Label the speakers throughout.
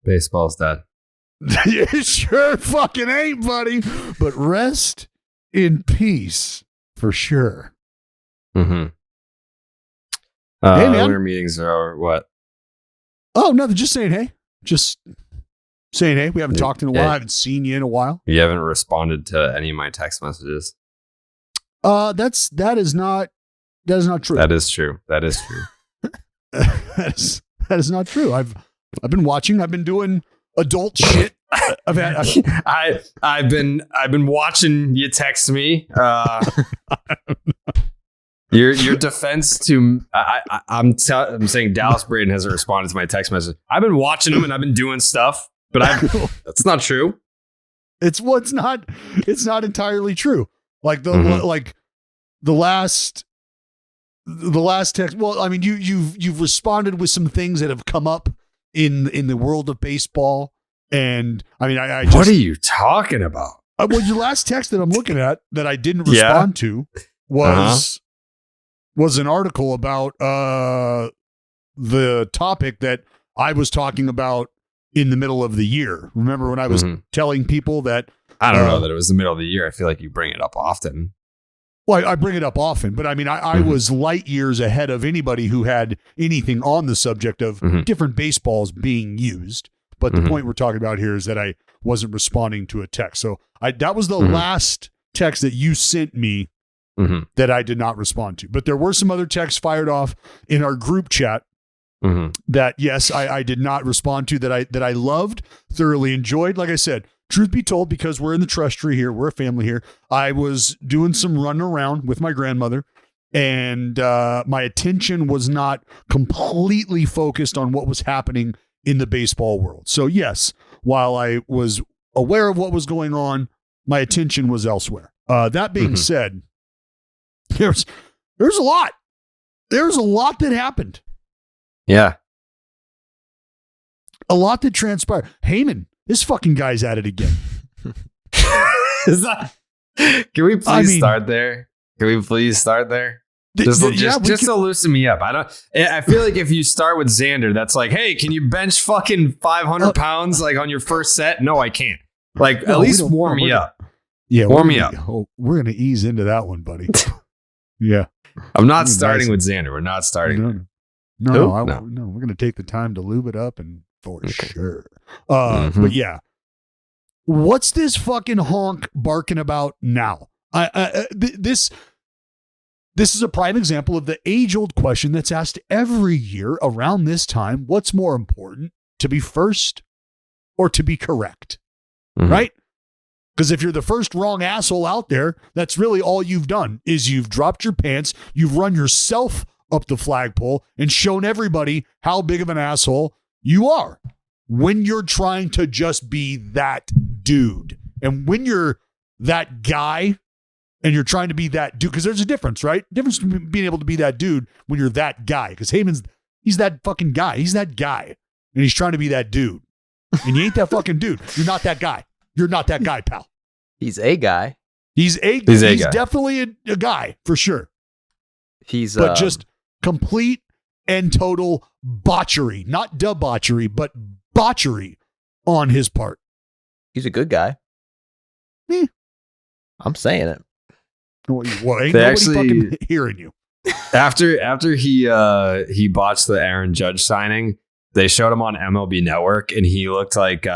Speaker 1: Baseball's dead.
Speaker 2: It sure fucking ain't, buddy. But rest in peace for sure.
Speaker 1: Mm-hmm.
Speaker 2: Hey, man.
Speaker 1: Winter meetings are what?
Speaker 2: Oh, nothing. Just saying hey. Just saying hey. We haven't talked in a while. I haven't seen you in a while.
Speaker 1: You haven't responded to any of my text messages.
Speaker 2: That is not true.
Speaker 1: That is true. That is true.
Speaker 2: that is not true. I've been watching. I've been doing adult shit.
Speaker 1: I've been watching you text me. Your defense to I'm saying Dallas Braden hasn't responded to my text message. I've been watching him and I've been doing stuff, but that's not true.
Speaker 2: It's not entirely true. Like the last text. Well, I mean, you've responded with some things that have come up in the world of baseball, and I mean, I just,
Speaker 1: what are you talking about?
Speaker 2: Well, your last text that I'm looking at that I didn't respond to was an article about the topic that I was talking about in the middle of the year. Remember when I was telling people that
Speaker 1: I don't know that it was the middle of the year. I feel like you bring it up often.
Speaker 2: Well, I bring it up often, but I mean, I was light years ahead of anybody who had anything on the subject of different baseballs being used. But the point we're talking about here is that I wasn't responding to a text. So that was the last text that you sent me that I did not respond to. But there were some other texts fired off in our group chat that, yes, I did not respond to, that I loved, thoroughly enjoyed. Like I said, truth be told, because we're in the trust tree here, we're a family here, I was doing some running around with my grandmother, and my attention was not completely focused on what was happening in the baseball world. So yes, while I was aware of what was going on, my attention was elsewhere. That being said, there's a lot. There's a lot that happened.
Speaker 1: Yeah.
Speaker 2: A lot that transpired. Heyman, this fucking guy's at it again.
Speaker 1: Can we please start there? Can we please start there? Just to loosen me up. I feel like if you start with Xander, that's like, hey, can you bench fucking 500 pounds like on your first set? No, I can't. Like, at least warm me up.
Speaker 2: Yeah,
Speaker 1: warm me up.
Speaker 2: We're gonna ease into that one, buddy. Yeah,
Speaker 1: I'm not starting with Xander. We're not starting.
Speaker 2: No, we're gonna take the time to lube it up and for sure. But yeah, what's this fucking honk barking about now? This is a prime example of the age-old question that's asked every year around this time. What's more important, to be first or to be correct? Right? Because if you're the first wrong asshole out there, that's really all you've done is you've dropped your pants, you've run yourself up the flagpole and shown everybody how big of an asshole you are when you're trying to just be that dude. And when you're that guy and you're trying to be that dude, because there's a difference, right? Difference between being able to be that dude when you're that guy. Because Heyman's, he's that fucking guy. He's that guy. And he's trying to be that dude. And you ain't that fucking dude. You're not that guy. You're not that guy, pal.
Speaker 3: He's a guy.
Speaker 2: He's definitely a guy, for sure. But just complete and total botchery. Not debauchery, but botchery on his part.
Speaker 3: He's a good guy. I'm saying it.
Speaker 2: Well, ain't nobody fucking hearing you.
Speaker 1: After he botched the Aaron Judge signing, they showed him on MLB Network, and he looked like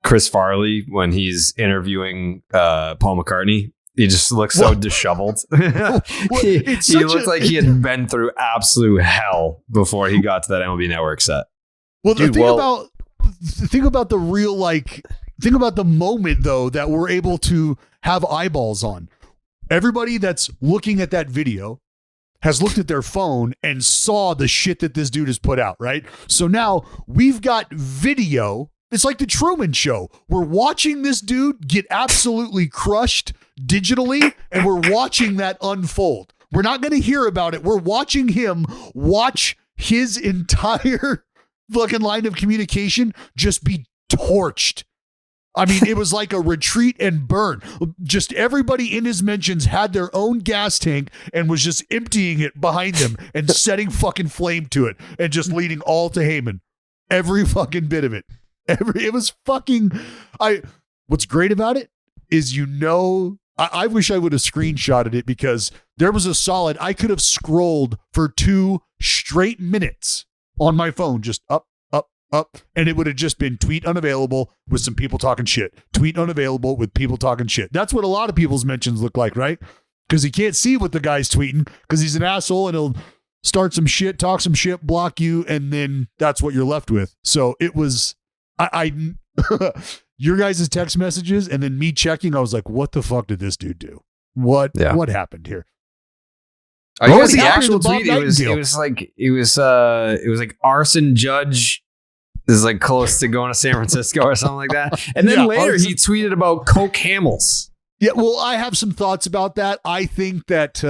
Speaker 1: Chris Farley when he's interviewing Paul McCartney. He just looks so disheveled. He looked like he had been through absolute hell before he got to that MLB Network set.
Speaker 2: Well, think about the real, think about the moment, though, that we're able to have eyeballs on. Everybody that's looking at that video has looked at their phone and saw the shit that this dude has put out, right? So now we've got video. It's like the Truman Show. We're watching this dude get absolutely crushed digitally, and we're watching that unfold. We're not going to hear about it. We're watching him watch his entire fucking line of communication just be torched. I mean, it was like a retreat and burn. Just everybody in his mentions had their own gas tank and was just emptying it behind them and setting fucking flame to it and just leading all to Heyman. Every fucking bit of it. It was fucking. What's great about it is, I wish I would have screenshotted it, because there was a solid. I could have scrolled for 2 straight minutes on my phone, just up, and it would have just been tweet unavailable with some people talking shit. Tweet unavailable with people talking shit. That's what a lot of people's mentions look like, right? Because he can't see what the guy's tweeting because he's an asshole, and he'll start some shit, talk some shit, block you, and then that's what you're left with. So it was, your guys' text messages and then me checking, I was like, what the fuck did this dude do? What happened here?
Speaker 1: What was the actual tweet? It was like Arson Judge is like close to going to San Francisco or something like that. And then later he tweeted about Coke Hamels.
Speaker 2: Yeah, well, I have some thoughts about that. I think that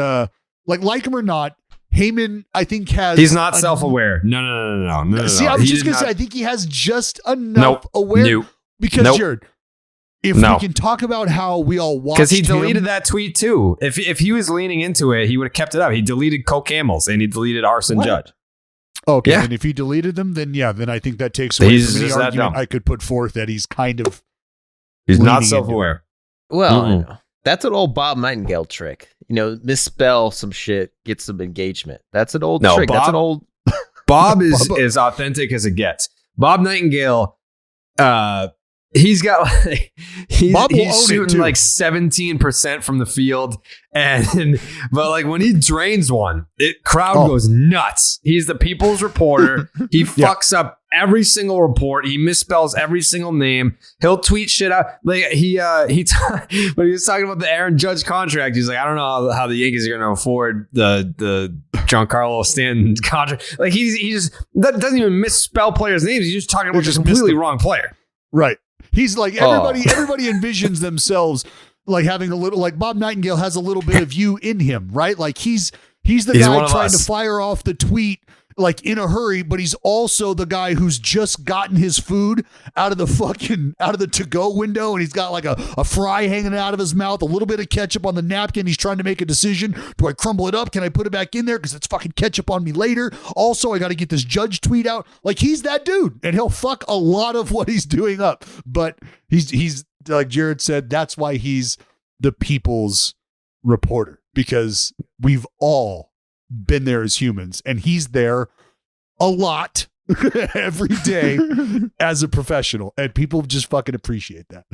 Speaker 2: like him or not, Heyman, I think he's not
Speaker 1: self-aware. No.
Speaker 2: See, I was just gonna say, I think he has just enough awareness. Because Jared, if we can talk about how we all watched,
Speaker 1: because he deleted that tweet too. If he was leaning into it, he would have kept it up. He deleted Coke Hamels and he deleted Arson Judge.
Speaker 2: Okay, and if he deleted them, then I think that takes away from any argument I could put forth that he's
Speaker 1: not self-aware.
Speaker 3: Well, that's an old Bob Nightingale trick. Misspell some shit, get some engagement. That's an old trick. That's an old.
Speaker 1: Bob is as authentic as it gets. Bob Nightingale, he's got he's shooting like 17% from the field, but like when he drains one, crowd goes nuts. He's the people's reporter. He fucks up every single report. He misspells every single name. He'll tweet shit out. Like when he was talking about the Aaron Judge contract, he's like, I don't know how the Yankees are going to afford the Giancarlo Stanton contract. Like he just doesn't even misspell players' names. He's just talking about just completely wrong player.
Speaker 2: Right. He's like, everybody envisions themselves like having a little, like Bob Nightingale has a little bit of you in him, right? Like he's the guy trying to fire off the tweet like in a hurry, but he's also the guy who's just gotten his food out of the to-go window, and he's got like a fry hanging out of his mouth, a little bit of ketchup on the napkin. He's trying to make a decision. Do I crumble it up? Can I put it back in there? Because it's fucking ketchup on me later. Also, I got to get this Judge tweet out. Like he's that dude, and he'll fuck a lot of what he's doing up. But he's like Jared said, that's why he's the people's reporter, because we've all been there as humans, and he's there a lot every day as a professional, and people just fucking appreciate that.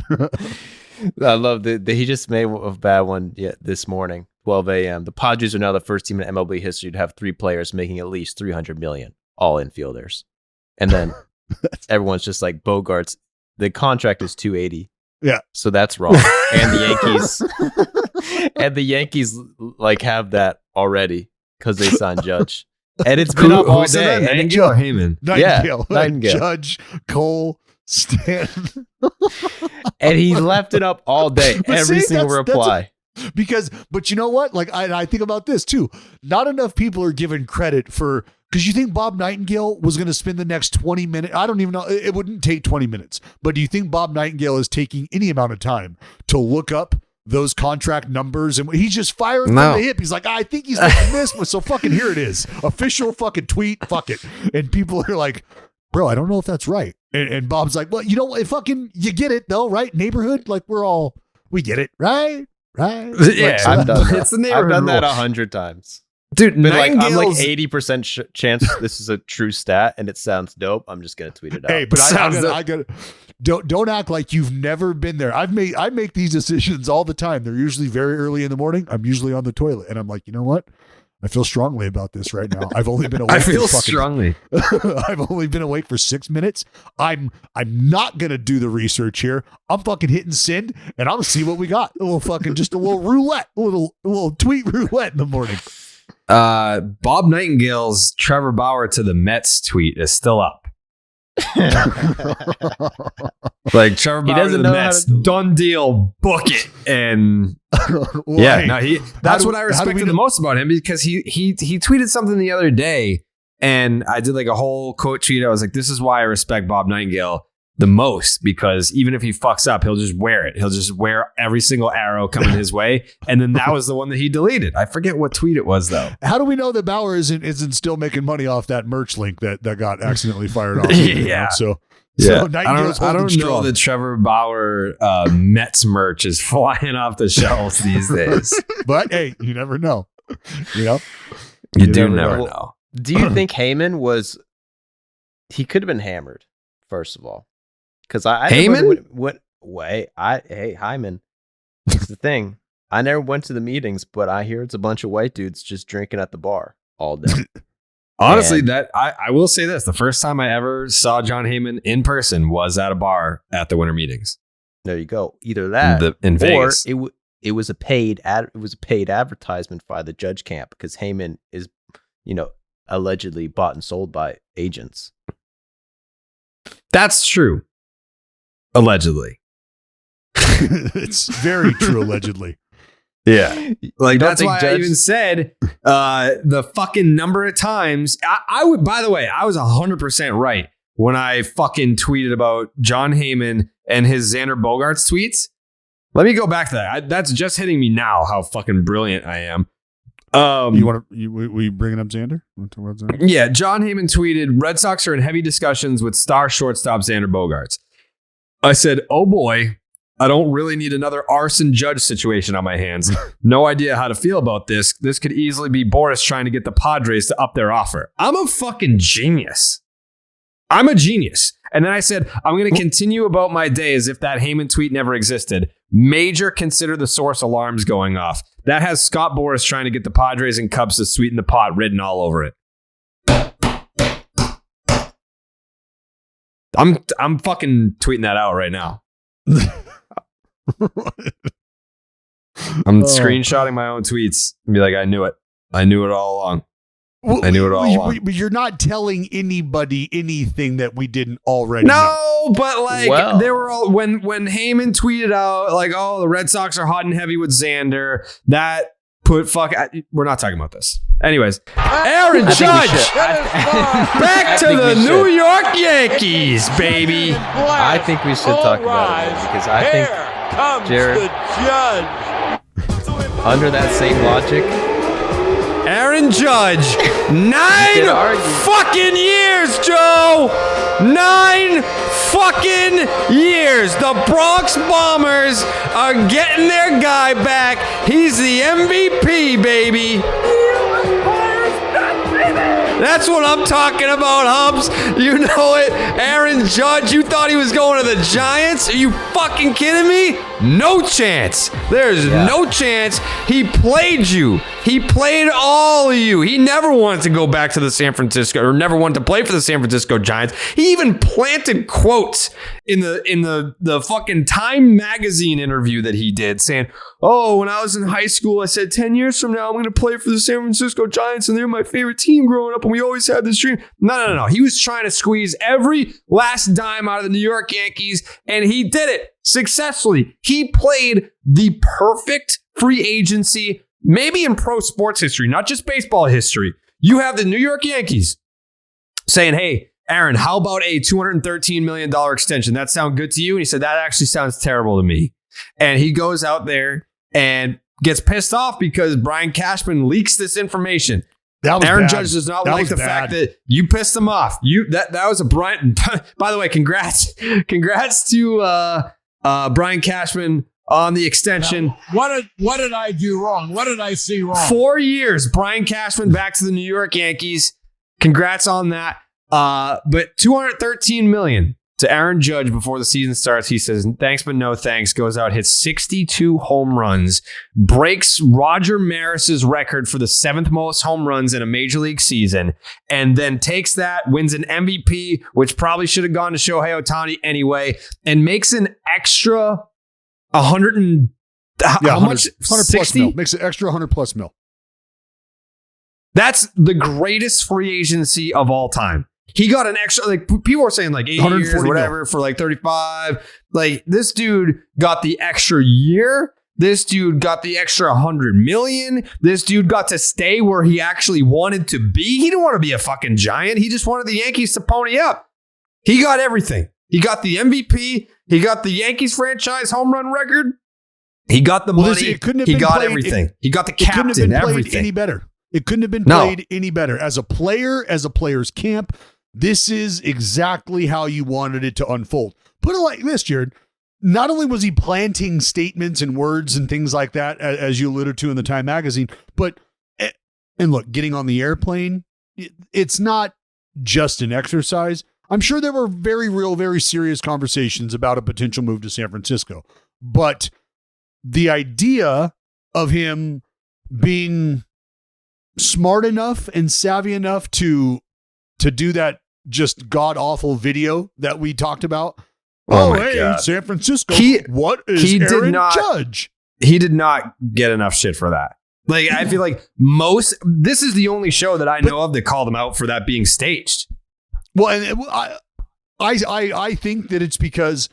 Speaker 3: I love that he just made a bad one this morning, 12 a.m. The Padres are now the first team in MLB history to have 3 players making at least $300 million, all infielders. And then everyone's just like, Bogaerts, the contract is $280.
Speaker 2: Yeah,
Speaker 3: so that's wrong. And the Yankees like have that already because they signed Judge. And it's been up all day.
Speaker 1: Nightingale or Heyman?
Speaker 3: Nightingale.
Speaker 2: Judge, Cole, Stanton.
Speaker 3: And he left it up all day. Every single reply.
Speaker 2: But you know what? Like I think about this too. Not enough people are given credit for, because you think Bob Nightingale was going to spend the next 20 minutes. I don't even know. It wouldn't take 20 minutes. But do you think Bob Nightingale is taking any amount of time to look up those contract numbers? And he's just firing from the hip. He's like, I think he's making this. So fucking here it is. Official fucking tweet. Fuck it. And people are like, bro, I don't know if that's right. And Bob's like, well, you know what? Fucking, you get it though, right? Neighborhood. Like we get it. Right.
Speaker 1: Yeah.
Speaker 3: I've done that.
Speaker 1: It's the neighborhood.
Speaker 3: I've done that 100 times.
Speaker 1: Dude,
Speaker 3: I'm like 80% chance this is a true stat and it sounds dope. I'm just gonna tweet it out.
Speaker 2: Hey, but I gotta don't act like you've never been there. I make these decisions all the time. They're usually very early in the morning. I'm usually on the toilet, and I'm like, you know what? I feel strongly about this right now. I've only been awake.
Speaker 1: Strongly.
Speaker 2: I've only been awake for 6 minutes. I'm not gonna do the research here. I'm fucking hitting send, and I'm gonna see what we got. A little roulette, a little tweet roulette in the morning.
Speaker 1: Bob Nightingale's Trevor Bauer to the Mets tweet is still up. Like Trevor Bauer to the Mets, done deal, book it. And that's what I respected the most about him, because he tweeted something the other day, and I did like a whole quote tweet. I was like, this is why I respect Bob Nightingale. the most, because even if he fucks up, he'll just wear it. He'll just wear every single arrow coming his way. And then that was the one that he deleted. I forget what tweet it was, though.
Speaker 2: How do we know that Bauer isn't still making money off that merch link that got accidentally fired off?
Speaker 1: Yeah.
Speaker 2: So
Speaker 1: I don't know that Trevor Bauer Mets merch is flying off the shelves these days.
Speaker 2: But hey, you never know.
Speaker 1: You do never know.
Speaker 3: Do you think Heyman was? He could have been hammered. First of all, because I
Speaker 1: Heyman?
Speaker 3: Hey, Heyman. That's the thing. I never went to the meetings, but I hear it's a bunch of white dudes just drinking at the bar all day.
Speaker 1: Honestly, I will say this: the first time I ever saw Jon Heyman in person was at a bar at the winter meetings.
Speaker 3: There you go. Either that,
Speaker 1: in Vegas,
Speaker 3: or it was a paid advertisement by the Judge camp, because Heyman is, allegedly bought and sold by agents.
Speaker 1: That's true. Allegedly.
Speaker 2: It's very true, allegedly.
Speaker 1: Yeah. Like, that's why I even said the fucking number of times. I would, by the way, I was 100% right when I fucking tweeted about Jon Heyman and his Xander Bogaerts tweets. Let me go back to that. That's just hitting me now, how fucking brilliant I am.
Speaker 2: We bringing up Xander?
Speaker 1: Yeah, Jon Heyman tweeted, Red Sox are in heavy discussions with star shortstop Xander Bogaerts. I said, oh boy, I don't really need another Arson Judge situation on my hands. No idea how to feel about this. This could easily be Boris trying to get the Padres to up their offer. I'm a fucking genius. I'm a genius. And then I said, I'm going to continue about my day as if that Heyman tweet never existed. Major consider the source alarms going off. That has Scott Boras trying to get the Padres and Cubs to sweeten the pot written all over it. I'm fucking tweeting that out right now. I'm screenshotting my own tweets and be like, I knew it. I knew it all along. I knew it all along.
Speaker 2: But you're not telling anybody anything that we didn't already know.
Speaker 1: No, but like they were all when Heyman tweeted out like, oh, the Red Sox are hot and heavy with Xander. That put we're not talking about this. Anyways, Aaron Judge back to the New York Yankees, baby.
Speaker 3: I think we should talk about it because I think Jared, under that same logic,
Speaker 1: Aaron Judge, 9 fucking years, Joe! 9 fucking years. The Bronx Bombers are getting their guy back. He's the MVP, baby. That's what I'm talking about, Hubs. You know it. Aaron Judge, you thought he was going to the Giants? Are you fucking kidding me? No chance. There's no chance. He played you. He played all of you. He never wanted to go back to the San Francisco, or never wanted to play for the San Francisco Giants. He even planted quotes in the fucking Time magazine interview that he did saying, oh, when I was in high school, I said 10 years from now, I'm going to play for the San Francisco Giants, and they're my favorite team growing up, and we always had this dream. No. He was trying to squeeze every last dime out of the New York Yankees, and he did it successfully. He played the perfect free agency, maybe in pro sports history, not just baseball history. You have the New York Yankees saying, hey, Aaron, how about a $213 million extension? That sound good to you? And he said, that actually sounds terrible to me. And he goes out there and gets pissed off because Brian Cashman leaks this information. Aaron Judge does not like the fact that you pissed him off. That was a Brian. By the way, congrats to Brian Cashman on the extension.
Speaker 4: Now, what did I do wrong? What did I see wrong?
Speaker 1: 4 years, Brian Cashman back to the New York Yankees. Congrats on that. But $213 million to Aaron Judge before the season starts. He says, thanks, but no thanks. Goes out, hits 62 home runs, breaks Roger Maris's record for the 7th most home runs in a major league season, and then takes that, wins an MVP, which probably should have gone to Shohei Ohtani anyway, and makes an extra 100 and how much?
Speaker 2: 100 plus mil. Makes an extra 100 plus mil.
Speaker 1: That's the greatest free agency of all time. He got an extra, like people were saying like 80 years or whatever for like 35. Like this dude got the extra year. This dude got the extra 100 million. This dude got to stay where he actually wanted to be. He didn't want to be a fucking Giant. He just wanted the Yankees to pony up. He got everything. He got the MVP. He got the Yankees franchise home run record. He got the money. He got everything. He got the captain. It couldn't have been played
Speaker 2: any better. It couldn't have been played any better. As a player, as a player's camp, this is exactly how you wanted it to unfold. Put it like this, Jared. Not only was he planting statements and words and things like that, as you alluded to in the Time magazine, but, and look, getting on the airplane, it's not just an exercise. I'm sure there were very real, very serious conversations about a potential move to San Francisco. But the idea of him being smart enough and savvy enough to do that just god-awful video that we talked about. Oh, hey, God. San Francisco. What is Aaron Judge?
Speaker 1: He did not get enough shit for that. Like, I feel like this is the only show that I know of that called him out for that being staged.
Speaker 2: Well, and I think that it's because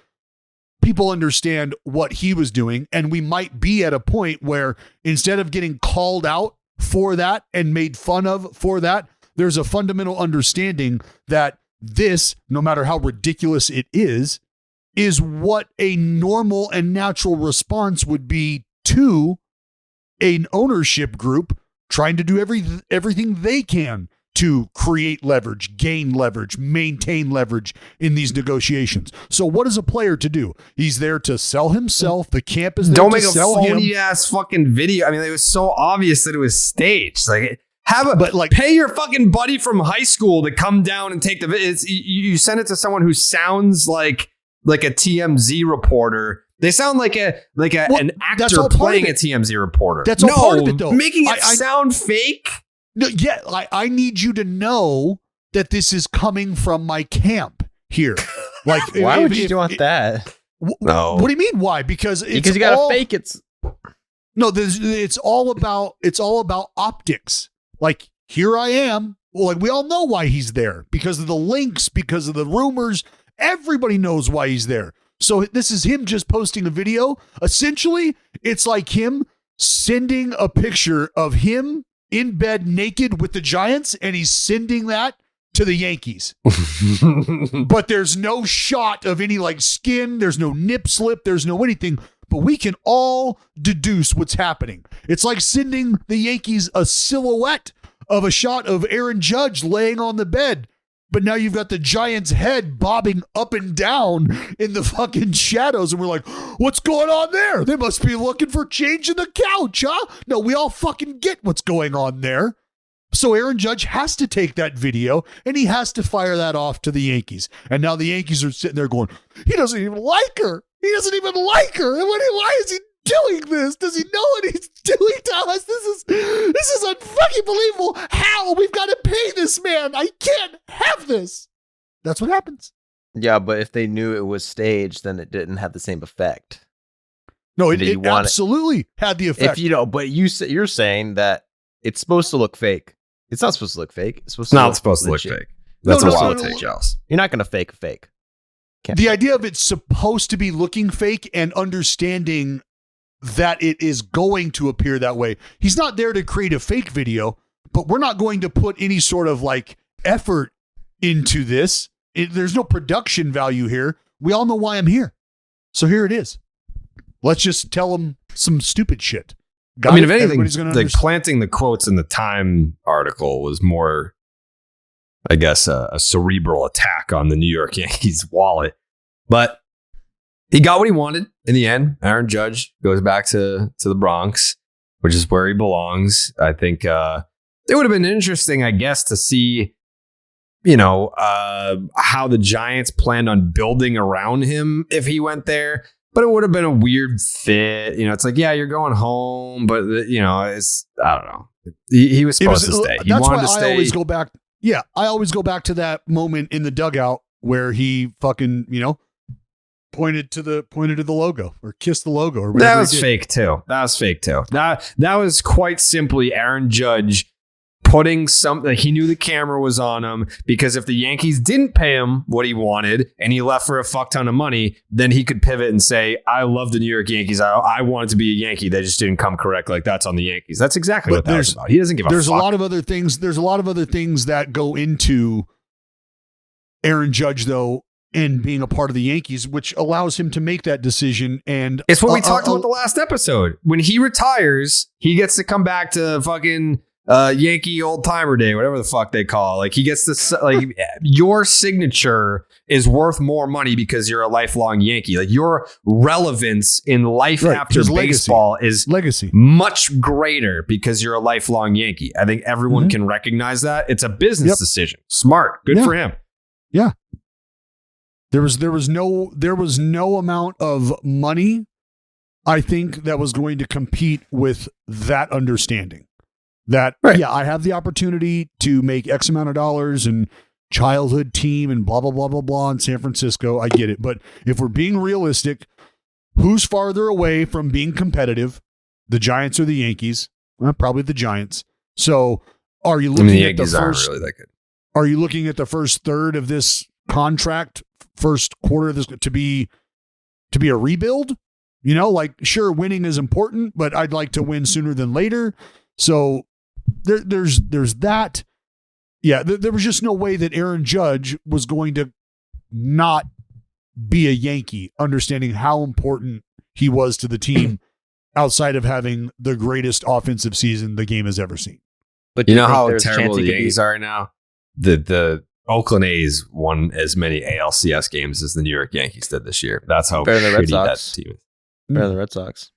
Speaker 2: people understand what he was doing, and we might be at a point where instead of getting called out for that and made fun of for that, there's a fundamental understanding that this, no matter how ridiculous it is what a normal and natural response would be to an ownership group trying to do everything they can to create leverage, gain leverage, maintain leverage in these negotiations. So what is a player to do? He's there to sell himself. The camp is there to sell him.
Speaker 1: Don't make a phony ass fucking video. I mean, it was so obvious that it was staged. Like, pay your fucking buddy from high school to come down and take the video. You send it to someone who sounds like a TMZ reporter. They sound like an actor playing a TMZ reporter.
Speaker 2: That's all part of it, though.
Speaker 1: Making it sound fake.
Speaker 2: No, yeah, I need you to know that this is coming from my camp here. Like,
Speaker 3: why would you want that?
Speaker 1: No.
Speaker 2: What do you mean? Why? Because you
Speaker 3: gotta fake it.
Speaker 2: No, it's all about optics. Like, here I am. Well, like, we all know why he's there because of the links, because of the rumors. Everybody knows why he's there. So this is him just posting a video. Essentially, it's like him sending a picture of him in bed naked with the Giants, and he's sending that to the Yankees. But there's no shot of any like skin. There's no nip slip. There's no anything. But we can all deduce what's happening. It's like sending the Yankees a silhouette of a shot of Aaron Judge laying on the bed. But now you've got the Giants' head bobbing up and down in the fucking shadows. And we're like, what's going on there? They must be looking for change in the couch, huh? No, we all fucking get what's going on there. So Aaron Judge has to take that video and he has to fire that off to the Yankees. And now the Yankees are sitting there going, he doesn't even like her. He doesn't even like her. And why is he doing this? Does he know what he's doing to us? This is unfucking believable. How? We've got to pay this man. I can't have this. That's what happens.
Speaker 3: Yeah, but if they knew it was staged, then it didn't have the same effect.
Speaker 2: No, it absolutely had the effect.
Speaker 3: But you're saying that it's supposed to look fake. It's not supposed to look fake. It's supposed to look fake.
Speaker 1: That's a wild take, Joss.
Speaker 3: You're not going to fake a fake.
Speaker 2: The idea of it's supposed to be looking fake and understanding that it is going to appear that way. He's not there to create a fake video, but we're not going to put any sort of like effort into this. There's no production value here. We all know why I'm here. So here it is. Let's just tell him some stupid shit.
Speaker 1: If anything, like planting the quotes in the Time article was more, I guess, a cerebral attack on the New York Yankees wallet. But he got what he wanted in the end. Aaron Judge goes back to the Bronx, which is where he belongs. I think it would have been interesting, I guess, to see, how the Giants planned on building around him if he went there. But it would have been a weird fit. It's like, yeah, you're going home, but it's, I don't know. He was supposed to stay. He wanted to stay.
Speaker 2: I always go back. Yeah, I always go back to that moment in the dugout where he fucking, pointed to the logo or kissed the logo or whatever.
Speaker 1: That was fake too. That was quite simply Aaron Judge putting something. He knew the camera was on him because if the Yankees didn't pay him what he wanted and he left for a fuck ton of money, then he could pivot and say, I love the New York Yankees. I wanted to be a Yankee. They just didn't come correct. Like, that's on the Yankees. That's exactly what that was about. He doesn't give a fuck.
Speaker 2: There's a lot of other things that go into Aaron Judge, though. and being a part of the Yankees, which allows him to make that decision. And
Speaker 1: it's what we talked about the last episode. When he retires, he gets to come back to fucking Yankee old timer day, whatever the fuck they call it. Like he gets to like your signature is worth more money because you're a lifelong Yankee. Like your relevance in life after baseball is
Speaker 2: legacy
Speaker 1: much greater because you're a lifelong Yankee. I think everyone can recognize that. It's a business decision. Smart. Good for him.
Speaker 2: Yeah. There was no amount of money, I think, that was going to compete with that understanding. That, I have the opportunity to make X amount of dollars and childhood team and blah, blah, blah, blah, blah in San Francisco. I get it. But if we're being realistic, who's farther away from being competitive? The Giants or the Yankees? Well, probably the Giants. So are you looking at the first,
Speaker 1: really that good.
Speaker 2: Are you looking at the first third of this contract, first quarter of this to be a rebuild? You know, like, sure, winning is important, but I'd like to win sooner than later. So there's that. Yeah, there was just no way that Aaron Judge was going to not be a Yankee, understanding how important he was to the team outside of having the greatest offensive season the game has ever seen.
Speaker 3: But
Speaker 1: you know how terrible the Yankees are right now? The Oakland A's won as many ALCS games as the New York Yankees did this year. That's how shitty that team is.
Speaker 3: Better than the Red Sox.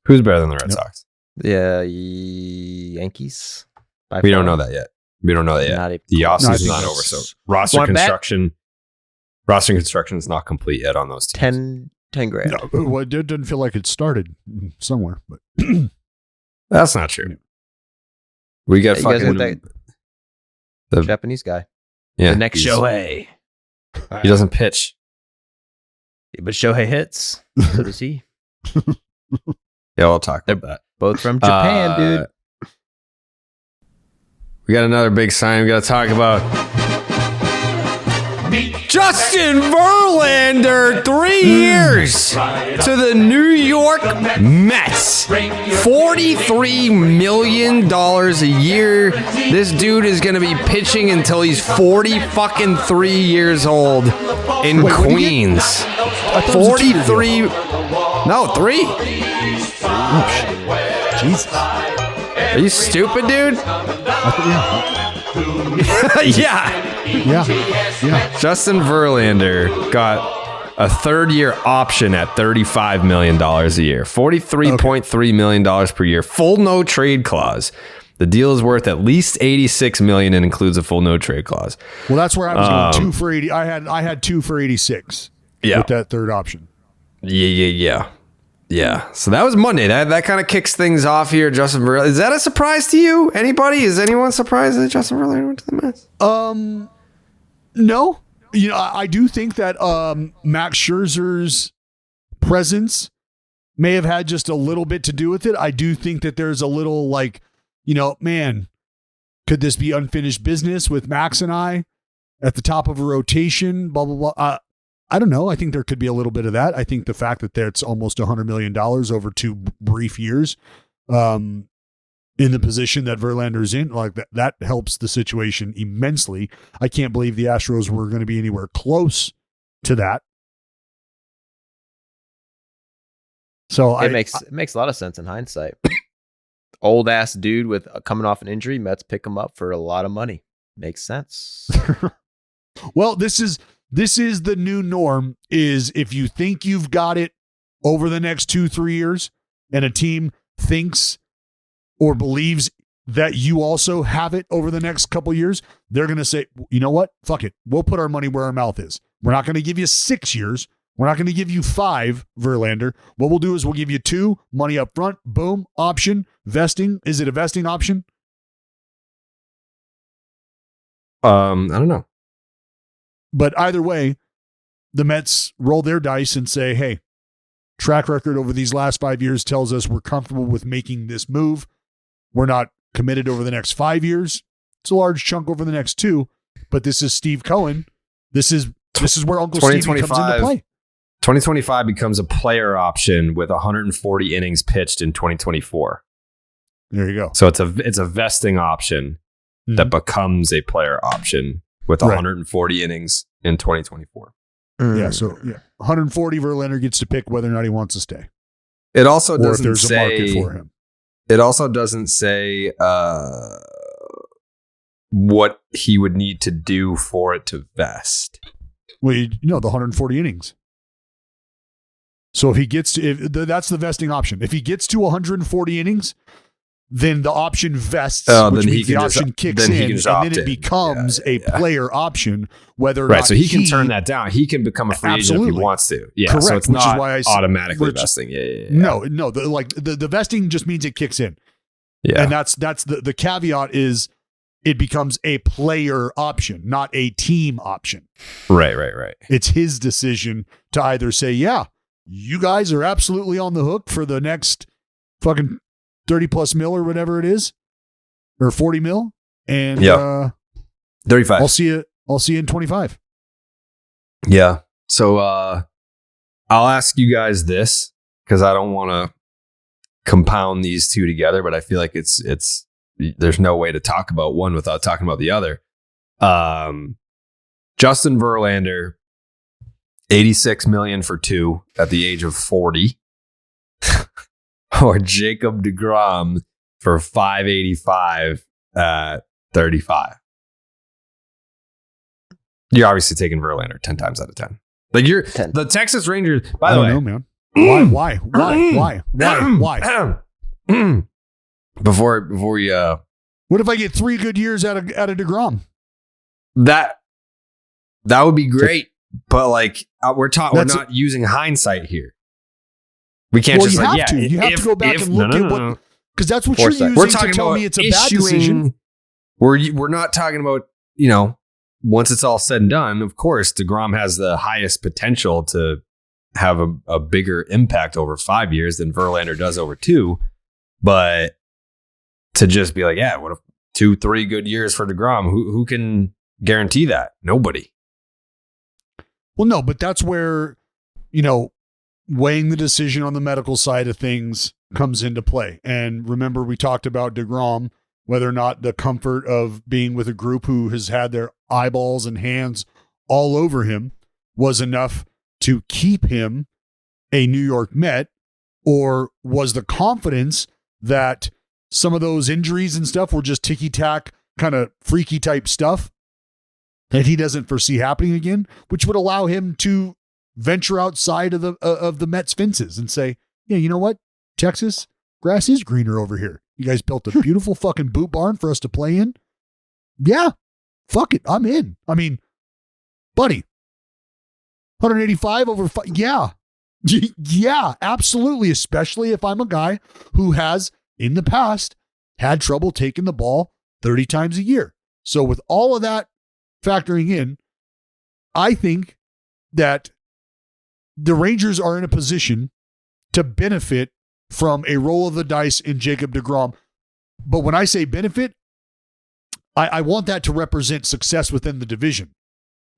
Speaker 1: Who's better than the Red Sox?
Speaker 3: Yeah, Yankees.
Speaker 1: We don't know that yet. The offseason is not over. So roster construction is not complete yet on those teams.
Speaker 3: 10 grand.
Speaker 2: No, well, it didn't feel like it started somewhere, but
Speaker 1: that's not true. We got fucking
Speaker 3: the Japanese guy.
Speaker 1: Yeah,
Speaker 3: the next Shohei.
Speaker 1: He doesn't pitch.
Speaker 3: Yeah, but Shohei hits. So does he.
Speaker 1: Yeah, we'll talk about that.
Speaker 3: Both from Japan, dude.
Speaker 1: We got another big sign we got to talk about. Justin Verlander, 3 years to the New York Mets. $43 million a year. This dude is going to be pitching until he's 43 years old in Queens. 43. No, 3.
Speaker 2: Oh, shit. Jesus.
Speaker 1: Are you stupid, dude? Yeah. Justin Verlander got a third-year option at $35 million a year, $43.3 million per year, full no-trade clause. The deal is worth at least $86 million and includes a full no-trade clause.
Speaker 2: Well, that's where I was going 2 for 80. I had 2 for 86 with that third option.
Speaker 1: Yeah. So that was Monday. That kind of kicks things off here. Justin Verlander. Is that a surprise to you? Anybody? Is anyone surprised that Justin Verlander went to the Mets?
Speaker 2: No. You know, I do think that Max Scherzer's presence may have had just a little bit to do with it. I do think that there's a little like, you know, man, could this be unfinished business with Max and I at the top of a rotation? Blah, blah, blah. I don't know. I think there could be a little bit of that. I think the fact that it's almost $100 million over 2 brief years in the position that Verlander's in, like that helps the situation immensely. I can't believe the Astros were going to be anywhere close to that. So
Speaker 3: it makes a lot of sense in hindsight. Old ass dude with coming off an injury, Mets pick him up for a lot of money. Makes sense.
Speaker 2: Well, this is the new norm, is if you think you've got it over the next 2-3 years and a team thinks or believes that you also have it over the next couple years, they're going to say, you know what? Fuck it. We'll put our money where our mouth is. We're not going to give you 6 years. We're not going to give you 5, Verlander. What we'll do is we'll give you 2, money up front, boom, option, vesting. Is it a vesting option?
Speaker 1: I don't know.
Speaker 2: But either way, the Mets roll their dice and say, hey, track record over these last 5 years tells us we're comfortable with making this move. We're not committed over the next 5 years. It's a large chunk over the next 2, but this is Steve Cohen. This is where Uncle Steve comes into play.
Speaker 1: 2025 becomes a player option with 140 innings pitched in 2024.
Speaker 2: There you go.
Speaker 1: So it's a vesting option that becomes a player option with 140 innings in 2024.
Speaker 2: Yeah, so 140 Verlander gets to pick whether or not he wants to stay.
Speaker 1: It also
Speaker 2: Or if
Speaker 1: doesn't
Speaker 2: there's a market
Speaker 1: say
Speaker 2: for him.
Speaker 1: it also doesn't say what he would need to do for it to vest.
Speaker 2: Well, the 140 innings. So if he gets to, that's the vesting option. If he gets to 140 innings, then the option vests, which means the option kicks in, and then it becomes a player option, whether or not
Speaker 1: so he can turn that down. He can become a free agent if he wants to. Yeah,
Speaker 2: correct,
Speaker 1: so it's
Speaker 2: which
Speaker 1: not
Speaker 2: is why I
Speaker 1: automatically vesting. Yeah.
Speaker 2: No, the vesting just means it kicks in.
Speaker 1: Yeah,
Speaker 2: and that's the caveat is it becomes a player option, not a team option.
Speaker 1: Right.
Speaker 2: It's his decision to either say, yeah, you guys are absolutely on the hook for the next fucking 30 plus mil or whatever it is, or 40 mil. And
Speaker 1: 35.
Speaker 2: I'll see you in 25.
Speaker 1: Yeah. So I'll ask you guys this because I don't want to compound these two together, but I feel like it's there's no way to talk about one without talking about the other. Justin Verlander, $86 million for 2 at the age of 40, or Jacob deGrom for $585 at 35. You're obviously taking Verlander 10 times out of 10. Like the Texas Rangers. By the way,
Speaker 2: I don't know, man. Why?
Speaker 1: Before we
Speaker 2: what if I get 3 good years out of DeGrom?
Speaker 1: That would be great, but like we're not using hindsight here. We can't just
Speaker 2: you have to go back and look at what, because that's what you're using to tell me it's a bad decision.
Speaker 1: We're not talking about, once it's all said and done, of course, DeGrom has the highest potential to have a bigger impact over 5 years than Verlander does over 2. But to just be like, yeah, what if 2-3 good years for DeGrom? Who can guarantee that? Nobody.
Speaker 2: Well, no, but that's where, weighing the decision on the medical side of things comes into play. And remember, we talked about DeGrom, whether or not the comfort of being with a group who has had their eyeballs and hands all over him was enough to keep him a New York Met, or was the confidence that some of those injuries and stuff were just ticky-tack, kind of freaky type stuff that he doesn't foresee happening again, which would allow him to venture outside of the Mets fences and say, yeah, you know what? Texas, grass is greener over here. You guys built a beautiful fucking boot barn for us to play in. Yeah, fuck it. I'm in. I mean, buddy, 185 over 5. Yeah. Yeah, absolutely. Especially if I'm a guy who has in the past had trouble taking the ball 30 times a year. So with all of that factoring in, I think that the Rangers are in a position to benefit from a roll of the dice in Jacob deGrom. But when I say benefit, I want that to represent success within the division.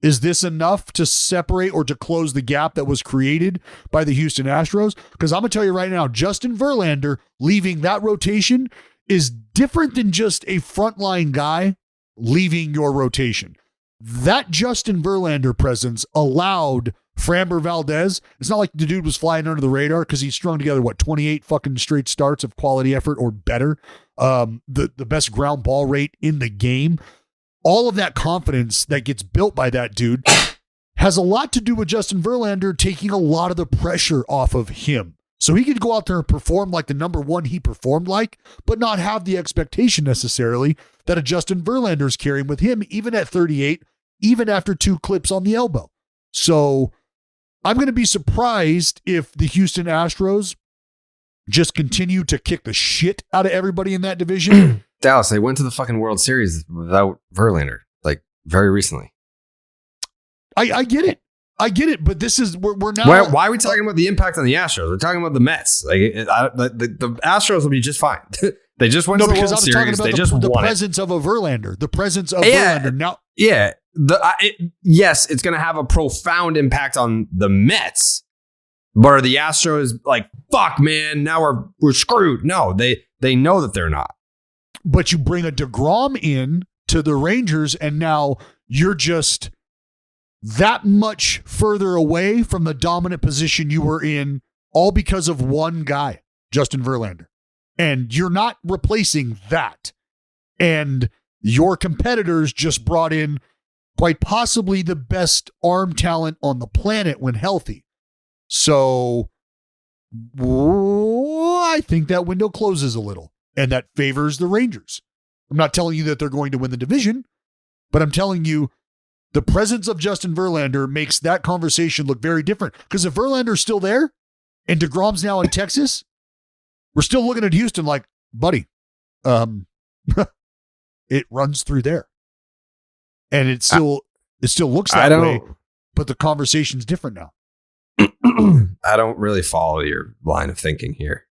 Speaker 2: Is this enough to separate or to close the gap that was created by the Houston Astros? Because I'm going to tell you right now, Justin Verlander leaving that rotation is different than just a frontline guy leaving your rotation. That Justin Verlander presence allowed Framber Valdez. It's not like the dude was flying under the radar because he strung together, 28 fucking straight starts of quality effort or better. The best ground ball rate in the game. All of that confidence that gets built by that dude has a lot to do with Justin Verlander taking a lot of the pressure off of him. So he could go out there and perform like the number one he performed like, but not have the expectation necessarily that a Justin Verlander is carrying with him, even at 38, even after 2 clips on the elbow. So I'm going to be surprised if the Houston Astros just continue to kick the shit out of everybody in that division.
Speaker 1: Dallas, they went to the fucking World Series without Verlander, like very recently.
Speaker 2: I get it. But this is, we're now.
Speaker 1: Why are we talking about the impact on the Astros? We're talking about the Mets. Like the Astros will be just fine. They just went to the World Series. They just won
Speaker 2: the presence of a Verlander. The presence of Verlander. Now,
Speaker 1: yeah. Yes, it's going to have a profound impact on the Mets. But are the Astros like, fuck, man, now we're screwed? No, they know that they're not.
Speaker 2: But you bring a deGrom in to the Rangers, and now you're just that much further away from the dominant position you were in, all because of one guy, Justin Verlander. And you're not replacing that. And your competitors just brought in quite possibly the best arm talent on the planet when healthy. So I think that window closes a little, and that favors the Rangers. I'm not telling you that they're going to win the division, but I'm telling you the presence of Justin Verlander makes that conversation look very different. Because if Verlander's still there and DeGrom's now in Texas, we're still looking at Houston like, buddy, it runs through there. And it still looks that way, but the conversation's different now.
Speaker 1: I don't really follow your line of thinking here.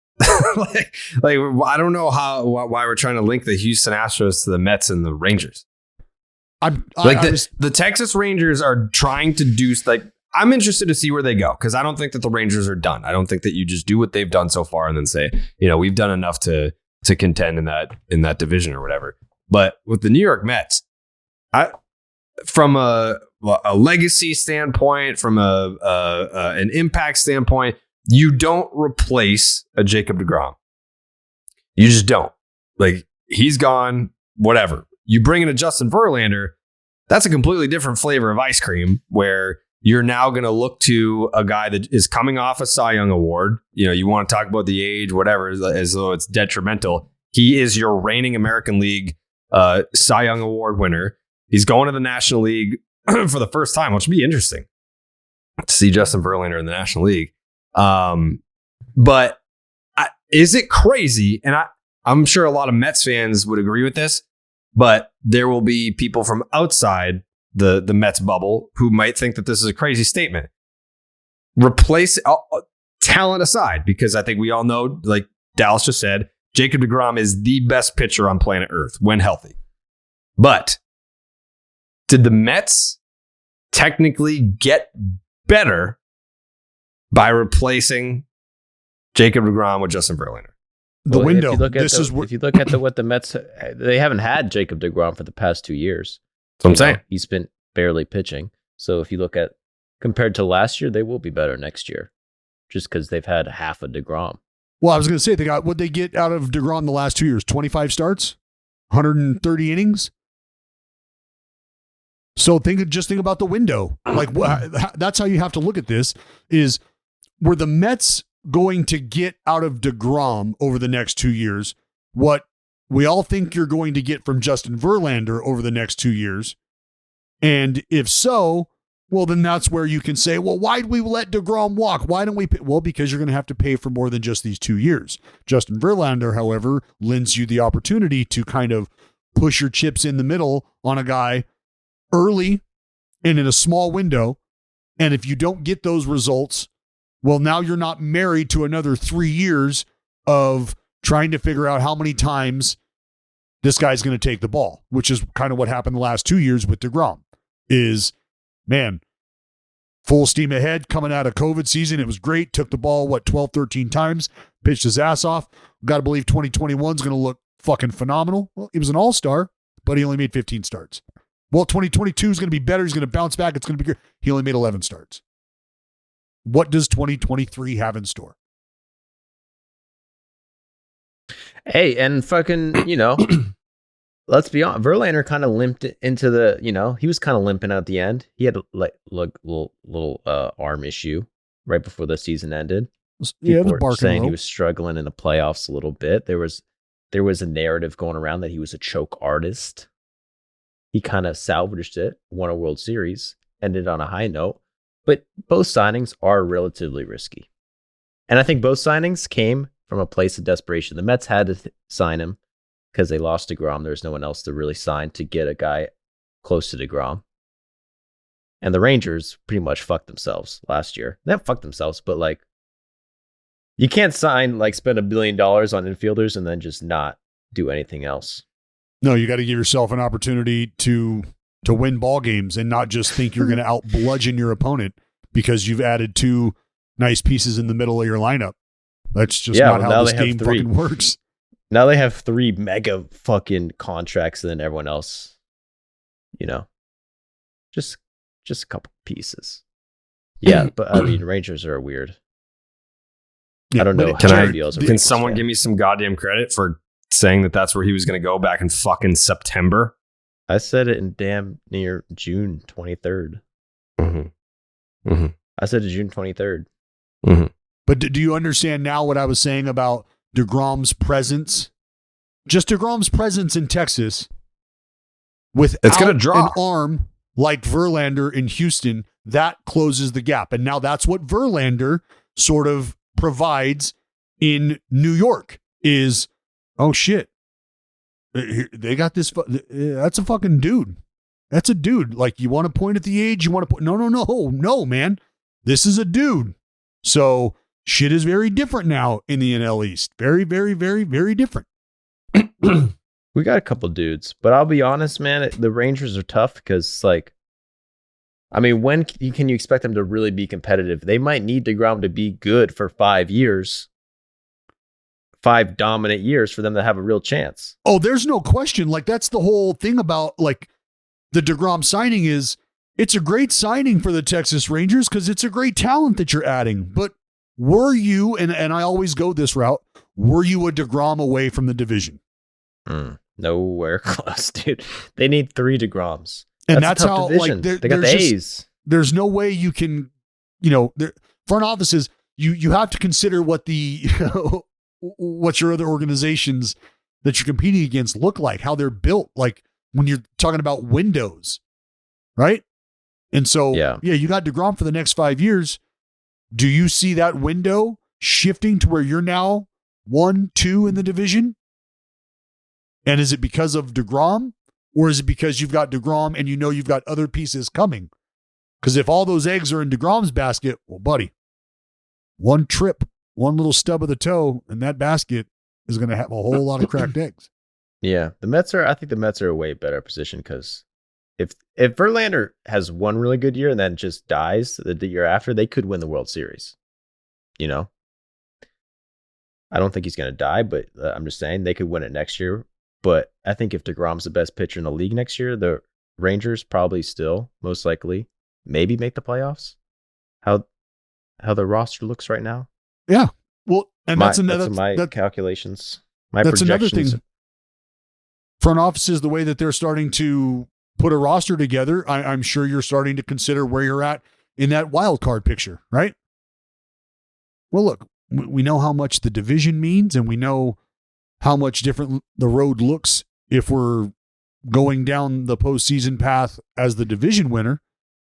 Speaker 1: like I don't know why we're trying to link the Houston Astros to the Mets and the Rangers. The Texas Rangers are trying to do I'm interested to see where they go, because I don't think that the Rangers are done. I don't think that you just do what they've done so far and then say, we've done enough to contend in that division or whatever. But with the New York Mets, from a legacy standpoint, from an impact standpoint, you don't replace a Jacob deGrom. You just don't. He's gone, whatever. You bring in a Justin Verlander, that's a completely different flavor of ice cream, where you're now going to look to a guy that is coming off a Cy Young award. You want to talk about the age, whatever, as though it's detrimental. He is your reigning American League Cy Young award winner. He's going to the National League for the first time, which would be interesting to see Justin Verlander in the National League. But is it crazy? And I'm sure a lot of Mets fans would agree with this, but there will be people from outside the Mets bubble who might think that this is a crazy statement. Replace talent aside, because I think we all know, like Dallas just said, Jacob deGrom is the best pitcher on planet Earth when healthy. But did the Mets technically get better by replacing Jacob deGrom with Justin Verlander?
Speaker 2: The window.
Speaker 3: If you look at what the Mets, they haven't had Jacob deGrom for the past 2 years.
Speaker 1: That's what I'm saying.
Speaker 3: He's been barely pitching. So if you look at compared to last year, they will be better next year, just because they've had half a deGrom.
Speaker 2: Well, I was going to say, what'd they get out of deGrom the last 2 years? 25 starts, 130 innings. So think about the window. That's how you have to look at this. Is were the Mets going to get out of deGrom over the next 2 years what we all think you're going to get from Justin Verlander over the next 2 years? And if so, well, then that's where you can say, well, why did we let deGrom walk? Why don't we pay? Well, because you're going to have to pay for more than just these 2 years. Justin Verlander, however, lends you the opportunity to kind of push your chips in the middle on a guy early and in a small window. And if you don't get those results, well, now you're not married to another 3 years of trying to figure out how many times this guy's going to take the ball, which is kind of what happened the last 2 years with deGrom. Is, man, full steam ahead coming out of COVID season. It was great. Took the ball, 12, 13 times, pitched his ass off. Got to believe 2021 is going to look fucking phenomenal. Well, he was an all-star, but he only made 15 starts. Well, 2022 is going to be better. He's going to bounce back. It's going to be good. He only made 11 starts. What does 2023 have in store?
Speaker 3: Hey, and fucking, let's be honest. Verlander kind of limped into the, he was kind of limping at the end. He had a little arm issue right before the season ended.
Speaker 2: Yeah, it was
Speaker 3: People were saying
Speaker 2: low.
Speaker 3: he was struggling in the playoffs a little bit. There was a narrative going around that he was a choke artist. He kind of salvaged it, won a World Series, ended on a high note. But both signings are relatively risky. And I think both signings came from a place of desperation. The Mets had to sign him because they lost deGrom. There's no one else to really sign to get a guy close to deGrom. And the Rangers pretty much fucked themselves last year. They haven't fucked themselves, but you can't spend $1 billion on infielders and then just not do anything else.
Speaker 2: No, you got to give yourself an opportunity to win ball games and not just think you're going to out bludgeon your opponent because you've added 2 nice pieces in the middle of your lineup. That's just not how this game fucking works.
Speaker 3: Now they have 3 mega fucking contracts and then everyone else, just just a couple pieces. Yeah, but I mean, Rangers are weird.
Speaker 2: Yeah,
Speaker 3: I don't know.
Speaker 1: Can someone give me some goddamn credit for saying that that's where he was going to go back in fucking September?
Speaker 3: I said it in damn near June 23rd. I said it June 23rd.
Speaker 2: But do you understand now what I was saying about DeGrom's presence? Just DeGrom's presence in Texas without an arm like Verlander in Houston, that closes the gap. And now that's what Verlander sort of provides in New York is, oh shit, they got this. That's a fucking dude. That's a dude. Like, you want to point at the age? You want to put, no, man. This is a dude. So shit is very different now in the NL East. Very, very, very, very different.
Speaker 3: We got a couple dudes, but I'll be honest, man, the Rangers are tough because, like, I mean, when can you expect them to really be competitive? They might need DeGrom to be good for 5 years, 5 dominant years for them to have a real chance.
Speaker 2: Oh, there's no question. Like, that's the whole thing about, like, the DeGrom signing is, it's a great signing for the Texas Rangers because it's a great talent that you're adding. But were you, and I always go this route, were you a DeGrom away from the division?
Speaker 3: Nowhere close, dude. They need 3 DeGroms.
Speaker 2: And that's how,
Speaker 3: division.
Speaker 2: Like,
Speaker 3: they got the A's.
Speaker 2: There's no way you can, front offices, you have to consider what the, what your other organizations that you're competing against look like, how they're built. Like, when you're talking about windows, right? And so, you got DeGrom for the next 5 years. Do you see that window shifting to where you're now 1-2 in the division? And is it because of DeGrom, or is it because you've got DeGrom and you've got other pieces coming? Because if all those eggs are in DeGrom's basket, well, buddy, one trip, one little stub of the toe, and that basket is going to have a whole lot of cracked eggs.
Speaker 3: Yeah, I think the Mets are a way better position because if Verlander has one really good year and then just dies the year after, they could win the World Series. I don't think he's going to die, but I'm just saying they could win it next year. But I think if DeGrom's the best pitcher in the league next year, the Rangers probably still, most likely, maybe make the playoffs. How the roster looks right now.
Speaker 2: Yeah. Well, and
Speaker 3: that's my calculations.
Speaker 2: That's
Speaker 3: projections.
Speaker 2: another thing. Front offices, the way that they're starting to put a roster together, I'm sure you're starting to consider where you're at in that wild card picture, right? Well, look, we know how much the division means, and we know how much different the road looks if we're going down the postseason path as the division winner.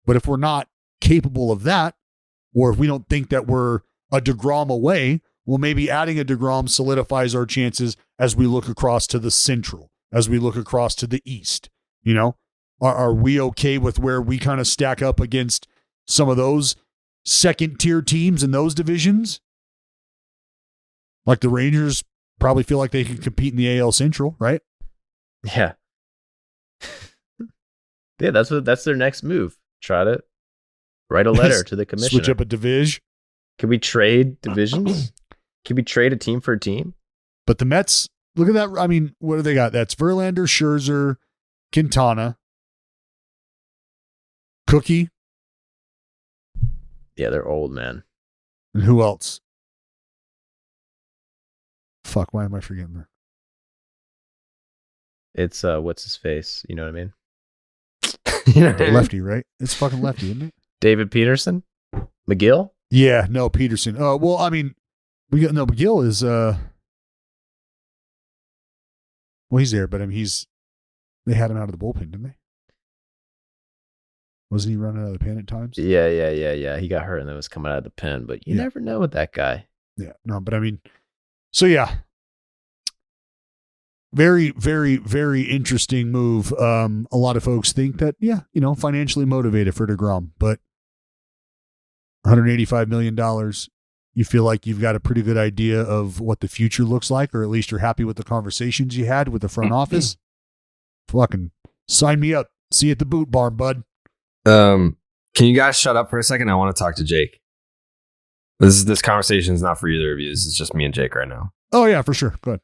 Speaker 2: But if we're not capable of that, or if we don't think that we're a DeGrom away, well, maybe adding a DeGrom solidifies our chances as we look across to the Central, as we look across to the East. Are we okay with where we kind of stack up against some of those second tier teams in those divisions? Like the Rangers probably feel like they can compete in the AL Central, right?
Speaker 3: Yeah. Yeah, that's their next move. Try to write a letter to the commissioner.
Speaker 2: Switch up a division.
Speaker 3: Can we trade divisions? Can we trade a team for a team?
Speaker 2: But the Mets, look at that. I mean, what do they got? That's Verlander, Scherzer, Quintana, Cookie.
Speaker 3: Yeah, they're old, man.
Speaker 2: And who else? Fuck, why am I forgetting that?
Speaker 3: It's what's his face? You know what I mean?
Speaker 2: Lefty, right? It's fucking lefty, isn't it?
Speaker 3: David Peterson? McGill?
Speaker 2: Yeah, no, Peterson. Well, I mean, McGill is well, he's there, but I mean they had him out of the bullpen, didn't they? Wasn't he running out of the pen at times?
Speaker 3: Yeah. He got hurt and then was coming out of the pen, but you never know with that guy.
Speaker 2: Yeah, no, but I mean, so yeah. Very, very, very interesting move. A lot of folks think that, financially motivated for DeGrom, but $185 million, you feel like you've got a pretty good idea of what the future looks like, or at least you're happy with the conversations you had with the front office. Fucking sign me up. See you at the boot barn, bud.
Speaker 1: Can you guys shut up for a second? I want to talk to Jake. This conversation is not for either of you. This is just me and Jake right now.
Speaker 2: Oh yeah, for sure. Go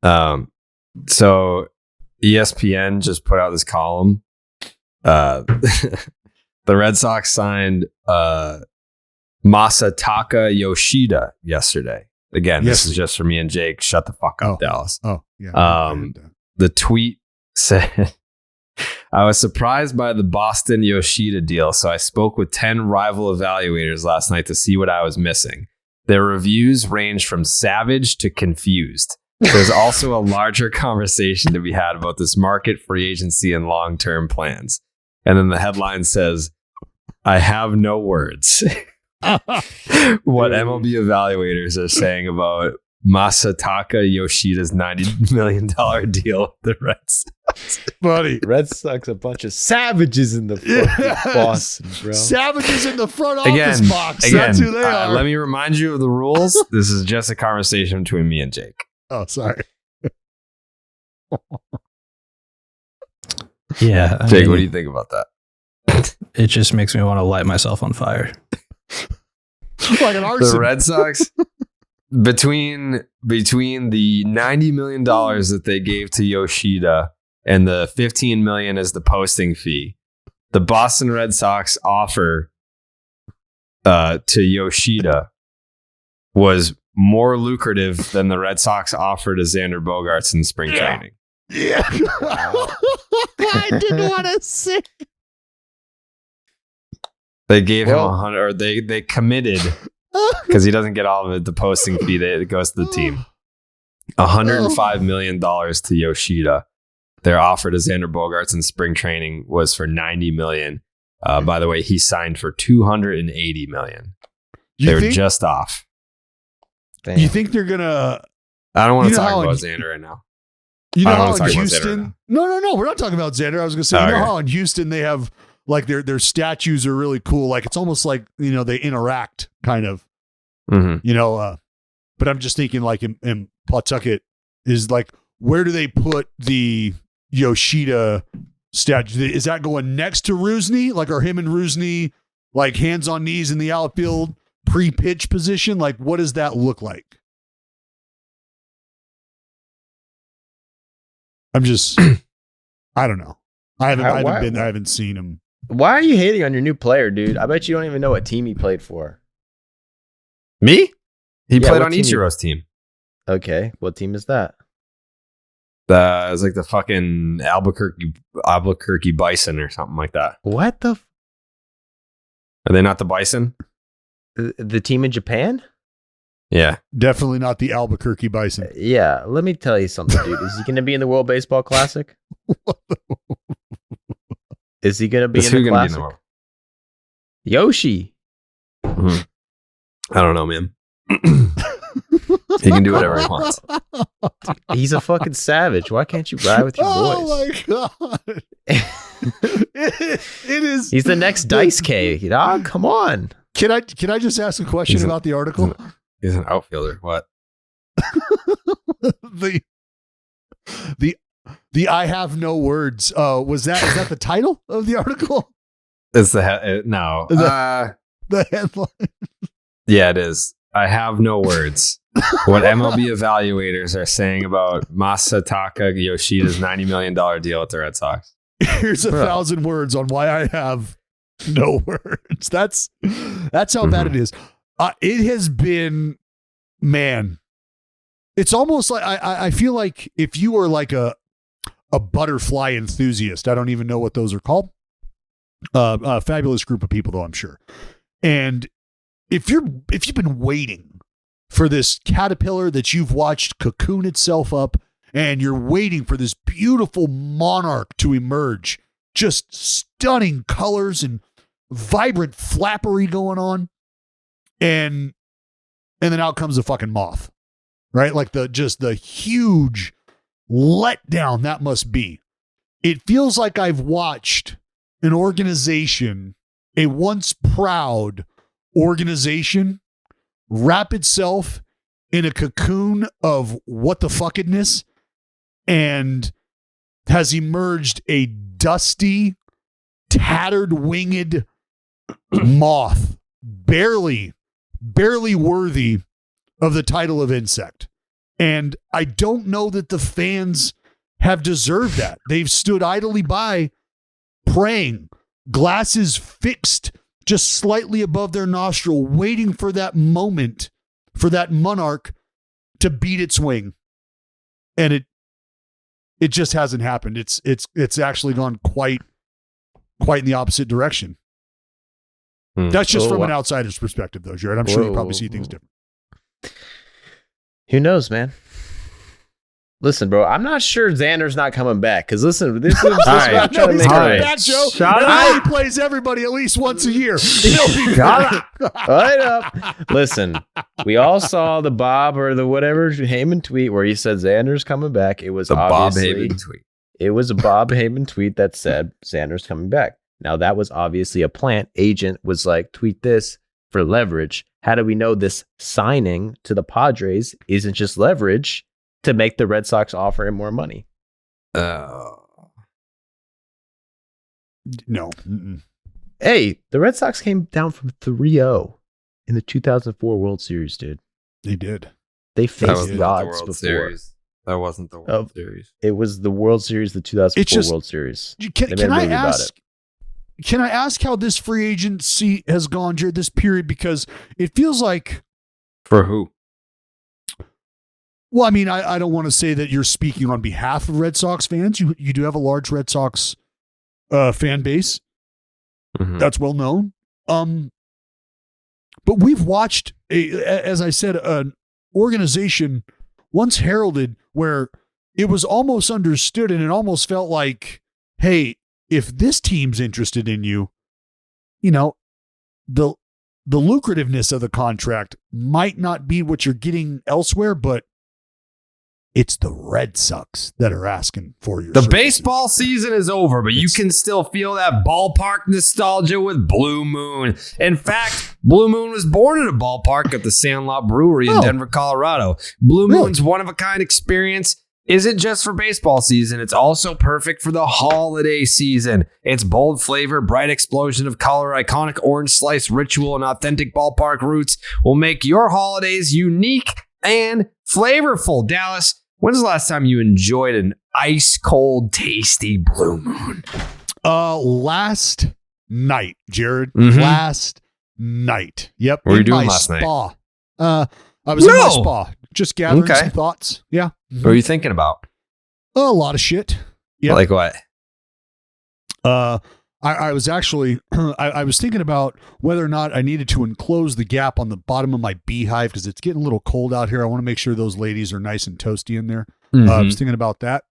Speaker 2: ahead.
Speaker 1: So ESPN just put out this column. The Red Sox signed Masataka Yoshida yesterday. Again, this is just for me and Jake. Shut the fuck up, Dallas.
Speaker 2: Oh, yeah.
Speaker 1: The tweet said, I was surprised by the Boston Yoshida deal, so I spoke with 10 rival evaluators last night to see what I was missing. Their reviews range from savage to confused. There's also a larger conversation to be had about this market, free agency, and long-term plans. And then the headline says, I have no words. What MLB evaluators are saying about Masataka Yoshida's $90 million deal with the Red Sox.
Speaker 2: Buddy.
Speaker 3: Red Sox, a bunch of savages in the fucking Boston, bro.
Speaker 2: Savages in the front office box. That's who they are.
Speaker 1: Let me remind you of the rules. This is just a conversation between me and Jake.
Speaker 2: Oh, sorry.
Speaker 5: Yeah.
Speaker 1: Jake, what do you think about that?
Speaker 5: It just makes me want to light myself on fire.
Speaker 2: Like an arson.
Speaker 1: The Red Sox, between the $90 million that they gave to Yoshida and the $15 million as the posting fee, the Boston Red Sox offer to Yoshida was more lucrative than the Red Sox offer to Xander Bogaerts in spring training.
Speaker 2: Yeah. I didn't want to say.
Speaker 1: They gave him 100, or they committed, because he doesn't get all of it, the posting fee that goes to the team. $105 million to Yoshida. Their offer to Xander Bogaerts in spring training was for $90 million. By the way, he signed for $280 million. They're just off.
Speaker 3: Damn.
Speaker 2: You think they're gonna?
Speaker 1: I don't want to talk about Xander right now.
Speaker 2: You know how in Houston? No, we're not talking about Xander. I was gonna say, you know how in Houston they have like their statues are really cool. Like it's almost like they interact kind of.
Speaker 1: Mm-hmm.
Speaker 2: But I'm just thinking like in Pawtucket is like, where do they put the Yoshida statue? Is that going next to Rusney? Like, are him and Rusney like hands on knees in the outfield pre-pitch position? Like, what does that look like? I'm just, I don't know. I haven't seen him.
Speaker 3: Why are you hating on your new player, dude? I bet you don't even know what team he played for.
Speaker 1: Me? He played on Ichiro's team.
Speaker 3: Okay, what team is that?
Speaker 1: It was like the fucking Albuquerque Bison or something like that.
Speaker 3: What the?
Speaker 1: Are they not the Bison?
Speaker 3: The team in Japan?
Speaker 1: Yeah.
Speaker 2: Definitely not the Albuquerque Bison.
Speaker 3: Yeah, let me tell you something, dude. Is he going to be in the World Baseball Classic? Is he going to be in the Classic? Yoshi.
Speaker 1: Mm-hmm. I don't know, man. He can do whatever he wants.
Speaker 3: He's a fucking savage. Why can't you ride with your voice?
Speaker 2: Oh my god! it is.
Speaker 3: He's the next Dice K. Dog, come on.
Speaker 2: Can I just ask a question about the article?
Speaker 1: He's an outfielder. What?
Speaker 2: the I have no words. Is that the title of the article?
Speaker 1: It's the
Speaker 2: headline.
Speaker 1: Yeah, it is. I have no words. What MLB evaluators are saying about Masataka Yoshida's $90 million deal with the Red Sox.
Speaker 2: Here's 1,000 words on why I have no words. That's how bad it is. It has been, man. It's almost like I feel like if you are like a butterfly enthusiast, I don't even know what those are called. A fabulous group of people, though, I'm sure. And if you've been waiting for this caterpillar that you've watched cocoon itself up, and you're waiting for this beautiful monarch to emerge, just stunning colors and vibrant flappery going on, and then out comes a fucking moth, right? Like the huge letdown that must be. It feels like I've watched an organization, a once proud organization, wrap itself in a cocoon of what the fuckedness, and has emerged a dusty, tattered winged moth, barely worthy of the title of insect. And I don't know that the fans have deserved that. They've stood idly by praying glasses fixed just slightly above their nostril, waiting for that moment, for that monarch to beat its wing. And it just hasn't happened. It's actually gone quite in the opposite direction. That's just from an outsider's perspective, though, Jared. I'm sure you probably see things different.
Speaker 3: Who knows, man? Listen, bro, I'm not sure Xander's not coming back. Because listen, this is what I'm trying to
Speaker 2: he's
Speaker 3: make
Speaker 2: coming
Speaker 3: right.
Speaker 2: back, Joe.
Speaker 1: Shut
Speaker 2: He plays everybody at least once a year. He'll be back.
Speaker 3: Right up. Listen, we all saw the Bob or the whatever Heyman tweet where he said Xander's coming back. It was
Speaker 1: The Bob
Speaker 3: obviously
Speaker 1: Heyman tweet.
Speaker 3: It was a Bob Heyman tweet that said Xander's coming back. Now that was obviously a plant. Agent was like, tweet this for leverage. How do we know this signing to the Padres isn't just leverage to make the Red Sox offer him more money?
Speaker 2: No. Mm-mm.
Speaker 3: Hey, the Red Sox came down from 3-0 in the 2004 World Series, dude.
Speaker 2: They did.
Speaker 3: They
Speaker 1: That
Speaker 3: faced
Speaker 1: wasn't
Speaker 3: the
Speaker 1: the
Speaker 3: odds
Speaker 1: World
Speaker 3: before.
Speaker 1: Series. That wasn't the World Series.
Speaker 3: It was the World Series, the 2004
Speaker 2: It's just-
Speaker 3: World Series.
Speaker 2: Can
Speaker 3: They made a
Speaker 2: I
Speaker 3: movie about
Speaker 2: ask? Can I ask how this free agency has gone, Jared? This period, because it feels like.
Speaker 1: For who?
Speaker 2: Well, I mean, I don't want to say that you're speaking on behalf of Red Sox fans. You do have a large Red Sox fan base.
Speaker 1: Mhm.
Speaker 2: That's well known. But we've watched, as I said, an organization once heralded where it was almost understood and it almost felt like, hey, if this team's interested in you, you know, the lucrativeness of the contract might not be what you're getting elsewhere, but it's the Red Sox that are asking for your
Speaker 1: The
Speaker 2: services.
Speaker 1: baseball season is over, but you can still feel that ballpark nostalgia with Blue Moon. In fact, Blue Moon was born in a ballpark at the Sandlot Brewery in Denver, Colorado. Blue Moon's one-of-a-kind experience isn't just for baseball season. It's also perfect for the holiday season. Its bold flavor, bright explosion of color, iconic orange slice ritual, and authentic ballpark roots will make your holidays unique and flavorful. Dallas, when's the last time you enjoyed an ice cold, tasty Blue Moon?
Speaker 2: Last night, Jared.
Speaker 1: Mhm.
Speaker 2: Last night. Yep.
Speaker 1: What were you
Speaker 2: in
Speaker 1: doing
Speaker 2: my
Speaker 1: last night?
Speaker 2: spa. I was in my spa, just gathering
Speaker 1: Okay.
Speaker 2: some thoughts. Yeah.
Speaker 1: What are you thinking about?
Speaker 2: A lot of shit. Yeah.
Speaker 1: Like what?
Speaker 2: I was actually, I was thinking about whether or not I needed to enclose the gap on the bottom of my beehive because it's getting a little cold out here. I want to make sure those ladies are nice and toasty in there. I was thinking about that.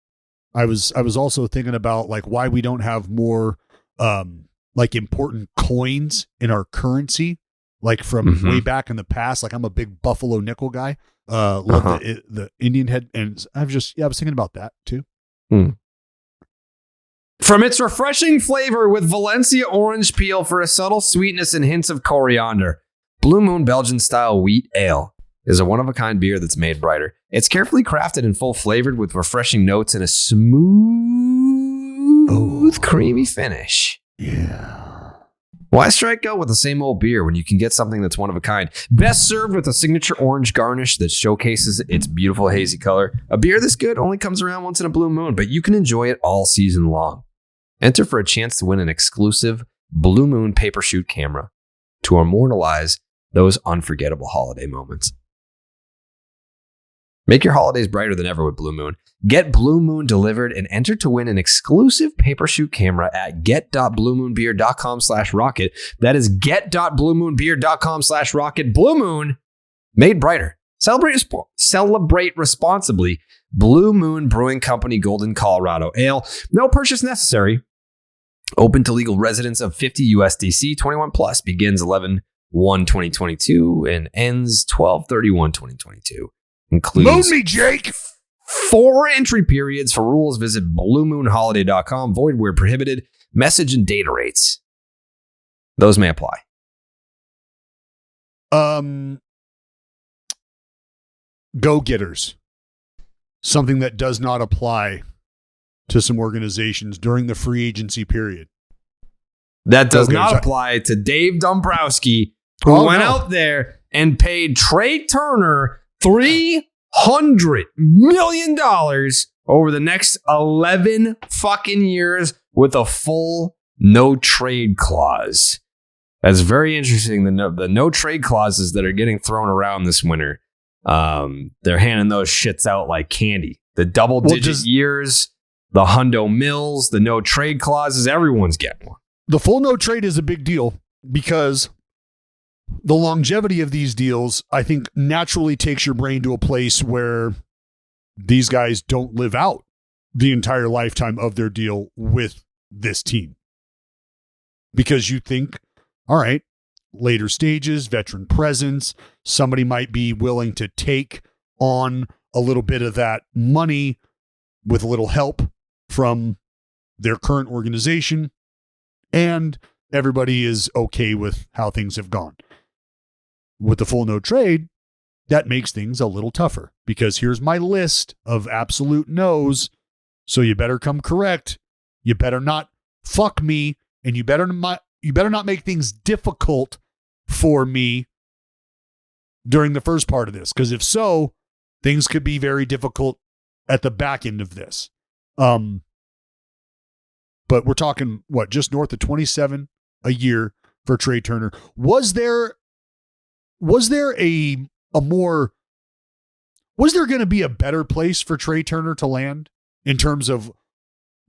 Speaker 2: I was also thinking about like why we don't have more like important coins in our currency, like from way back in the past. Like I'm a big Buffalo nickel guy. Love the Indian head, and I was thinking about that too.
Speaker 1: From its refreshing flavor with Valencia orange peel for a subtle sweetness and hints of coriander, Blue Moon Belgian-style wheat ale is a one-of-a-kind beer that's made brighter. It's carefully crafted and full-flavored with refreshing notes and a smooth, creamy finish.
Speaker 2: Yeah.
Speaker 1: Why strike out with the same old beer when you can get something that's one of a kind? Best served with a signature orange garnish that showcases its beautiful hazy color. A beer this good only comes around once in a blue moon, but you can enjoy it all season long. Enter for a chance to win an exclusive Blue Moon paper shoot camera to immortalize those unforgettable holiday moments. Make your holidays brighter than ever with Blue Moon. Get Blue Moon delivered and enter to win an exclusive paper shoot camera at get.bluemoonbeer.com/rocket. That is get.bluemoonbeer.com/rocket. Blue Moon, made brighter. Celebrate responsibly. Blue Moon Brewing Company, Golden, Colorado. Ale. No purchase necessary. Open to legal residents of 50 USDC. 21 plus. Begins 11/1/2022 and ends 12/31/2022. Includes
Speaker 2: Load me, Jake.
Speaker 1: 4 entry periods. For rules, visit bluemoonholiday.com. Void where prohibited. Message and data rates. Those may apply.
Speaker 2: Go-getters. Something that does not apply to some organizations during the free agency period.
Speaker 1: That does
Speaker 2: Okay,
Speaker 1: not
Speaker 2: so-
Speaker 1: apply to Dave Dombrowski, who went out there and paid Trea Turner $300 million over the next 11 fucking years with a full no trade clause. That's very interesting. The no trade clauses that are getting thrown around this winter. They're handing those shits out like candy. The double-digit years, the hundo mills, the no trade clauses, everyone's getting one.
Speaker 2: The full no trade is a big deal because the longevity of these deals, I think, naturally takes your brain to a place where these guys don't live out the entire lifetime of their deal with this team. Because you think, all right, later stages, veteran presence, somebody might be willing to take on a little bit of that money with a little help from their current organization, and everybody is okay with how things have gone. With the full no trade, that makes things a little tougher because here's my list of absolute no's. So you better come correct. You better not fuck me, and you better not make things difficult for me during the first part of this. Because if so, things could be very difficult at the back end of this. But we're talking just north of 27 a year for Trea Turner. Was there going to be a better place for Trea Turner to land in terms of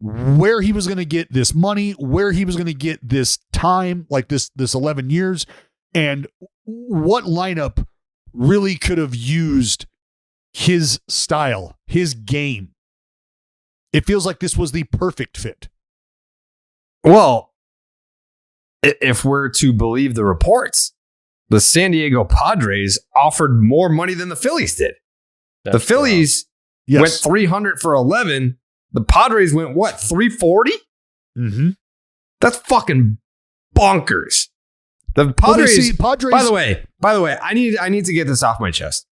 Speaker 2: where he was going to get this money, where he was going to get this time, like this 11 years, and what lineup really could have used his style, his game? It feels like this was the perfect fit.
Speaker 1: Well, if we're to believe the reports, the San Diego Padres offered more money than the Phillies did. The Phillies went 300 for 11. The Padres went, 340?
Speaker 2: Mm-hmm.
Speaker 1: That's fucking bonkers. The Padres, Padres. By the way, I need to get this off my chest.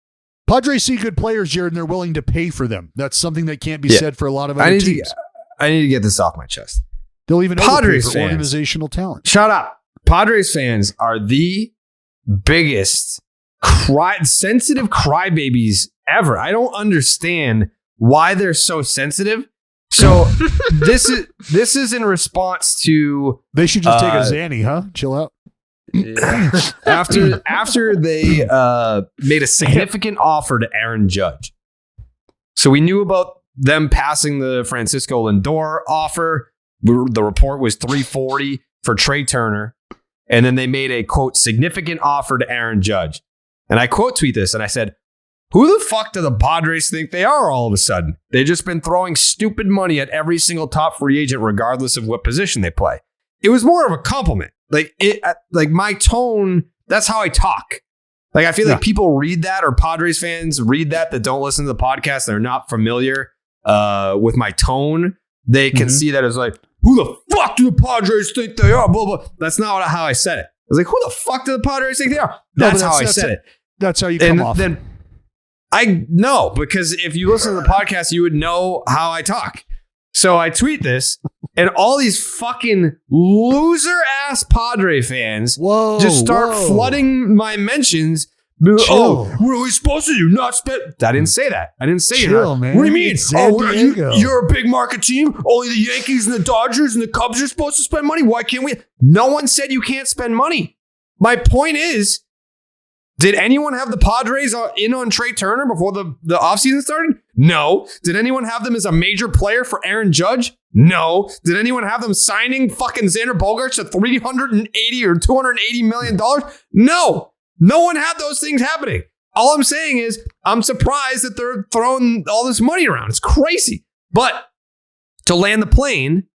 Speaker 2: Padres see good players, Jared, and they're willing to pay for them. That's something that can't be said for a lot of other teams.
Speaker 1: I need to get this off my chest.
Speaker 2: They'll even
Speaker 1: Padres
Speaker 2: for organizational talent.
Speaker 1: Shut up. Padres fans are the biggest sensitive crybabies ever. I don't understand why they're so sensitive. So this is in response to
Speaker 2: they should just take a Xanny, huh? Chill out.
Speaker 1: After they made a significant offer to Aaron Judge. So we knew about them passing the Francisco Lindor offer. The report was 340 for Trea Turner. And then they made a, quote, significant offer to Aaron Judge. And I quote tweet this, and I said, who the fuck do the Padres think they are all of a sudden? They've just been throwing stupid money at every single top free agent, regardless of what position they play. It was more of a compliment. Like my tone, that's how I talk. Like, I feel like people read that, or Padres fans read that don't listen to the podcast. They're not familiar with my tone. They can see that as like, who the fuck do the Padres think they are? Blah, blah. That's not how I said it. I was like, who the fuck do the Padres think they are? That's how I said it.
Speaker 2: That's how you come off.
Speaker 1: Then I know, because if you listen to the podcast, you would know how I talk. So I tweet this, and all these fucking loser ass Padre fans just start flooding my mentions. Oh, what are we supposed to do? Not spend. I didn't say that. I didn't say
Speaker 2: Chill, man.
Speaker 1: What do you mean? You're a big market team. Only the Yankees and the Dodgers and the Cubs are supposed to spend money. Why can't we? No one said you can't spend money. My point is, did anyone have the Padres in on Trea Turner before the offseason started? No. Did anyone have them as a major player for Aaron Judge? No. Did anyone have them signing fucking Xander Bogaerts to $380 or $280 million? No. No one had those things happening. All I'm saying is I'm surprised that they're throwing all this money around. It's crazy. But to land the plane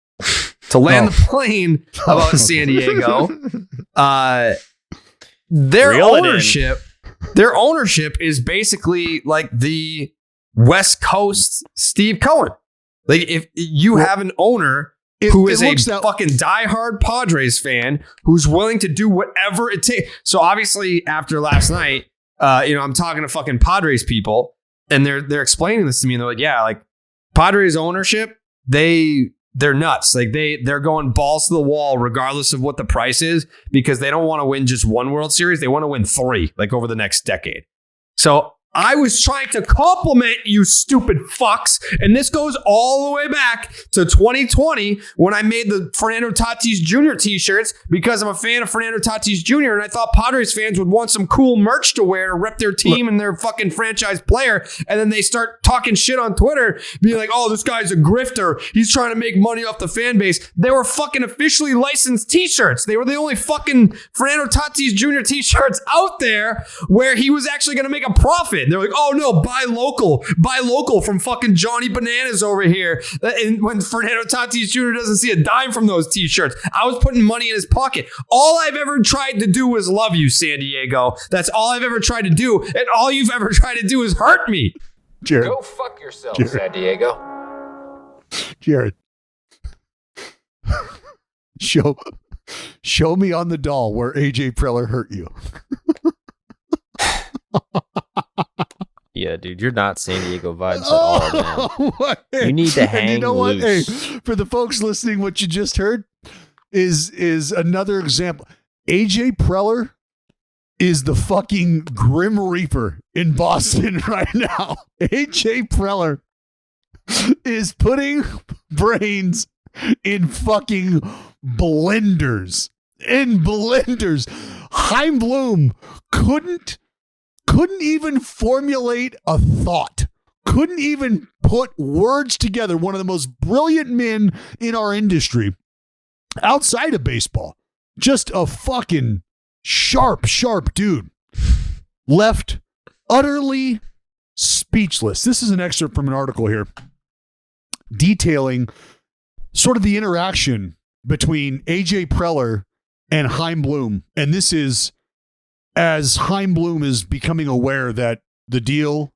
Speaker 1: about San Diego, their ownership is basically like the West Coast Steve Cohen. Like, if you have an owner who is a fucking diehard Padres fan who's willing to do whatever it takes. So obviously after last night, I'm talking to fucking Padres people, and they're explaining this to me, and they're like, yeah, like Padres ownership, they're nuts. Like they're going balls to the wall regardless of what the price is, because they don't want to win just one World Series. They want to win 3, like over the next decade. So I was trying to compliment you stupid fucks. And this goes all the way back to 2020 when I made the Fernando Tatis Jr. t-shirts because I'm a fan of Fernando Tatis Jr. and I thought Padres fans would want some cool merch to wear to rep their team and their fucking franchise player. And then they start talking shit on Twitter, being like, oh, this guy's a grifter. He's trying to make money off the fan base. They were fucking officially licensed t-shirts. They were the only fucking Fernando Tatis Jr. t-shirts out there where he was actually going to make a profit. They're like, oh no, buy local from fucking Johnny Bananas over here. And when Fernando Tatis Jr. doesn't see a dime from those t-shirts, I was putting money in his pocket. All I've ever tried to do was love you, San Diego. That's all I've ever tried to do. And all you've ever tried to do is hurt me.
Speaker 2: Jared.
Speaker 6: Go fuck yourself, San Diego.
Speaker 2: Jared. Show me on the doll where AJ Preller hurt you.
Speaker 3: Yeah, dude, you're not San Diego vibes at all, man. You need to hang
Speaker 2: you know
Speaker 3: loose.
Speaker 2: What? Hey, for the folks listening, what you just heard is another example. AJ Preller is the fucking Grim Reaper in Boston right now. AJ Preller is putting brains in fucking blenders. Chaim Bloom couldn't even formulate a thought. Couldn't even put words together. One of the most brilliant men in our industry outside of baseball. Just a fucking sharp dude. Left utterly speechless. This is an excerpt from an article here detailing sort of the interaction between AJ Preller and Chaim Bloom. And this is as Chaim Bloom is becoming aware that the deal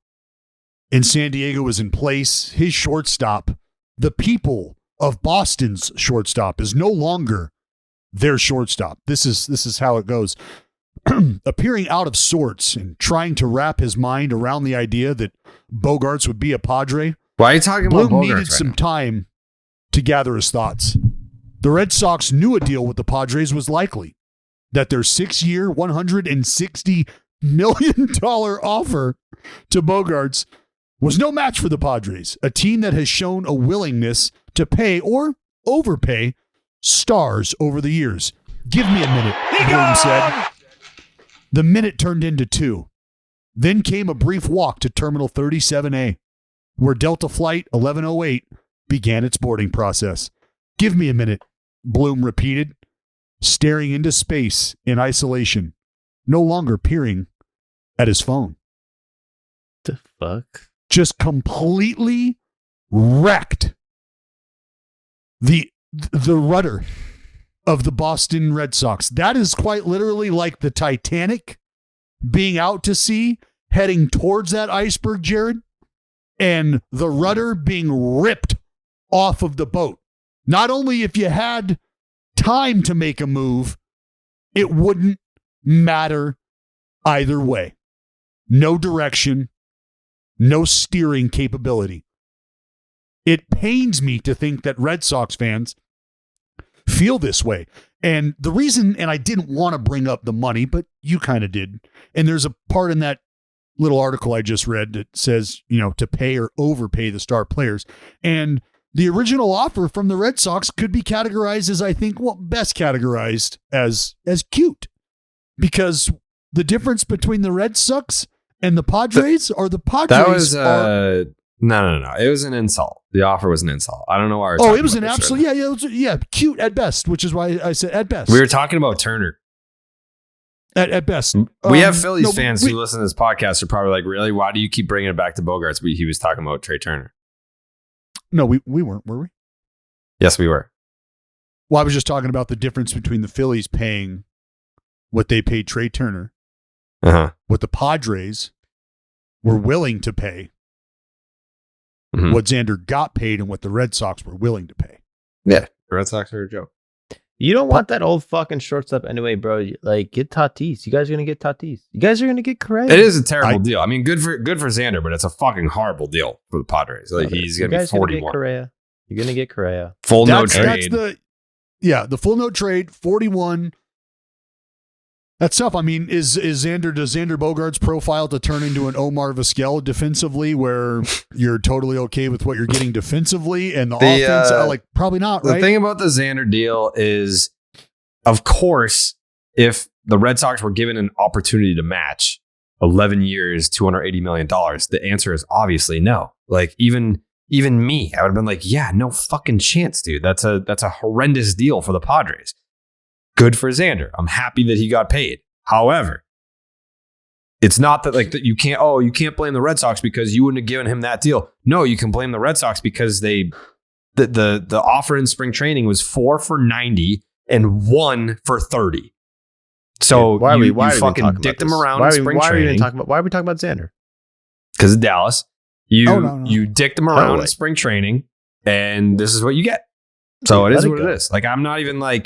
Speaker 2: in San Diego is in place. His shortstop, the people of Boston's shortstop, is no longer their shortstop. This is how it goes. Appearing out of sorts and trying to wrap his mind around the idea that Bogaerts would be a Padre.
Speaker 1: Why are you talking about
Speaker 2: Bloom
Speaker 1: Bogaerts
Speaker 2: needed
Speaker 1: right
Speaker 2: some
Speaker 1: now?
Speaker 2: time to gather his thoughts. The Red Sox knew a deal with the Padres was likely, that their 6-year, $160 million offer to Bogaerts was no match for the Padres, a team that has shown a willingness to pay or overpay stars over the years. Give me a minute, Bloom said. The minute turned into 2. Then came a brief walk to Terminal 37A, where Delta Flight 1108 began its boarding process. Give me a minute, Bloom repeated, staring into space in isolation, no longer peering at his phone.
Speaker 3: The fuck?
Speaker 2: Just completely wrecked the rudder of the Boston Red Sox. That is quite literally like the Titanic being out to sea, heading towards that iceberg, Jared, and the rudder being ripped off of the boat. Not only if you had time to make a move, it wouldn't matter either way. No direction, no steering capability. It pains me to think that Red Sox fans feel this way. And the reason, and I didn't want to bring up the money, but you kind of did. And there's a part in that little article I just read that says, to pay or overpay the star players. And the original offer from the Red Sox could be categorized as, I think, best categorized as cute. Because the difference between the Red Sox and the Padres are the Padres.
Speaker 1: That was no. It was an insult. The offer was an insult. I don't know why.
Speaker 2: It was an absolute. Yeah, cute at best, which is why I said at best.
Speaker 1: We were talking about Turner.
Speaker 2: At best.
Speaker 1: We have Phillies fans who listen to this podcast are probably like, really? Why do you keep bringing it back to Bogaerts? He was talking about Trea Turner.
Speaker 2: No, we weren't, were we?
Speaker 1: Yes, we were.
Speaker 2: Well, I was just talking about the difference between the Phillies paying what they paid Trea Turner, what the Padres were willing to pay, what Xander got paid, and what the Red Sox were willing to pay.
Speaker 1: Yeah, the Red Sox are a joke.
Speaker 3: You don't want that old fucking shortstop anyway, bro. Like, get Tatis. You guys are gonna get Tatis. You guys are gonna get Carrabis.
Speaker 1: It is a terrible deal. I mean, good for Xander, but it's a fucking horrible deal for the Padres. Like, he's gonna be 41.
Speaker 3: You're gonna get Correa.
Speaker 1: Full no trade.
Speaker 2: The full no trade, 41. That's tough. I mean, does Xander Bogaerts profile to turn into an Omar Vizquel defensively, where you're totally okay with what you're getting defensively and the offense? Probably not. Right.
Speaker 1: The thing about the Xander deal is, of course, if the Red Sox were given an opportunity to match 11 years, $280 million, the answer is obviously no. Like even me, I would have been like, yeah, no fucking chance, dude. That's a horrendous deal for the Padres. Good for Xander. I'm happy that he got paid. However, it's not that that you can't blame the Red Sox because you wouldn't have given him that deal. No, you can blame the Red Sox because the offer in spring training was 4 for $90 and 1 for $30. So
Speaker 3: why
Speaker 1: you
Speaker 3: are we
Speaker 1: fucking dicked him around in spring training.
Speaker 3: Why are we talking about Xander?
Speaker 1: Because of Dallas. You dicked him around in
Speaker 3: Wait.
Speaker 1: spring training, and this is what you get. So it is what it is. Like, I'm not even I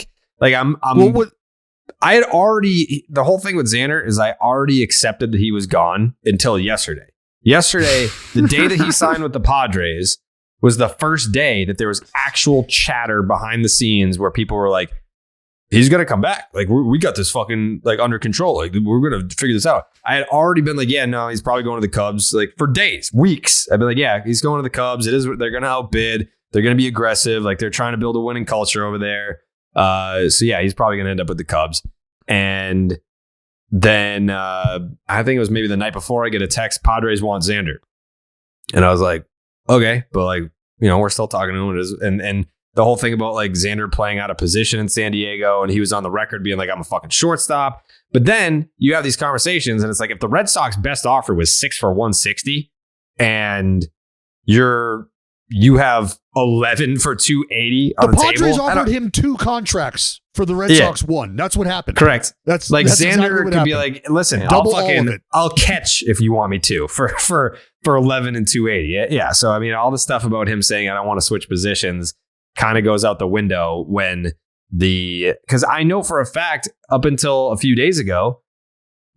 Speaker 1: had already, the whole thing with Xander is I already accepted that he was gone until yesterday. Yesterday, the day that he signed with the Padres was the first day that there was actual chatter behind the scenes where people were like, he's going to come back. Like, we got this fucking under control. Like, we're going to figure this out. I had already been like, yeah, no, he's probably going to the Cubs. Like, for days, weeks. I've been like, yeah, he's going to the Cubs. They're going to outbid. They're going to be aggressive. Like, they're trying to build a winning culture over there. So yeah, he's probably going to end up with the Cubs. And then I think it was maybe the night before, I get a text, Padres want Xander. And I was like, okay, but we're still talking to him. And the whole thing about Xander playing out of position in San Diego, and he was on the record being like, I'm a fucking shortstop. But then you have these conversations, and it's like, if the Red Sox best offer was 6 for $160 and you have 11 for $280 on the table.
Speaker 2: The Padres offered him 2 contracts for the Red Sox 1. That's what happened.
Speaker 1: Correct.
Speaker 2: That's
Speaker 1: Xander
Speaker 2: exactly
Speaker 1: could
Speaker 2: happened.
Speaker 1: be like, listen,
Speaker 2: Double all of it.
Speaker 1: I'll catch if you want me to for 11 and $280. Yeah. So I mean, all the stuff about him saying I don't want to switch positions kind of goes out the window when because I know for a fact up until a few days ago,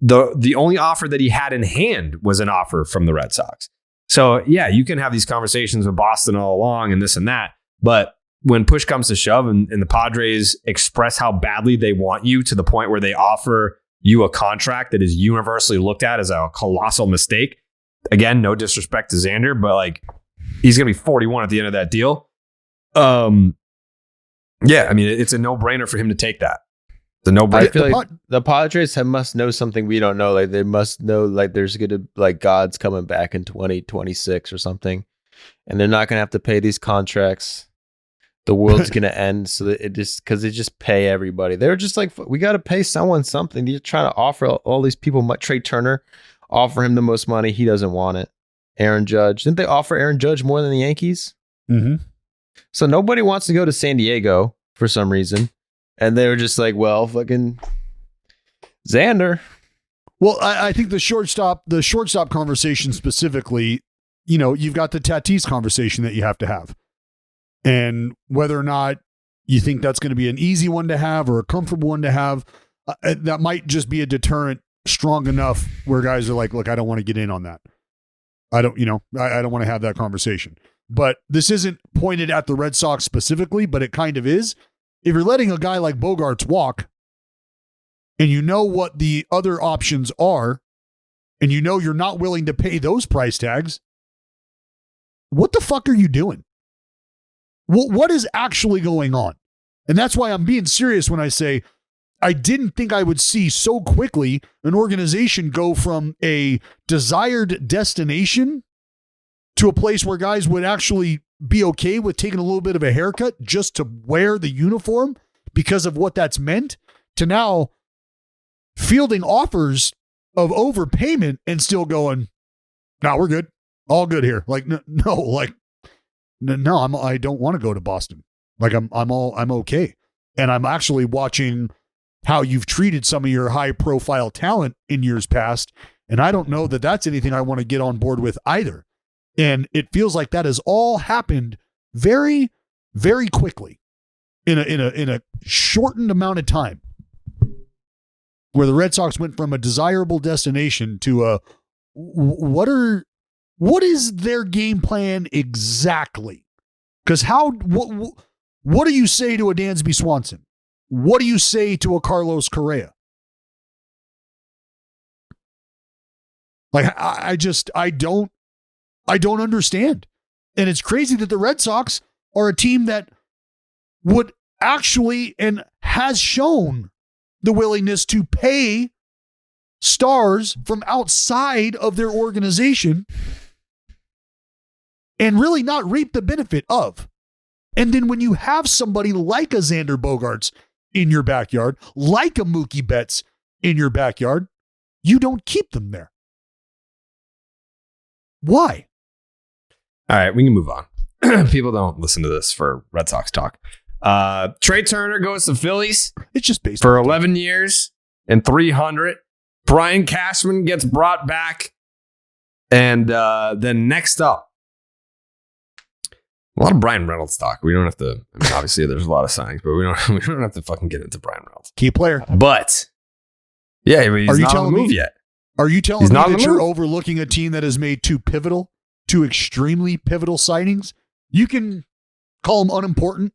Speaker 1: the only offer that he had in hand was an offer from the Red Sox. So yeah, you can have these conversations with Boston all along and this and that, but when push comes to shove and the Padres express how badly they want you to the point where they offer you a contract that is universally looked at as a colossal mistake. Again, no disrespect to Xander, but he's going to be 41 at the end of that deal. Yeah, I mean, it's a no-brainer for him to take that. The no-brainer.
Speaker 3: I feel like the Padres must know something we don't know. Like, they must know there's going to God's coming back in 2026 or something, and they're not going to have to pay these contracts. The world's going to end, so that because they just pay everybody. They're just like, we got to pay someone something. You're trying to offer all these people. Trea Turner, offer him the most money. He doesn't want it. Aaron Judge. Didn't they offer Aaron Judge more than the Yankees?
Speaker 2: Mm-hmm.
Speaker 3: So nobody wants to go to San Diego for some reason. And they were just like, well, fucking Xander.
Speaker 2: Well, I think the shortstop conversation specifically, you've got the Tatis conversation that you have to have. And whether or not you think that's going to be an easy one to have or a comfortable one to have, that might just be a deterrent strong enough where guys are like, look, I don't want to get in on that. I don't want to have that conversation. But this isn't pointed at the Red Sox specifically, but it kind of is. If you're letting a guy like Bogaerts walk and you know what the other options are and you know you're not willing to pay those price tags, what the fuck are you doing? What is actually going on? And that's why I'm being serious when I say I didn't think I would see so quickly an organization go from a desired destination to a place where guys would actually be okay with taking a little bit of a haircut just to wear the uniform because of what that's meant, to now fielding offers of overpayment and still going, no, we're good. All good here. I don't want to go to Boston. I'm okay. And I'm actually watching how you've treated some of your high profile talent in years past. And I don't know that that's anything I want to get on board with either. And it feels like that has all happened very, very quickly in a shortened amount of time, where the Red Sox went from a desirable destination to what is their game plan exactly? Because what do you say to a Dansby Swanson? What do you say to a Carlos Correa? Like I don't understand. And it's crazy that the Red Sox are a team that would actually and has shown the willingness to pay stars from outside of their organization and really not reap the benefit of. And then when you have somebody like a Xander Bogaerts in your backyard, like a Mookie Betts in your backyard, you don't keep them there. Why?
Speaker 1: All right, we can move on. People don't listen to this for Red Sox talk. Trea Turner goes to Phillies.
Speaker 2: It's just based
Speaker 1: for 11 years and $300. Brian Cashman gets brought back. And then next up, a lot of Brian Reynolds talk. We don't have to. I mean, obviously, there's a lot of signings, but we don't have to fucking get into Brian Reynolds.
Speaker 2: Key player.
Speaker 1: But yeah, but he's not on the move yet.
Speaker 2: Are you telling me that you're overlooking a team that has made two extremely pivotal signings? You can call them unimportant.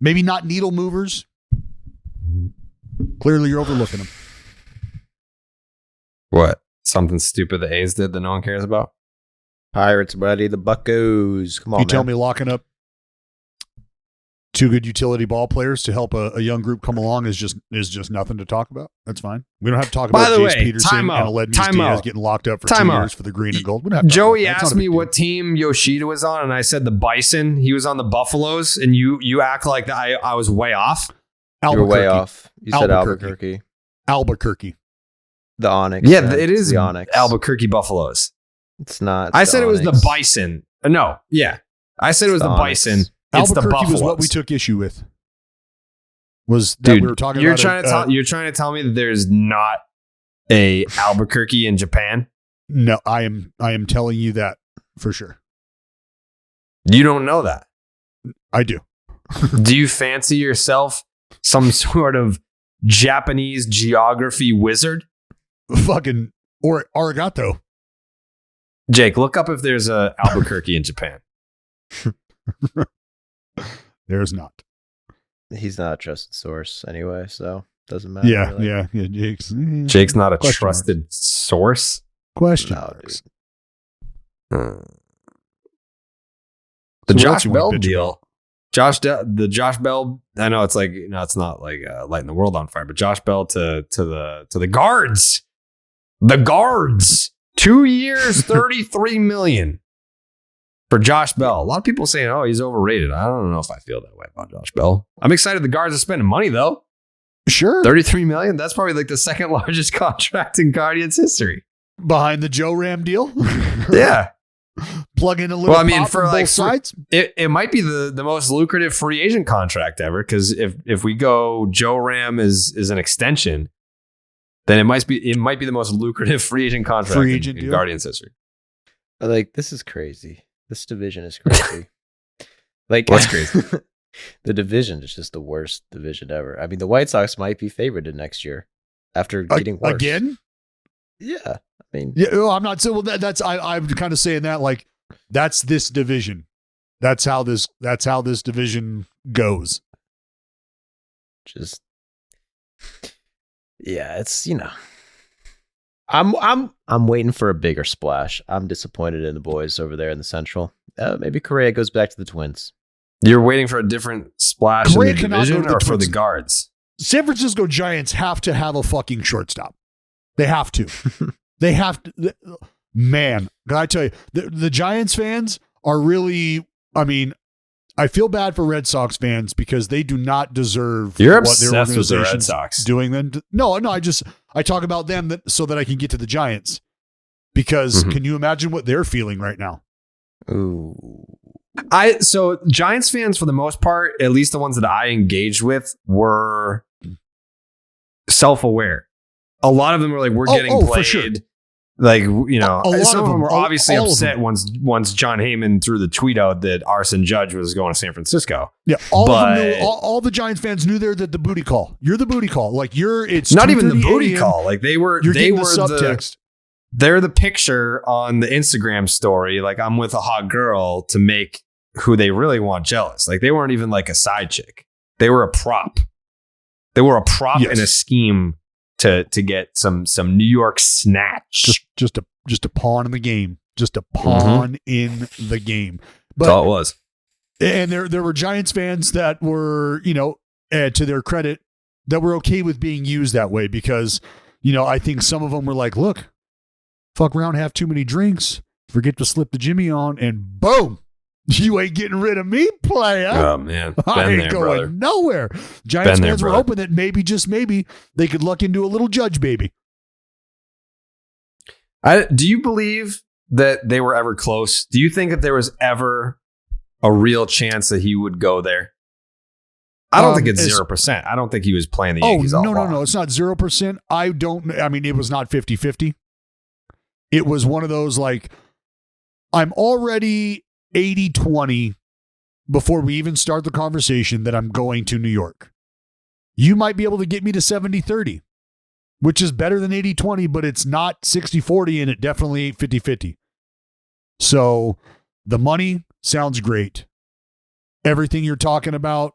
Speaker 2: Maybe not needle movers. Clearly, you're overlooking them.
Speaker 1: What? Something stupid the A's did that no one cares about?
Speaker 3: Pirates, buddy. The Buccos. Come on,
Speaker 2: you tell me locking up two good utility ball players to help a young group come along is just nothing to talk about. That's fine. We don't have to talk about Jace Peterson and Aledmys Diaz getting locked up for 2 years for the green and gold.
Speaker 1: Joey asked me what team Yoshida was on, and I said the Bison. He was on the Buffaloes, and you act like I was way off.
Speaker 3: You were way off. You said Albuquerque.
Speaker 2: Albuquerque.
Speaker 3: The Onyx.
Speaker 1: Yeah, it is
Speaker 3: the Onyx.
Speaker 1: Albuquerque Buffaloes.
Speaker 3: It's not.
Speaker 1: I said it was the Bison. No, yeah. I said it was the Bison. It's the Buffaloes.
Speaker 2: Was what we took issue with. Was that we were talking
Speaker 1: you're
Speaker 2: about?
Speaker 1: You're trying to tell me that there's not a Albuquerque in Japan?
Speaker 2: No, I am telling you that for sure.
Speaker 1: You don't know that.
Speaker 2: I do.
Speaker 1: Do you fancy yourself some sort of Japanese geography wizard?
Speaker 2: Fucking or arigato.
Speaker 1: Jake, look up if there's a Albuquerque in Japan.
Speaker 2: There's not.
Speaker 3: He's not a trusted source anyway, so doesn't matter.
Speaker 2: Yeah,
Speaker 3: really.
Speaker 2: yeah.
Speaker 1: Jake's not a trusted source.
Speaker 2: Question
Speaker 3: No,
Speaker 2: marks.
Speaker 1: The
Speaker 2: So
Speaker 1: Josh Bell deal. The Josh Bell. I know it's like it's not like lighting the world on fire, but Josh Bell to the guards. The guards. 2 years, $33 million for Josh Bell. A lot of people saying, "Oh, he's overrated." I don't know if I feel that way about Josh Bell. I'm excited the guards are spending money though.
Speaker 2: Sure,
Speaker 1: $33 million. That's probably like the second largest contract in Guardians history,
Speaker 2: behind the Joe Ram deal.
Speaker 1: Yeah,
Speaker 2: plug in a little. Well, I mean,
Speaker 1: for
Speaker 2: like both sides,
Speaker 1: it might be the most lucrative free agent contract ever. Because if we go Joe Ram is an extension, then it might be the most lucrative free agent contract in Guardians history.
Speaker 3: Like, this is crazy. This division is crazy. Like,
Speaker 1: what's crazy?
Speaker 3: The division is just the worst division ever. I mean, the White Sox might be favored in next year after getting worse
Speaker 2: again.
Speaker 3: Yeah, I mean,
Speaker 2: yeah. Well, I'm not saying. Well, I'm kind of saying that like that's this division. That's how this division goes.
Speaker 3: Just. Yeah, it's I'm waiting for a bigger splash. I'm disappointed in the boys over there in the Central. Maybe Correa goes back to the Twins.
Speaker 1: You're waiting for a different splash in the division or for the guards?
Speaker 2: San Francisco Giants have to have a fucking shortstop. They have to. They have to. Man, can I tell you, the Giants fans are really. I mean, I feel bad for Red Sox fans because they do not deserve
Speaker 1: You're
Speaker 2: what their
Speaker 1: obsessed with the Red
Speaker 2: organization's
Speaker 1: Sox.
Speaker 2: doing them. No, I talk about them so that I can get to the Giants because can you imagine what they're feeling right now?
Speaker 3: Ooh.
Speaker 1: So Giants fans, for the most part, at least the ones that I engaged with, were self-aware. A lot of them were like, "We're getting played."
Speaker 2: For sure.
Speaker 1: Like, some
Speaker 2: of
Speaker 1: them were obviously
Speaker 2: all
Speaker 1: upset once Jon Heyman threw the tweet out that Arson Judge was going to San Francisco.
Speaker 2: Yeah, all the Giants fans knew they're the booty call. You're the booty call. Like it's
Speaker 1: not even the booty call. Like they were the
Speaker 2: subtext.
Speaker 1: They're the picture on the Instagram story. Like, I'm with a hot girl to make who they really want jealous. Like, they weren't even like a side chick. They were a prop. They were a prop in a scheme to get some New York snatch.
Speaker 2: just a pawn in the game, just a pawn in the game. But
Speaker 1: That's all it was.
Speaker 2: And there were Giants fans that were, to their credit, that were okay with being used that way because, I think some of them were like, look, fuck around, have too many drinks, forget to slip the Jimmy on, and boom, you ain't getting rid of me, player.
Speaker 1: Oh, man.
Speaker 2: I ain't
Speaker 1: there,
Speaker 2: going
Speaker 1: brother.
Speaker 2: nowhere. Giants
Speaker 1: Been
Speaker 2: fans
Speaker 1: there,
Speaker 2: were
Speaker 1: brother.
Speaker 2: hoping that maybe, just maybe, they could luck into a little Judge baby.
Speaker 1: Do you believe that they were ever close? Do you think that there was ever a real chance that he would go there? I don't think it's 0%. I don't think he was playing the Yankees all along.
Speaker 2: No. It's not 0%. It was not 50-50. It was one of those like, I'm already 80-20 before we even start the conversation that I'm going to New York. You might be able to get me to 70-30, which is better than 80-20, but it's not 60-40 and it definitely ain't 50-50. So the money sounds great. Everything you're talking about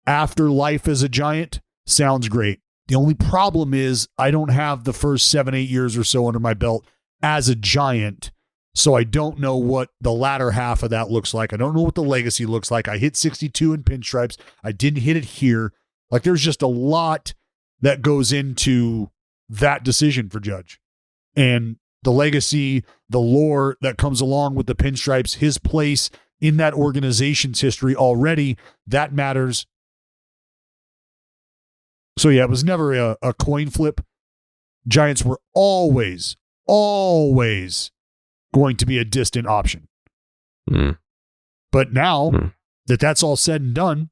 Speaker 2: after life as a Giant sounds great. The only problem is I don't have the first 7-8 years or so under my belt as a Giant. So I don't know what the latter half of that looks like. I don't know what the legacy looks like. I hit 62 in pinstripes. I didn't hit it here. Like there's just a lot that goes into that decision for Judge. And the legacy, the lore that comes along with the pinstripes, his place in that organization's history already, that matters. So yeah, it was never a coin flip. Giants were always going to be a distant option. But now that that's all said and done,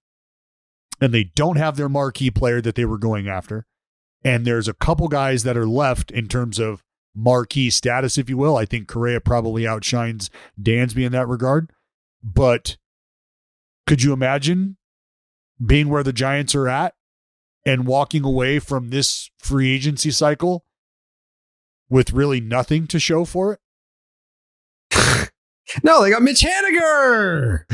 Speaker 2: and they don't have their marquee player that they were going after, and there's a couple guys that are left in terms of marquee status, if you will. I think Correa probably outshines Dansby in that regard. But could you imagine being where the Giants are at and walking away from this free agency cycle with really nothing to show for it?
Speaker 1: No, they got Mitch Haniger.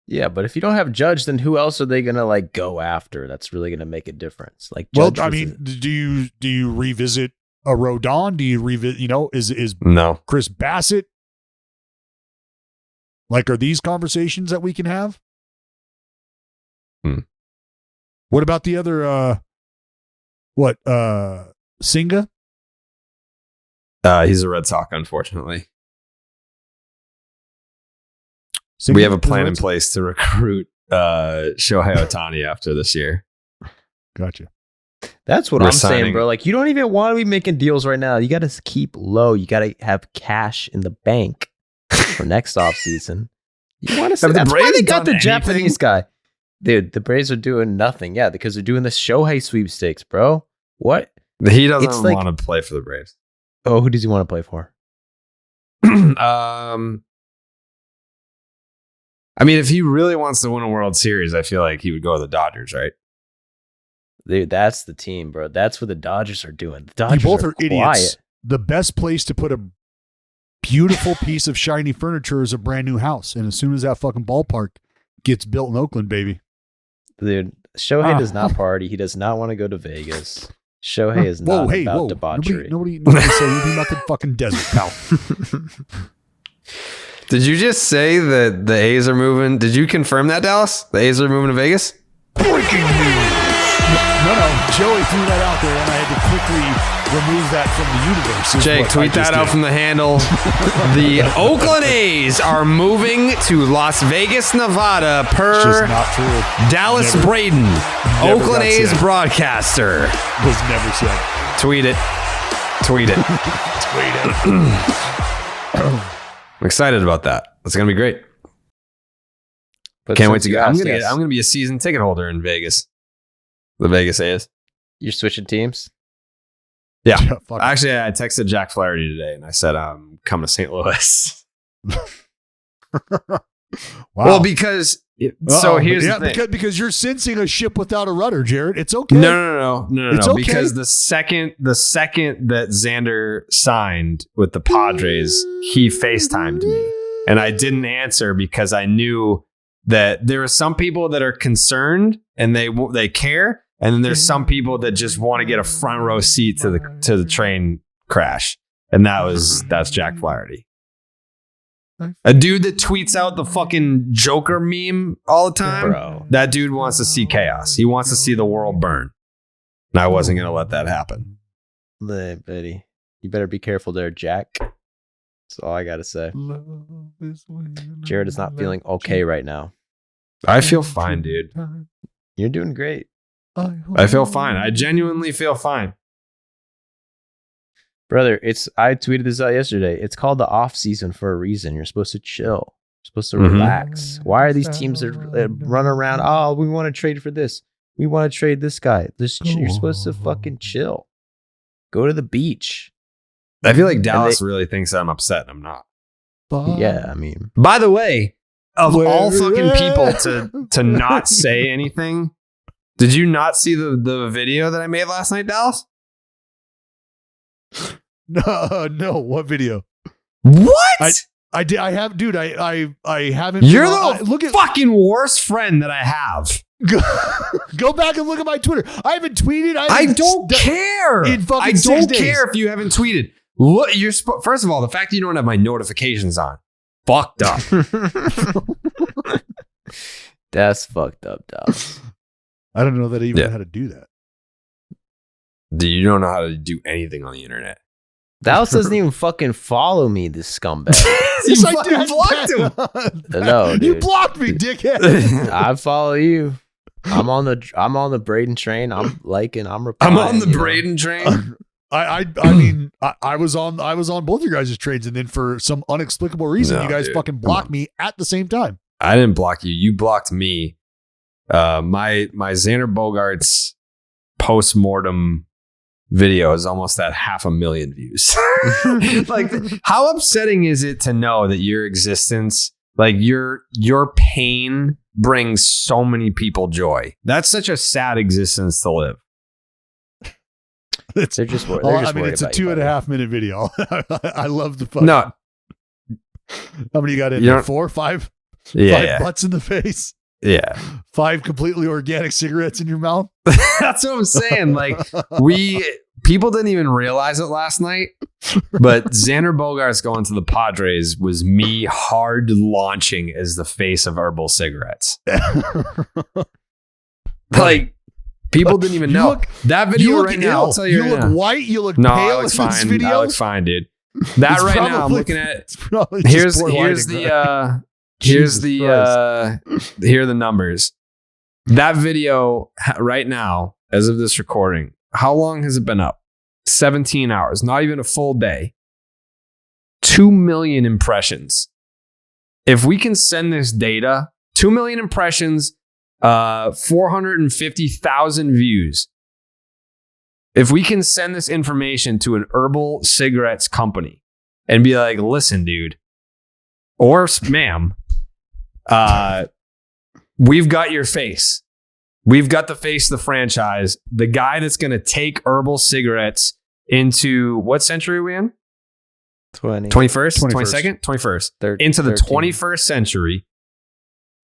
Speaker 3: Yeah, but if you don't have Judge, then who else are they gonna go after? That's really gonna make a difference.
Speaker 2: Do you revisit a Rodon? Do you revisit? Is
Speaker 1: No.
Speaker 2: Chris Bassett? Are these conversations that we can have? What about the other? Singa?
Speaker 1: He's a Red Sox, unfortunately.
Speaker 2: Singa
Speaker 1: We have a plan in place to recruit Shohei Ohtani after this year.
Speaker 2: Gotcha.
Speaker 3: That's what
Speaker 1: We're
Speaker 3: I'm saying,
Speaker 1: signing-
Speaker 3: bro. You don't even want to be making deals right now. You got to keep low. You got to have cash in the bank for next offseason. You want to?
Speaker 1: Have the
Speaker 3: That's why
Speaker 1: Braves
Speaker 3: they got
Speaker 1: done
Speaker 3: the Japanese guy. Dude, the Braves are doing nothing. Yeah, because they're doing the Shohei sweepstakes, bro. What?
Speaker 1: He doesn't
Speaker 3: It's
Speaker 1: want to play for the Braves.
Speaker 3: Oh, who does he want to play for?
Speaker 1: If he really wants to win a World Series, I feel like he would go to the Dodgers, right?
Speaker 3: Dude, that's the team, bro. That's what the Dodgers are doing. The Dodgers
Speaker 2: You both
Speaker 3: are
Speaker 2: are idiots.
Speaker 3: quiet.
Speaker 2: The best place to put a beautiful piece of shiny furniture is a brand new house. And as soon as that fucking ballpark gets built in Oakland, baby.
Speaker 3: Dude, Shohei does not party. He does not want to go to Vegas. Shohei is not about debauchery.
Speaker 2: Nobody say anything about the fucking desert, pal.
Speaker 1: Did you just say that the A's are moving? Did you confirm that, Dallas? The A's are moving to Vegas?
Speaker 2: Breaking news. No. Joey threw that out there, and I had to quickly remove that from the universe.
Speaker 1: Jake, tweet that out from the handle. The Oakland A's are moving to Las Vegas, Nevada,
Speaker 2: It's
Speaker 1: per
Speaker 2: just not true.
Speaker 1: Dallas
Speaker 2: Never-
Speaker 1: Braden,
Speaker 2: never
Speaker 1: Oakland
Speaker 2: got
Speaker 1: A's
Speaker 2: said.
Speaker 1: broadcaster.
Speaker 2: Was never said.
Speaker 1: Tweet it. Tweet it. I'm excited about that. It's gonna be great.
Speaker 3: But
Speaker 1: Can't wait
Speaker 3: since
Speaker 1: to
Speaker 3: you
Speaker 1: go. I'm
Speaker 3: asked,
Speaker 1: gonna be a season ticket holder in Vegas. The Vegas A's.
Speaker 3: You're switching teams?
Speaker 1: Yeah.
Speaker 2: Fuck.
Speaker 1: Actually, I texted Jack Flaherty today and I said I'm coming to St. Louis.
Speaker 2: Wow.
Speaker 1: Well, because so here's the thing.
Speaker 2: because you're sensing a ship without a rudder, Jared. It's okay.
Speaker 1: No.
Speaker 2: It's okay.
Speaker 1: Because the second that Xander signed with the Padres, he FaceTimed me, and I didn't answer because I knew that there are some people that are concerned and they care, and then there's some people that just want to get a front row seat to the train crash. And that's Jack Flaherty. A dude that tweets out the fucking Joker meme all the time.
Speaker 3: Bro.
Speaker 1: That dude wants to see chaos. He wants to see the world burn. And I wasn't going to let that happen.
Speaker 3: Buddy, you better be careful there, Jack. That's all I got to say. Jared is not feeling okay right now.
Speaker 1: I feel fine, dude.
Speaker 3: You're doing great.
Speaker 1: I feel fine. I genuinely feel fine.
Speaker 3: Brother, I tweeted this out yesterday. It's called the off season for a reason. You're supposed to chill. You're supposed to relax. Why are these teams that run around? Oh, we want to trade for this. We want to trade this guy. You're supposed to fucking chill. Go to the beach.
Speaker 1: I feel like Dallas really thinks I'm upset and I'm not.
Speaker 3: Yeah, I mean.
Speaker 1: By the way, of all fucking people to not say anything, did you not see the video that I made last night, Dallas?
Speaker 2: No. What video?
Speaker 1: What?
Speaker 2: I did. I have, dude. I haven't.
Speaker 1: You're the fucking worst friend that I have.
Speaker 2: Go back and look at my Twitter. I haven't tweeted.
Speaker 1: I don't care. I don't care if you haven't tweeted. Look, first of all, the fact that you don't have my notifications on, fucked up.
Speaker 3: That's fucked up, Dallas.
Speaker 2: I don't know that I even know how to do that.
Speaker 1: You don't know how to do anything on the internet.
Speaker 3: Dallas doesn't even fucking follow me, this scumbag.
Speaker 2: You fucking blocked him.
Speaker 3: No, dude.
Speaker 2: You blocked me, dickhead.
Speaker 3: I follow you. I'm on the Braden train. I'm replying.
Speaker 1: I'm on the Braden train.
Speaker 2: I mean, I was on both your guys' trades, and then for some inexplicable reason, you guys fucking blocked me at the same time.
Speaker 1: I didn't block you. You blocked me. My Xander Bogaerts post-mortem video is almost at 500,000 views. Like, how upsetting is it to know that your existence, like your pain, brings so many people joy? That's such a sad existence to live.
Speaker 2: It's a 2.5 minute video. I love the fun.
Speaker 1: No,
Speaker 2: how many you got in there? 4, 5?
Speaker 1: Yeah,
Speaker 2: 5 butts in the face.
Speaker 1: Yeah.
Speaker 2: 5 completely organic cigarettes in your mouth.
Speaker 1: That's what I'm saying. Like, people didn't even realize it last night, but Xander Bogaerts going to the Padres was me hard launching as the face of Herbal Cigarettes. Like, people didn't even know. That video right now, I'll tell you right now.
Speaker 2: You look white, you look pale
Speaker 1: I look
Speaker 2: in
Speaker 1: fine.
Speaker 2: this video.
Speaker 1: I look fine, dude. That right now, I'm looking at here are the numbers. That video right now, as of this recording, how long has it been up? 17 hours, not even a full day. 2 million impressions. If we can send this data, 2 million impressions, 450,000 views. If we can send this information to an herbal cigarettes company and be like, listen, dude, or ma'am, we've got your face. We've got the face of the franchise. The guy that's going to take herbal cigarettes into what century are we in? 21st? 22nd? 21st. Into the 21st century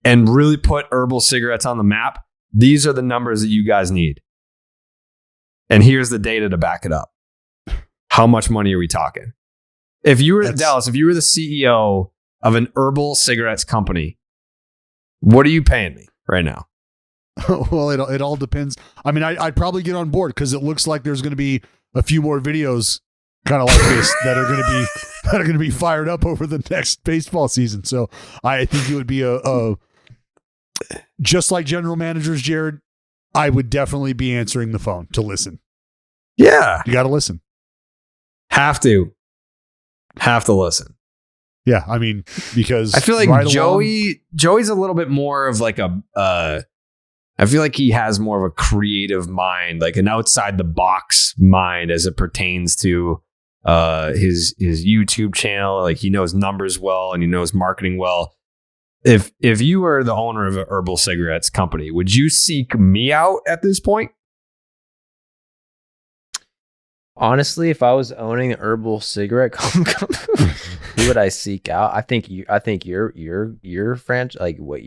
Speaker 1: and really put herbal cigarettes on the map. These are the numbers that you guys need. And here's the data to back it up. How much money are we talking? If you were Dallas, if you were the CEO of an herbal cigarettes company, what are you paying me right now?
Speaker 2: Well, it all depends. I mean, I'd probably get on board because it looks like there's going to be a few more videos kind of like this that are going to be fired up over the next baseball season. So I think it would be a just like general managers, Jared. I would definitely be answering the phone to listen.
Speaker 1: Yeah,
Speaker 2: you got to listen.
Speaker 1: Have to listen.
Speaker 2: Yeah, I mean, because
Speaker 1: I feel like Joey's a little bit more of like I feel like he has more of a creative mind, like an outside the box mind as it pertains to his YouTube channel. Like, he knows numbers well and he knows marketing well. If you were the owner of a herbal cigarettes company, would you seek me out at this point?
Speaker 3: Honestly, if I was owning an herbal cigarette company, who would I seek out? I think your franchise, like what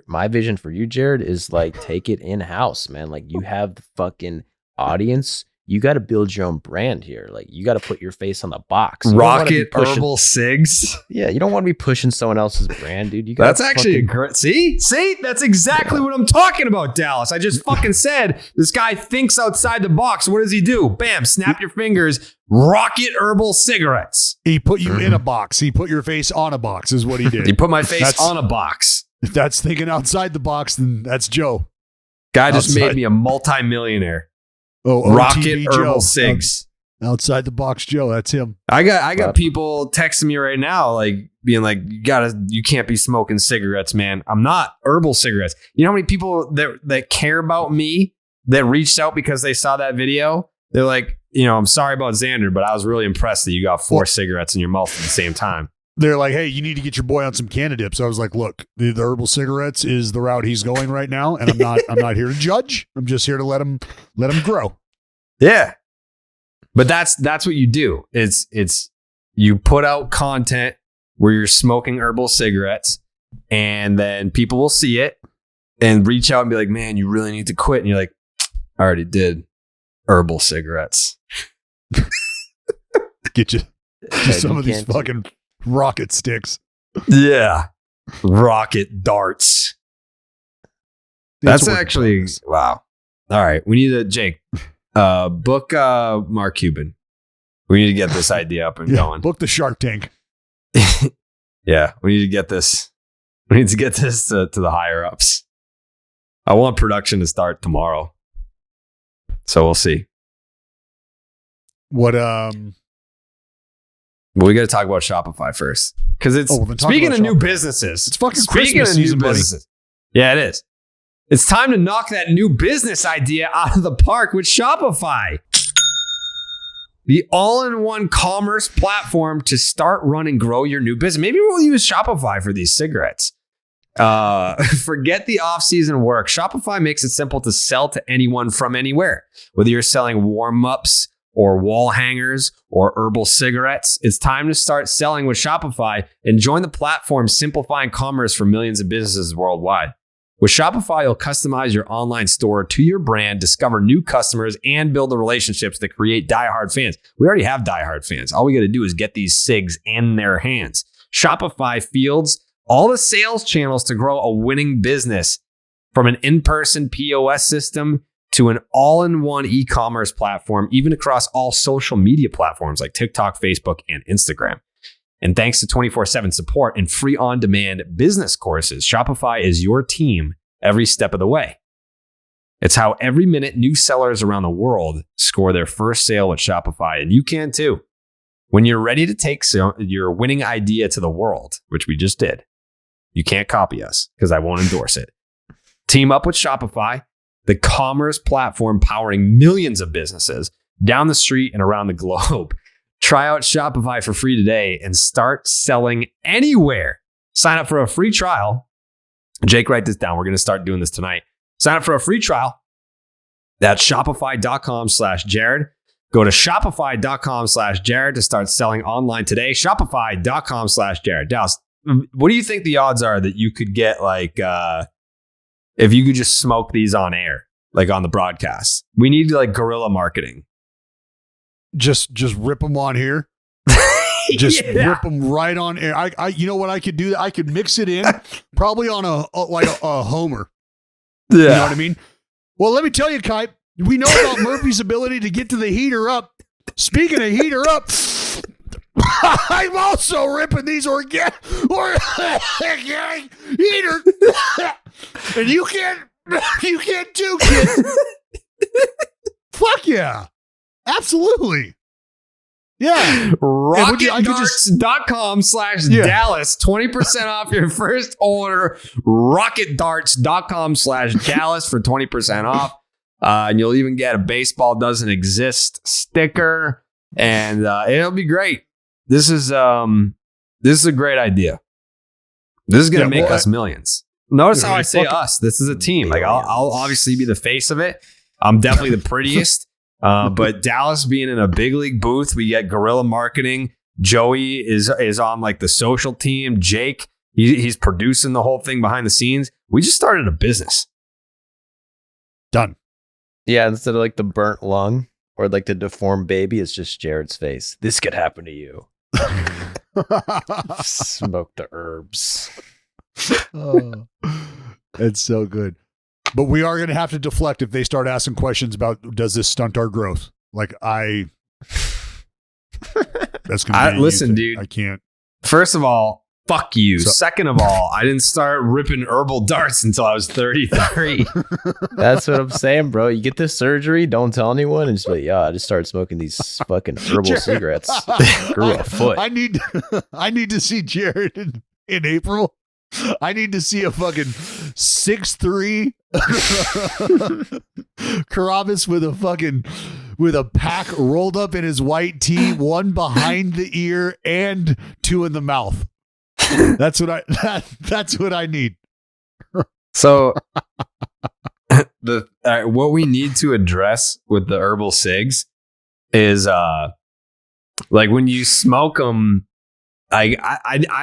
Speaker 3: my vision for you, Jared, is like take it in house, man. Like, you have the fucking audience, you got to build your own brand here. Like, you got to put your face on the box. You don't wanna be
Speaker 1: Rocket
Speaker 3: pushing-
Speaker 1: Herbal Cigs.
Speaker 3: Yeah, you don't want to be pushing someone else's brand, dude. You got
Speaker 1: That's actually a great. See, that's exactly what I'm talking about, Dallas. I just fucking said this guy thinks outside the box. What does he do? Bam! Snap your fingers. Rocket Herbal Cigarettes.
Speaker 2: He put you in a box. He put your face on a box is what he did.
Speaker 1: He put my face
Speaker 2: That's-
Speaker 1: on a box.
Speaker 2: If that's thinking outside the box, then that's Joe.
Speaker 1: Guy just
Speaker 2: Outside.
Speaker 1: made me a multi-millionaire.
Speaker 2: Oh,
Speaker 1: Rocket
Speaker 2: OTB
Speaker 1: Herbal
Speaker 2: Joe.
Speaker 1: Cigs.
Speaker 2: Outside the box Joe. That's him.
Speaker 1: I got people texting me right now, like being like, you can't be smoking cigarettes, man. I'm not. Herbal cigarettes. You know how many people that care about me that reached out because they saw that video? They're like, I'm sorry about Xander, but I was really impressed that you got 4 cigarettes in your mouth at the same time.
Speaker 2: They're like, hey, you need to get your boy on some candidates. I was like, look, the herbal cigarettes is the route he's going right now, and I'm not here to judge. I'm just here to let him grow.
Speaker 1: Yeah. But that's what you do. It's you put out content where you're smoking herbal cigarettes, and then people will see it and reach out and be like, man, you really need to quit. And you're like, I already did. Herbal cigarettes.
Speaker 2: Get you some
Speaker 3: you
Speaker 2: of these
Speaker 3: can't do-
Speaker 2: fucking rocket sticks.
Speaker 1: Yeah. Rocket darts. That's
Speaker 2: work in
Speaker 1: actually,
Speaker 2: progress.
Speaker 1: wow. All right. We need Jake, book Mark Cuban. We need to get this idea up and going.
Speaker 2: Book the Shark Tank.
Speaker 1: Yeah. We need to get this. We need to get this to the higher ups. I want production to start tomorrow. So we'll see.
Speaker 2: What
Speaker 1: But we got to talk about Shopify first. Because it's
Speaker 2: well, then talk
Speaker 1: speaking
Speaker 2: about
Speaker 1: of new
Speaker 2: Shopify.
Speaker 1: businesses.
Speaker 2: It's fucking
Speaker 1: speaking
Speaker 2: Christmas
Speaker 1: of new
Speaker 2: season, buddy.
Speaker 1: businesses. Yeah, it is. It's time to knock that new business idea out of the park with Shopify. The all-in-one commerce platform to start, run, and grow your new business. Maybe we'll use Shopify for these cigarettes. Forget the off-season work. Shopify makes it simple to sell to anyone from anywhere. Whether you're selling warm-ups or wall hangers or herbal cigarettes, it's time to start selling with Shopify and join the platform simplifying commerce for millions of businesses worldwide. With Shopify, you'll customize your online store to your brand, discover new customers, and build the relationships that create diehard fans. We already have diehard fans. All we got to do is get these cigs in their hands. Shopify fields all the sales channels to grow a winning business, from an in-person POS system to an all-in-one e-commerce platform, even across all social media platforms like TikTok, Facebook, and Instagram. And thanks to 24/7 support and free on-demand business courses, Shopify is your team every step of the way. It's how every minute new sellers around the world score their first sale with Shopify, and you can too. When you're ready to take your winning idea to the world, which we just did, you can't copy us because I won't endorse it. Team up with Shopify, the commerce platform powering millions of businesses down the street and around the globe. Try out Shopify for free today and start selling anywhere. Sign up for a free trial. Jake, write this down. We're going to start doing this tonight. Sign up for a free trial. That's shopify.com/Jared. Go to shopify.com/Jared to start selling online today. Shopify.com/Jared. Dallas, what do you think the odds are that you could get if you could just smoke these on air, like on the broadcast? We need guerrilla marketing.
Speaker 2: Just rip them on here. Just rip them right on air. I you know what I could do? I could mix it in probably on a homer.
Speaker 1: Yeah.
Speaker 2: You know what I mean? Well, let me tell you, Kai, we know about Murphy's ability to get to the heater up. Speaking of heater up, I'm also ripping these organic heater. And you can't too, kid. Fuck yeah. Absolutely. Yeah.
Speaker 1: RocketDarts.com/Dallas. 20% off your first order. RocketDarts.com/Dallas for 20% off. And you'll even get a baseball doesn't exist sticker. And it'll be great. This is a great idea. This is going to make us millions. Notice how I say us. This is a team. I'll obviously be the face of it. I'm definitely the prettiest. But Dallas being in a big league booth, we get guerrilla marketing. Joey is on the social team. Jake, he's producing the whole thing behind the scenes. We just started a business.
Speaker 2: Done.
Speaker 3: Yeah, instead of the burnt lung, Or like the deformed baby is just Jared's face. This could happen to you. Smoke the herbs.
Speaker 2: Oh, it's so good. But we are going to have to deflect if they start asking questions about, does this stunt our growth? Like that's going to be
Speaker 1: listen, dude.
Speaker 2: I can't.
Speaker 1: First of all, fuck you. Second of all, I didn't start ripping herbal darts until I was 33.
Speaker 3: That's what I'm saying, bro. You get this surgery, don't tell anyone, and just be like, yeah, I just started smoking these fucking herbal cigarettes. Grew a foot.
Speaker 2: I need to see Jared in April. I need to see a fucking 6'3" Carrabis with a pack rolled up in his white tee, one behind the ear and two in the mouth. That's what I need.
Speaker 1: So what we need to address with the herbal cigs is like when you smoke them. I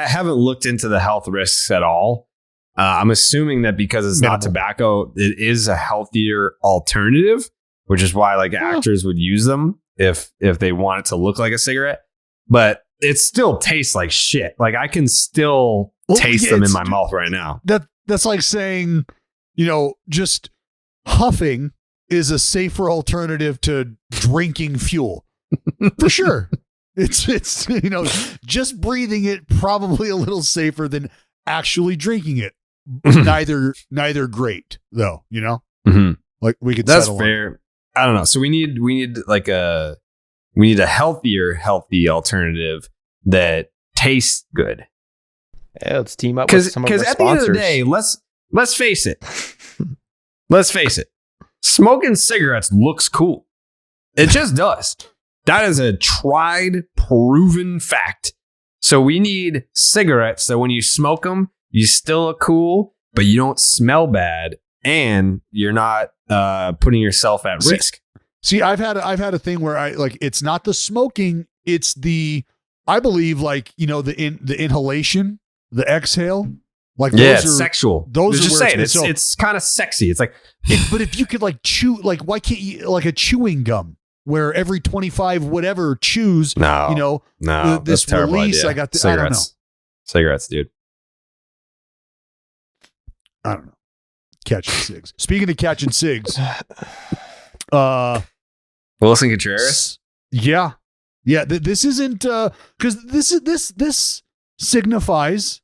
Speaker 1: haven't looked into the health risks at all. I'm assuming that because it's not tobacco, it is a healthier alternative, which is why like actors would use them if they want it to look like a cigarette. But it still tastes like shit. Like I can still taste them in my mouth right now.
Speaker 2: That's like saying, just huffing is a safer alternative to drinking fuel. For sure. It's just breathing it probably a little safer than actually drinking it. Neither great though,
Speaker 1: Mm-hmm.
Speaker 2: Like we could.
Speaker 1: That's fair. I don't know. So we need a healthy alternative that tastes good.
Speaker 3: Yeah, let's team up with some of our sponsors.
Speaker 1: Because at the end of the day, let's face it. Let's face it. Smoking cigarettes looks cool. It just does. That is a tried, proven fact. So we need cigarettes that when you smoke them, you still look cool, but you don't smell bad, and you're not putting yourself at risk.
Speaker 2: See, I've had a thing where it's not the smoking, it's I believe the inhalation, the exhale. Like those
Speaker 1: it's sexual.
Speaker 2: Those are
Speaker 1: just saying
Speaker 2: it's
Speaker 1: it's kind of sexy. It's like,
Speaker 2: but if you could chew, why can't you like a chewing gum? Where every 25 whatever chews,
Speaker 1: no,
Speaker 2: this release. Idea. I got
Speaker 1: cigarettes.
Speaker 2: I don't know.
Speaker 1: Cigarettes, dude.
Speaker 2: I don't know. Catching cigs. Speaking of catching cigs,
Speaker 1: Wilson Contreras.
Speaker 2: Yeah. This isn't because this signifies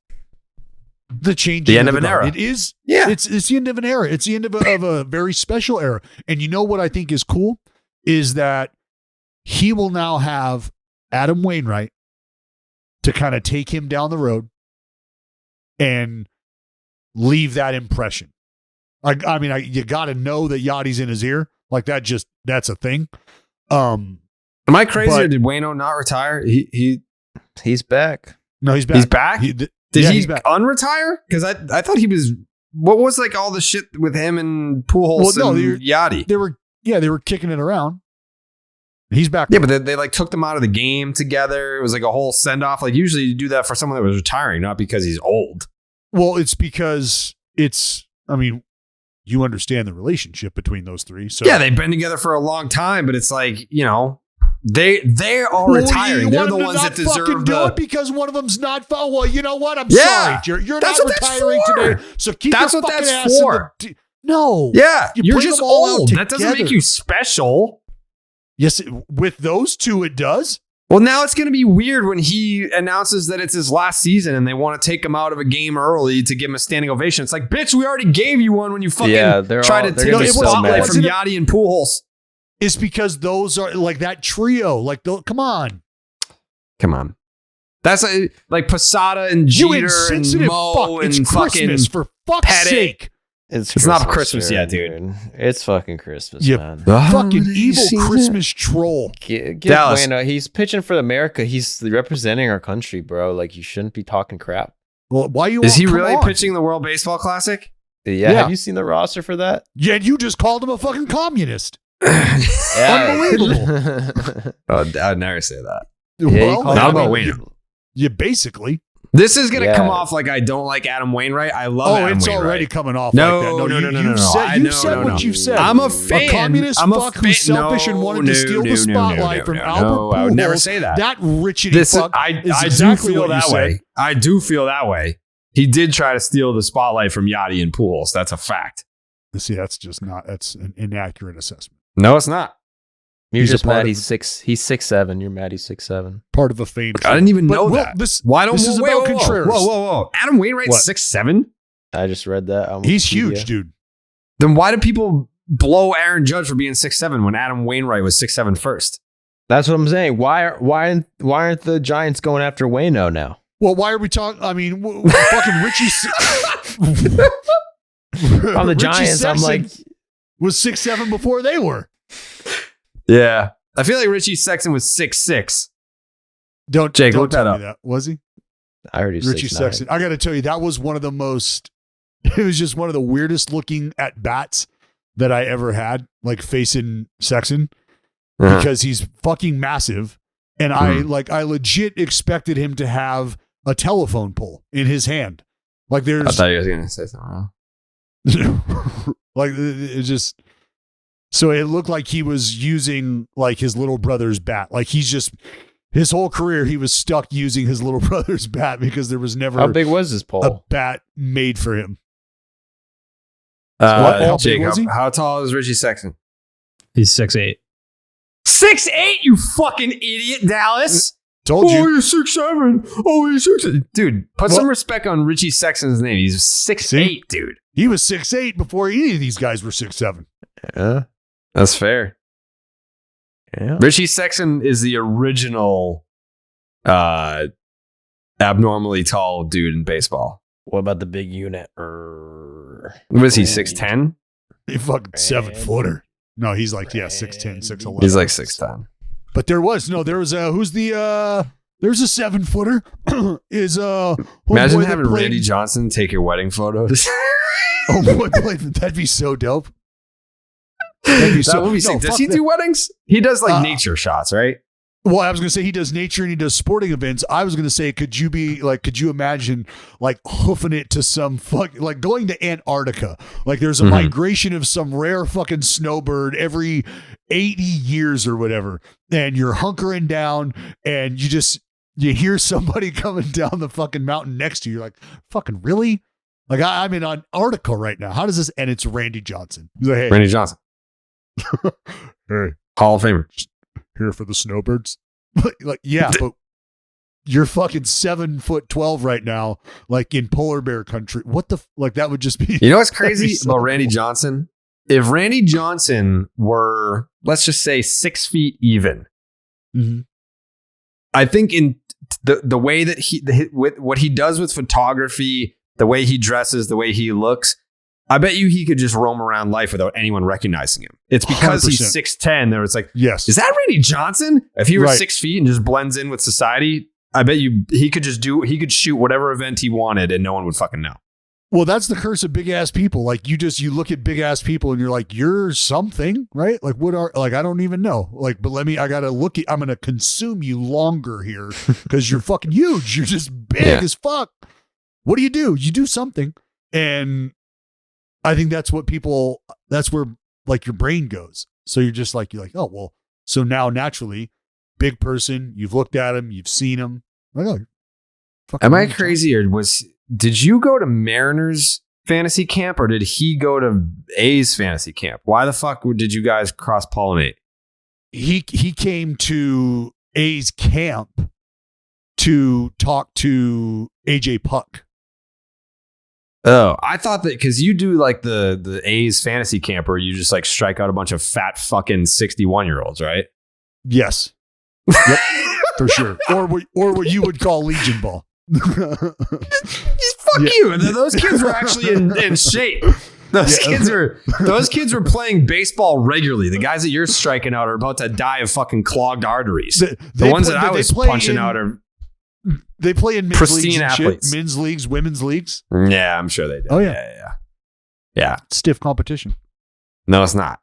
Speaker 2: the change.
Speaker 1: The end of an era.
Speaker 2: It is.
Speaker 1: Yeah.
Speaker 2: It's the end of an era. It's the end of a very special era. And you know what I think is cool is that he will now have Adam Wainwright to kind of take him down the road and leave that impression. I mean, you got to know that Yachty's in his ear. Like that's a thing.
Speaker 1: Am I crazy or did Waino not retire?
Speaker 3: He's back.
Speaker 2: No, he's back.
Speaker 1: He's back? Did he
Speaker 2: he's back.
Speaker 1: unretire? Because I thought he was. What was like all the shit with him and Pujols and Yachty?
Speaker 2: They were kicking it around. He's back.
Speaker 1: Yeah, but they like took them out of the game together. It was like a whole send off. Like usually you do that for someone that was retiring, not because he's old.
Speaker 2: Well, it's because you understand the relationship between those three. So
Speaker 1: yeah, they've been together for a long time, but it's like, they are retiring. They're the ones that deserve
Speaker 2: do it because one of them's not. Well, you know what? I'm sorry. You're not retiring today. So keep your fucking ass for. No.
Speaker 1: Yeah, you're just old. That doesn't make you special.
Speaker 2: Yes, with those two, it does.
Speaker 1: Well, now it's going to be weird when he announces that it's his last season and they want to take him out of a game early to give him a standing ovation. It's like, bitch, we already gave you one when you fucking tried to take the spotlight from Yachty and Pujols.
Speaker 2: It's because those are like that trio. Like, come on.
Speaker 1: That's like Posada and Jeter and Mo and
Speaker 2: it's
Speaker 1: fucking
Speaker 2: Christmas, for fuck's sake.
Speaker 3: It's
Speaker 1: not Christmas yet, dude.
Speaker 3: It's fucking Christmas, man.
Speaker 2: Fucking evil Christmas troll.
Speaker 3: Give Bueno. He's pitching for America. He's representing our country, bro. Like, you shouldn't be talking crap.
Speaker 2: Well, why you?
Speaker 1: Is he really pitching the World Baseball Classic?
Speaker 3: Yeah. Have you seen the roster for that?
Speaker 2: Yeah, and you just called him a fucking communist.
Speaker 1: Unbelievable. I'd never say that.
Speaker 2: Well,
Speaker 1: not about Wayne.
Speaker 2: Yeah, basically.
Speaker 1: This is going to come off like I don't like Adam Wainwright. I love Adam Wainwright.
Speaker 2: It's already coming off
Speaker 1: no,
Speaker 2: like that.
Speaker 1: No.
Speaker 2: You said what you said.
Speaker 1: I'm a fan.
Speaker 2: A communist fuck who's selfish and wanted to steal the spotlight from Albert Pujols.
Speaker 1: I would never say that.
Speaker 2: That richity fuck is exactly what you said.
Speaker 1: I do feel that way. He did try to steal the spotlight from Yachty and Pujols. That's a fact.
Speaker 2: See, that's an inaccurate assessment.
Speaker 1: No, it's not.
Speaker 3: You're just mad he's 6'7". You're mad he's 6'7".
Speaker 2: Part of a fame.
Speaker 1: I didn't even know that.
Speaker 2: This is about Contreras.
Speaker 1: Whoa. Adam Wainwright's 6'7"?
Speaker 3: I just read that.
Speaker 2: He's huge, dude.
Speaker 1: Then why do people blow Aaron Judge for being 6'7" when Adam Wainwright was 6'7" first?
Speaker 3: That's what I'm saying. Why aren't the Giants going after Waino now?
Speaker 2: Well, why are we talking? I mean, fucking Richie.
Speaker 3: On the Giants, I'm like,
Speaker 2: was 6'7" before they were.
Speaker 1: Yeah, I feel like Richie Sexton was 6'6".
Speaker 2: Don't
Speaker 1: look that up.
Speaker 2: That. Was he?
Speaker 3: I heard he's
Speaker 2: Richie Sexton. I got to tell you, that was one of the most. It was just one of the weirdest looking at bats that I ever had, like facing Sexton, because he's fucking massive, and I legit expected him to have a telephone pole in his hand. Like there's.
Speaker 1: I thought you guys were gonna say something wrong.
Speaker 2: Like it just. So it looked like he was using like his little brother's bat. Like his whole career, he was stuck using his little brother's bat because there was never
Speaker 3: how big was his pole?
Speaker 2: A bat made for him.
Speaker 1: How
Speaker 2: big was he?
Speaker 1: How tall is Richie Sexton?
Speaker 5: He's 6'8".
Speaker 1: 6'8", you fucking idiot, Dallas.
Speaker 2: Told you.
Speaker 1: Oh, you're 6'7". Oh, you're 6'8". Dude, put some respect on Richie Sexton's name. He's 6'8", dude.
Speaker 2: He was 6'8" before any of these guys were 6'7".
Speaker 3: Yeah.
Speaker 1: That's fair.
Speaker 3: Yeah.
Speaker 1: Richie Sexton is the original abnormally tall dude in baseball.
Speaker 3: What about the big unit?
Speaker 1: Was he 6'10"?
Speaker 2: He fucking 7-footer. No, he's like 6'10", 6'11".
Speaker 1: He's like 6'10".
Speaker 2: But there was there's a 7-footer.
Speaker 1: Imagine having Randy Johnson take your wedding photos.
Speaker 2: Oh boy, that'd be so dope.
Speaker 1: That would be sick. Does he do weddings? He does like nature shots, right?
Speaker 2: Well, I was going to say he does nature and he does sporting events. I was going to say, could you imagine like hoofing it to some like going to Antarctica? Like there's a migration of some rare fucking snowbird every 80 years or whatever. And you're hunkering down and you hear somebody coming down the fucking mountain next to you. You're like, fucking really? Like I'm in Antarctica right now. How does this? And it's Randy Johnson. He's like, hey.
Speaker 1: Randy Johnson.
Speaker 2: Hey,
Speaker 1: Hall of Famer.
Speaker 2: Here for the snowbirds. Like, yeah, but you're fucking 7'12" right now, like in polar bear country. What the like? That would just be.
Speaker 1: You know what's crazy about Randy Johnson? If Randy Johnson were, let's just say, 6 feet even, I think in the way that with what he does with photography, the way he dresses, the way he looks. I bet you he could just roam around life without anyone recognizing him. It's because 100%. He's 6'10". There, it's like,
Speaker 2: yes,
Speaker 1: is that Randy Johnson? If he were 6 feet and just blends in with society, I bet you he could shoot whatever event he wanted and no one would fucking know.
Speaker 2: Well, that's the curse of big ass people. Like you look at big ass people and you're like, you're something, right? Like I don't even know. Like, but I gotta look at. I'm gonna consume you longer here because you're fucking huge. You're just big as fuck. What do? You do something, and I think that's where like your brain goes. So you're like, oh, well, so now naturally big person, you've looked at him, you've seen him. Like, oh,
Speaker 1: am I crazy or did you go to Mariners fantasy camp or did he go to A's fantasy camp? Why the fuck did you guys cross pollinate?
Speaker 2: He came to A's camp to talk to AJ Puck.
Speaker 1: Oh, I thought that because you do like the A's fantasy camp where you just like strike out a bunch of fat fucking 61-year-olds, right?
Speaker 2: Yes. Yep, for sure. Or what you would call Legion Ball.
Speaker 1: Fuck you. Those kids were actually in shape. Those kids were playing baseball regularly. The guys that you're striking out are about to die of fucking clogged arteries. The ones that I was punching out are
Speaker 2: they play in men's
Speaker 1: pristine
Speaker 2: leagues
Speaker 1: athletes.
Speaker 2: Men's leagues, women's leagues.
Speaker 1: Yeah, I'm sure they do.
Speaker 2: Oh yeah. Stiff competition.
Speaker 1: No, it's not.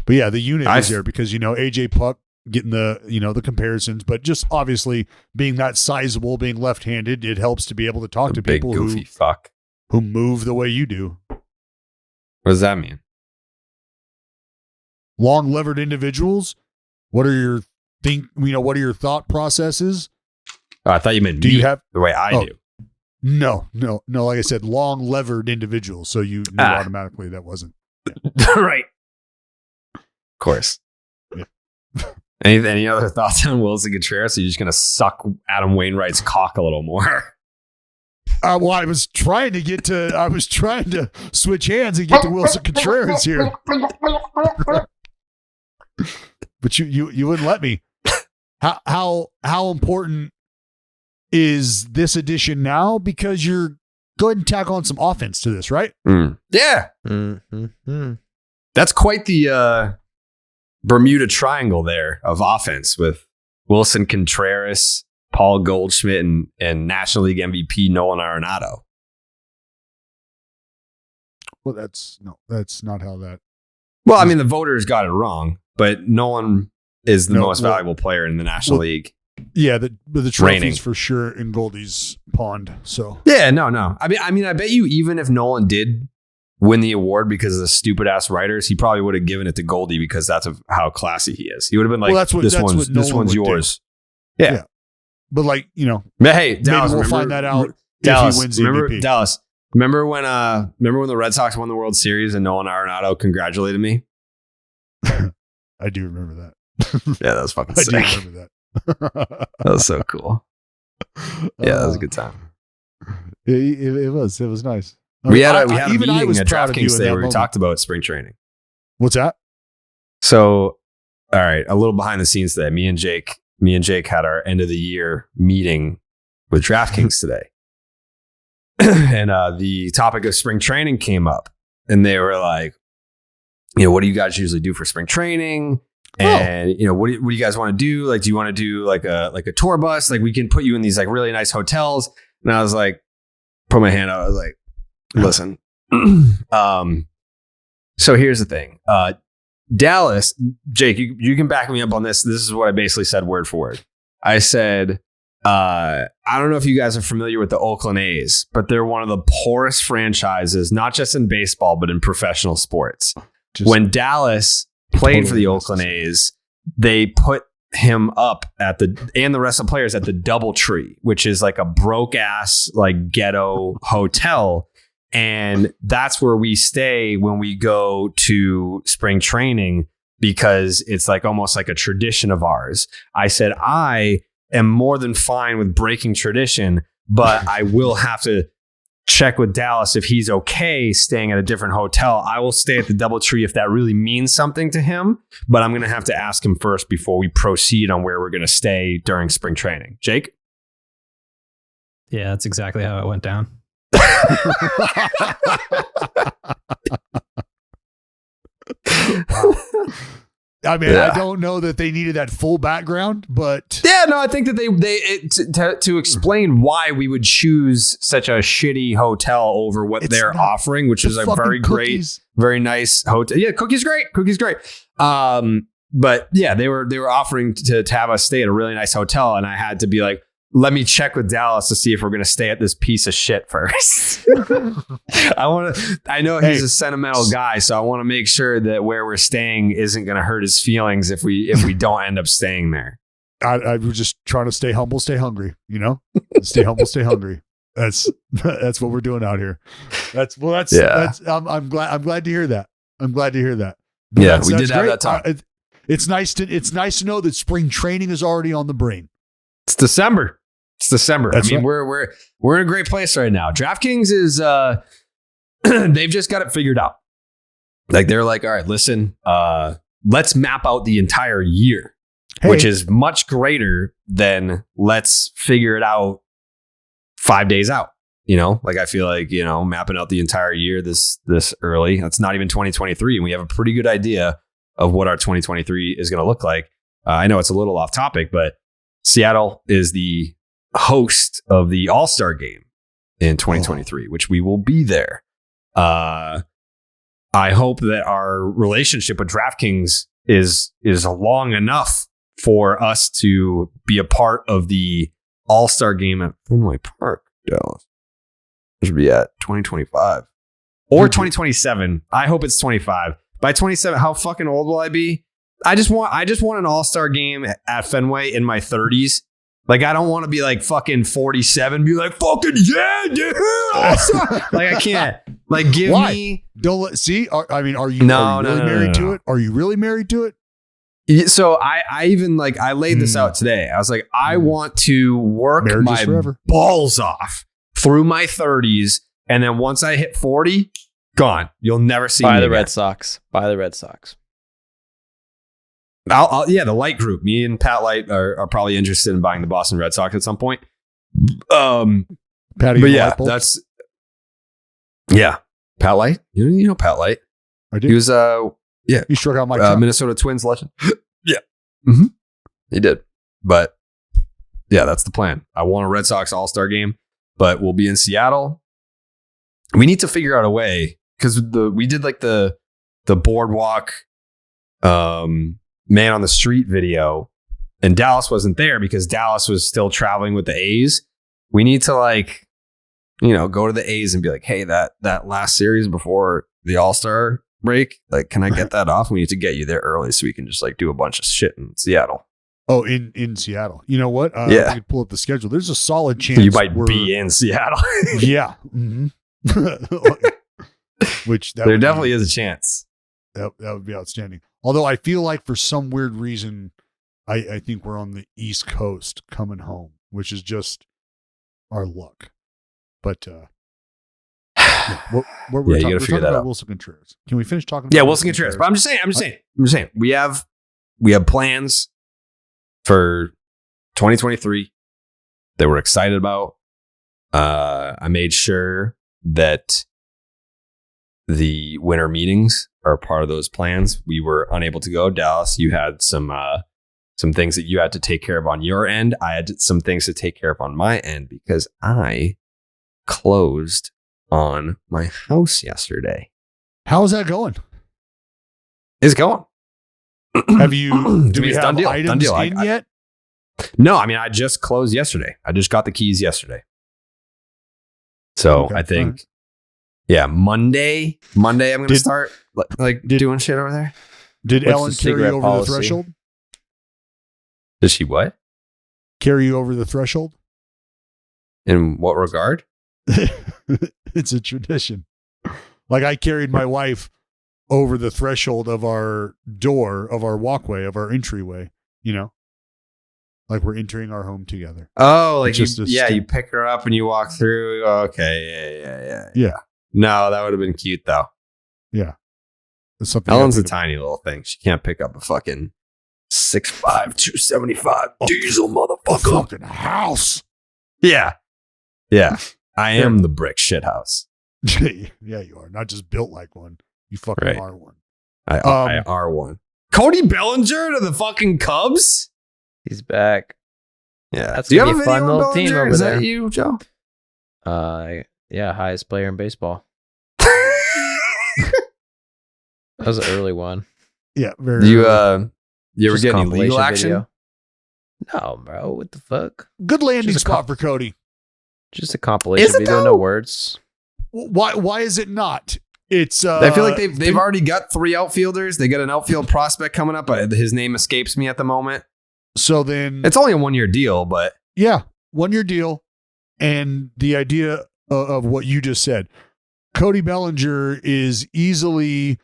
Speaker 2: But yeah, the unit is there because AJ Puck getting the comparisons, but just obviously being that sizable, being left-handed, it helps to be able to talk to
Speaker 1: big
Speaker 2: people
Speaker 1: goofy fuck.
Speaker 2: who move the way you do.
Speaker 1: What does that mean?
Speaker 2: Long-levered individuals. What are your what are your thought processes?
Speaker 1: Oh, I thought you meant
Speaker 2: Do
Speaker 1: me,
Speaker 2: you have
Speaker 1: the way I do.
Speaker 2: No. Like I said, long-levered individuals. So you knew automatically that wasn't
Speaker 1: Right. Of course.
Speaker 2: Yeah.
Speaker 1: Any other thoughts on Wilson Contreras? Are you just going to suck Adam Wainwright's cock a little more?
Speaker 2: Well, I was trying to switch hands and get to Wilson Contreras here, but you wouldn't let me. How important is this edition now? Because you're go ahead and tack on some offense to this, right?
Speaker 1: Yeah, that's quite the Bermuda Triangle there of offense with Wilson Contreras, Paul Goldschmidt, and National League MVP Nolan Arenado.
Speaker 2: Well, that's not how that.
Speaker 1: Well, I mean, the voters got it wrong, but Nolan is the most valuable player in the National League.
Speaker 2: Yeah, the trophy's
Speaker 1: Raining.
Speaker 2: for sure in Goldie's pond. So
Speaker 1: yeah, no. I mean, I bet you even if Nolan did win the award because of the stupid ass writers, he probably would have given it to Goldie because that's how classy he is. He would have been like, this one's yours. Yeah.
Speaker 2: But
Speaker 1: but hey, Dallas,
Speaker 2: maybe we'll find that out
Speaker 1: Dallas,
Speaker 2: if he wins the MVP.
Speaker 1: Dallas, remember when the Red Sox won the World Series and Nolan Arenado congratulated me?
Speaker 2: I do remember that.
Speaker 1: Yeah, that was fucking
Speaker 2: I
Speaker 1: sick.
Speaker 2: do remember that.
Speaker 1: That was so cool. Yeah, that was a good time.
Speaker 2: It was nice.
Speaker 1: We had a meeting
Speaker 2: I was
Speaker 1: at
Speaker 2: proud of you
Speaker 1: DraftKings
Speaker 2: in
Speaker 1: today
Speaker 2: that
Speaker 1: where we
Speaker 2: moment.
Speaker 1: talked about spring training.
Speaker 2: What's that?
Speaker 1: So, all right, a little behind the scenes today. Me and Jake had our end of the year meeting with DraftKings today. And the topic of spring training came up. And they were like, what do you guys usually do for spring training? And, what do you guys want to do? Like, do you want to do like a tour bus? Like, we can put you in these like really nice hotels. And I was like, put my hand out. I was like, listen. So here's the thing. Dallas, Jake, you can back me up on this. This is what I basically said word for word. I said, I don't know if you guys are familiar with the Oakland A's, but they're one of the poorest franchises, not just in baseball, but in professional sports. When Dallas played for the Oakland A's, they put him up and the rest of the players at the DoubleTree, which is like a broke ass like ghetto hotel. And that's where we stay when we go to spring training because it's like almost like a tradition of ours. I said, I am more than fine with breaking tradition, but I will have to check with Dallas if he's okay staying at a different hotel. I will stay at the DoubleTree if that really means something to him, but I'm going to have to ask him first before we proceed on where we're going to stay during spring training. Jake?
Speaker 5: Yeah, that's exactly how it went down.
Speaker 2: I mean, I don't know that they needed that full background, but
Speaker 1: yeah, no, I think that to explain why we would choose such a shitty hotel over what they're offering, which is a very great, very nice hotel. Yeah, Cookie's great. But yeah, they were offering to have us stay at a really nice hotel, and I had to be like, let me check with Dallas to see if we're going to stay at this piece of shit first. I know he's a sentimental guy, so I want to make sure that where we're staying isn't going to hurt his feelings if we don't end up staying there.
Speaker 2: I was just trying to stay humble, stay hungry, stay humble, stay hungry. That's what we're doing out here. I'm glad to hear that. But
Speaker 1: yeah, we did have that talk.
Speaker 2: It's nice to know that spring training is already on the brain.
Speaker 1: It's December.
Speaker 2: That's right.
Speaker 1: We're in a great place right now. DraftKings is they've just got it figured out. Like they're like, all right, listen, let's map out the entire year, which is much greater than let's figure it out 5 days out. Like I feel like, mapping out the entire year this early, that's not even 2023. And we have a pretty good idea of what our 2023 is going to look like. I know it's a little off topic, but Seattle is the host of the All-Star game in 2023, which we will be there. I hope that our relationship with DraftKings is long enough for us to be a part of the All-Star game at Fenway Park, Dallas. It should be at 2025 or 2027. I hope it's 25. By 27, how fucking old will I be? I just want an All-Star game at Fenway in my 30s. Like, I don't want to be like fucking 47, be like, fucking yeah, dude. All-Star. Like, I can't. Like, give me.
Speaker 2: Don't see. Are you really married to it? Are you really married to it?
Speaker 1: So I even like, I laid this out today. I was like, I want to work my balls off through my 30s. And then once I hit 40, gone. You'll never see me
Speaker 3: Buy the
Speaker 1: again.
Speaker 3: Red Sox. Buy the Red Sox.
Speaker 1: The Light Group. Me and Pat Light are probably interested in buying the Boston Red Sox at some point.
Speaker 2: Patty,
Speaker 1: but yeah, that's Pat Light. You know Pat Light.
Speaker 2: I do.
Speaker 1: He was
Speaker 2: he struck out my
Speaker 1: Minnesota Twins legend. Yeah, he did. But yeah, that's the plan. I want a Red Sox All-Star game, but we'll be in Seattle. We need to figure out a way because we did like the boardwalk. Man on the street video, and Dallas wasn't there because Dallas was still traveling with the A's. We need to go to the A's and be like, hey, that last series before the All-Star break, like, can I get that off? We need to get you there early so we can just like do a bunch of shit in Seattle.
Speaker 2: Oh, in Seattle. You know what?
Speaker 1: Yeah.
Speaker 2: I could pull up the schedule. There's a solid chance
Speaker 1: you might be in Seattle.
Speaker 2: Yeah. Mm-hmm. Which
Speaker 1: there definitely is a chance.
Speaker 2: That would be outstanding. Although I feel like for some weird reason, I think we're on the East Coast coming home, which is just our luck. But we're
Speaker 1: you got to figure that out.
Speaker 2: Wilson Contreras. Can we finish talking? About
Speaker 1: Wilson Contreras. But I'm just saying. We have plans for 2023 that we're excited about. I made sure that the winter meetings are part of those plans. We were unable to go. Dallas, you had some things that you had to take care of on your end. I had some things to take care of on my end because I closed on my house yesterday.
Speaker 2: How's that going?
Speaker 1: It's going.
Speaker 2: Have you? Do we have
Speaker 1: done
Speaker 2: items
Speaker 1: deal.
Speaker 2: in yet?
Speaker 1: No, I mean, I just closed yesterday. I just got the keys yesterday. So
Speaker 2: Okay,
Speaker 1: I think, Monday I'm going to start doing shit over there.
Speaker 2: Did
Speaker 3: What's
Speaker 2: Ellen
Speaker 3: the
Speaker 2: carry you
Speaker 3: cigarette
Speaker 2: over
Speaker 3: policy?
Speaker 2: the threshold?
Speaker 1: Did she what?
Speaker 2: Carry you over the threshold?
Speaker 1: In what regard?
Speaker 2: It's a tradition. Like I carried my wife over the threshold of our door, of our walkway, of our entryway, like we're entering our home together.
Speaker 1: Oh, like
Speaker 2: you
Speaker 1: pick her up and you walk through. Okay.
Speaker 2: Yeah.
Speaker 1: No, that would have been cute though.
Speaker 2: Yeah. It's something
Speaker 1: Ellen's a tiny little thing. She can't pick up a fucking 6'5", 275 diesel motherfucker.
Speaker 2: Fucking house.
Speaker 1: Yeah. Yeah. I am the brick shit house.
Speaker 2: Yeah, you are. Not just built like one. You fucking
Speaker 1: Right.
Speaker 2: are one.
Speaker 1: I are one. Cody Bellinger to the fucking Cubs?
Speaker 3: He's back.
Speaker 1: Yeah.
Speaker 3: That's
Speaker 1: Do you
Speaker 3: gonna
Speaker 1: have
Speaker 3: be
Speaker 1: a
Speaker 3: a fun
Speaker 1: video of
Speaker 3: little team
Speaker 1: Bellinger?
Speaker 3: over
Speaker 1: Is
Speaker 3: there.
Speaker 1: that you, Joe?
Speaker 3: Highest player in baseball. That was an early one.
Speaker 2: Yeah, very.
Speaker 1: You ever
Speaker 3: Just
Speaker 1: get any
Speaker 3: compilation
Speaker 1: legal action?
Speaker 3: video. No, bro. What the fuck?
Speaker 2: good landing
Speaker 3: just a
Speaker 2: spot for Cody.
Speaker 3: Just a compilation
Speaker 1: Is it
Speaker 3: video,
Speaker 1: though?
Speaker 3: no words.
Speaker 2: Why is it not? It's.
Speaker 1: I feel like they've already got 3 outfielders. They got an outfield prospect coming up. His name escapes me at the moment.
Speaker 2: So then,
Speaker 1: It's only a 1-year deal, but
Speaker 2: 1-year deal, and the idea of what you just said, Cody Bellinger is easily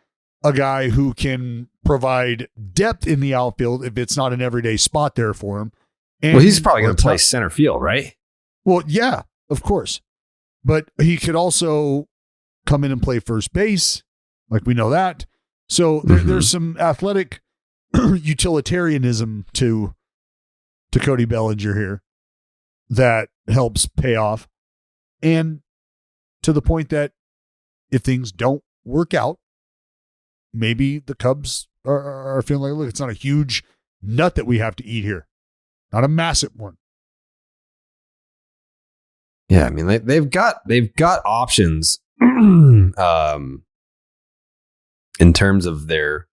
Speaker 2: a guy who can provide depth in the outfield if it's not an everyday spot there for him. And
Speaker 1: he's probably going to play center field, right?
Speaker 2: Well, yeah, of course. But he could also come in and play first base. Like we know that. So there's some athletic utilitarianism to Cody Bellinger here that helps pay off. And to the point that if things don't work out, maybe the Cubs are feeling like, look, it's not a huge nut that we have to eat here. Not a massive one.
Speaker 1: Yeah, I mean they've got options in terms of their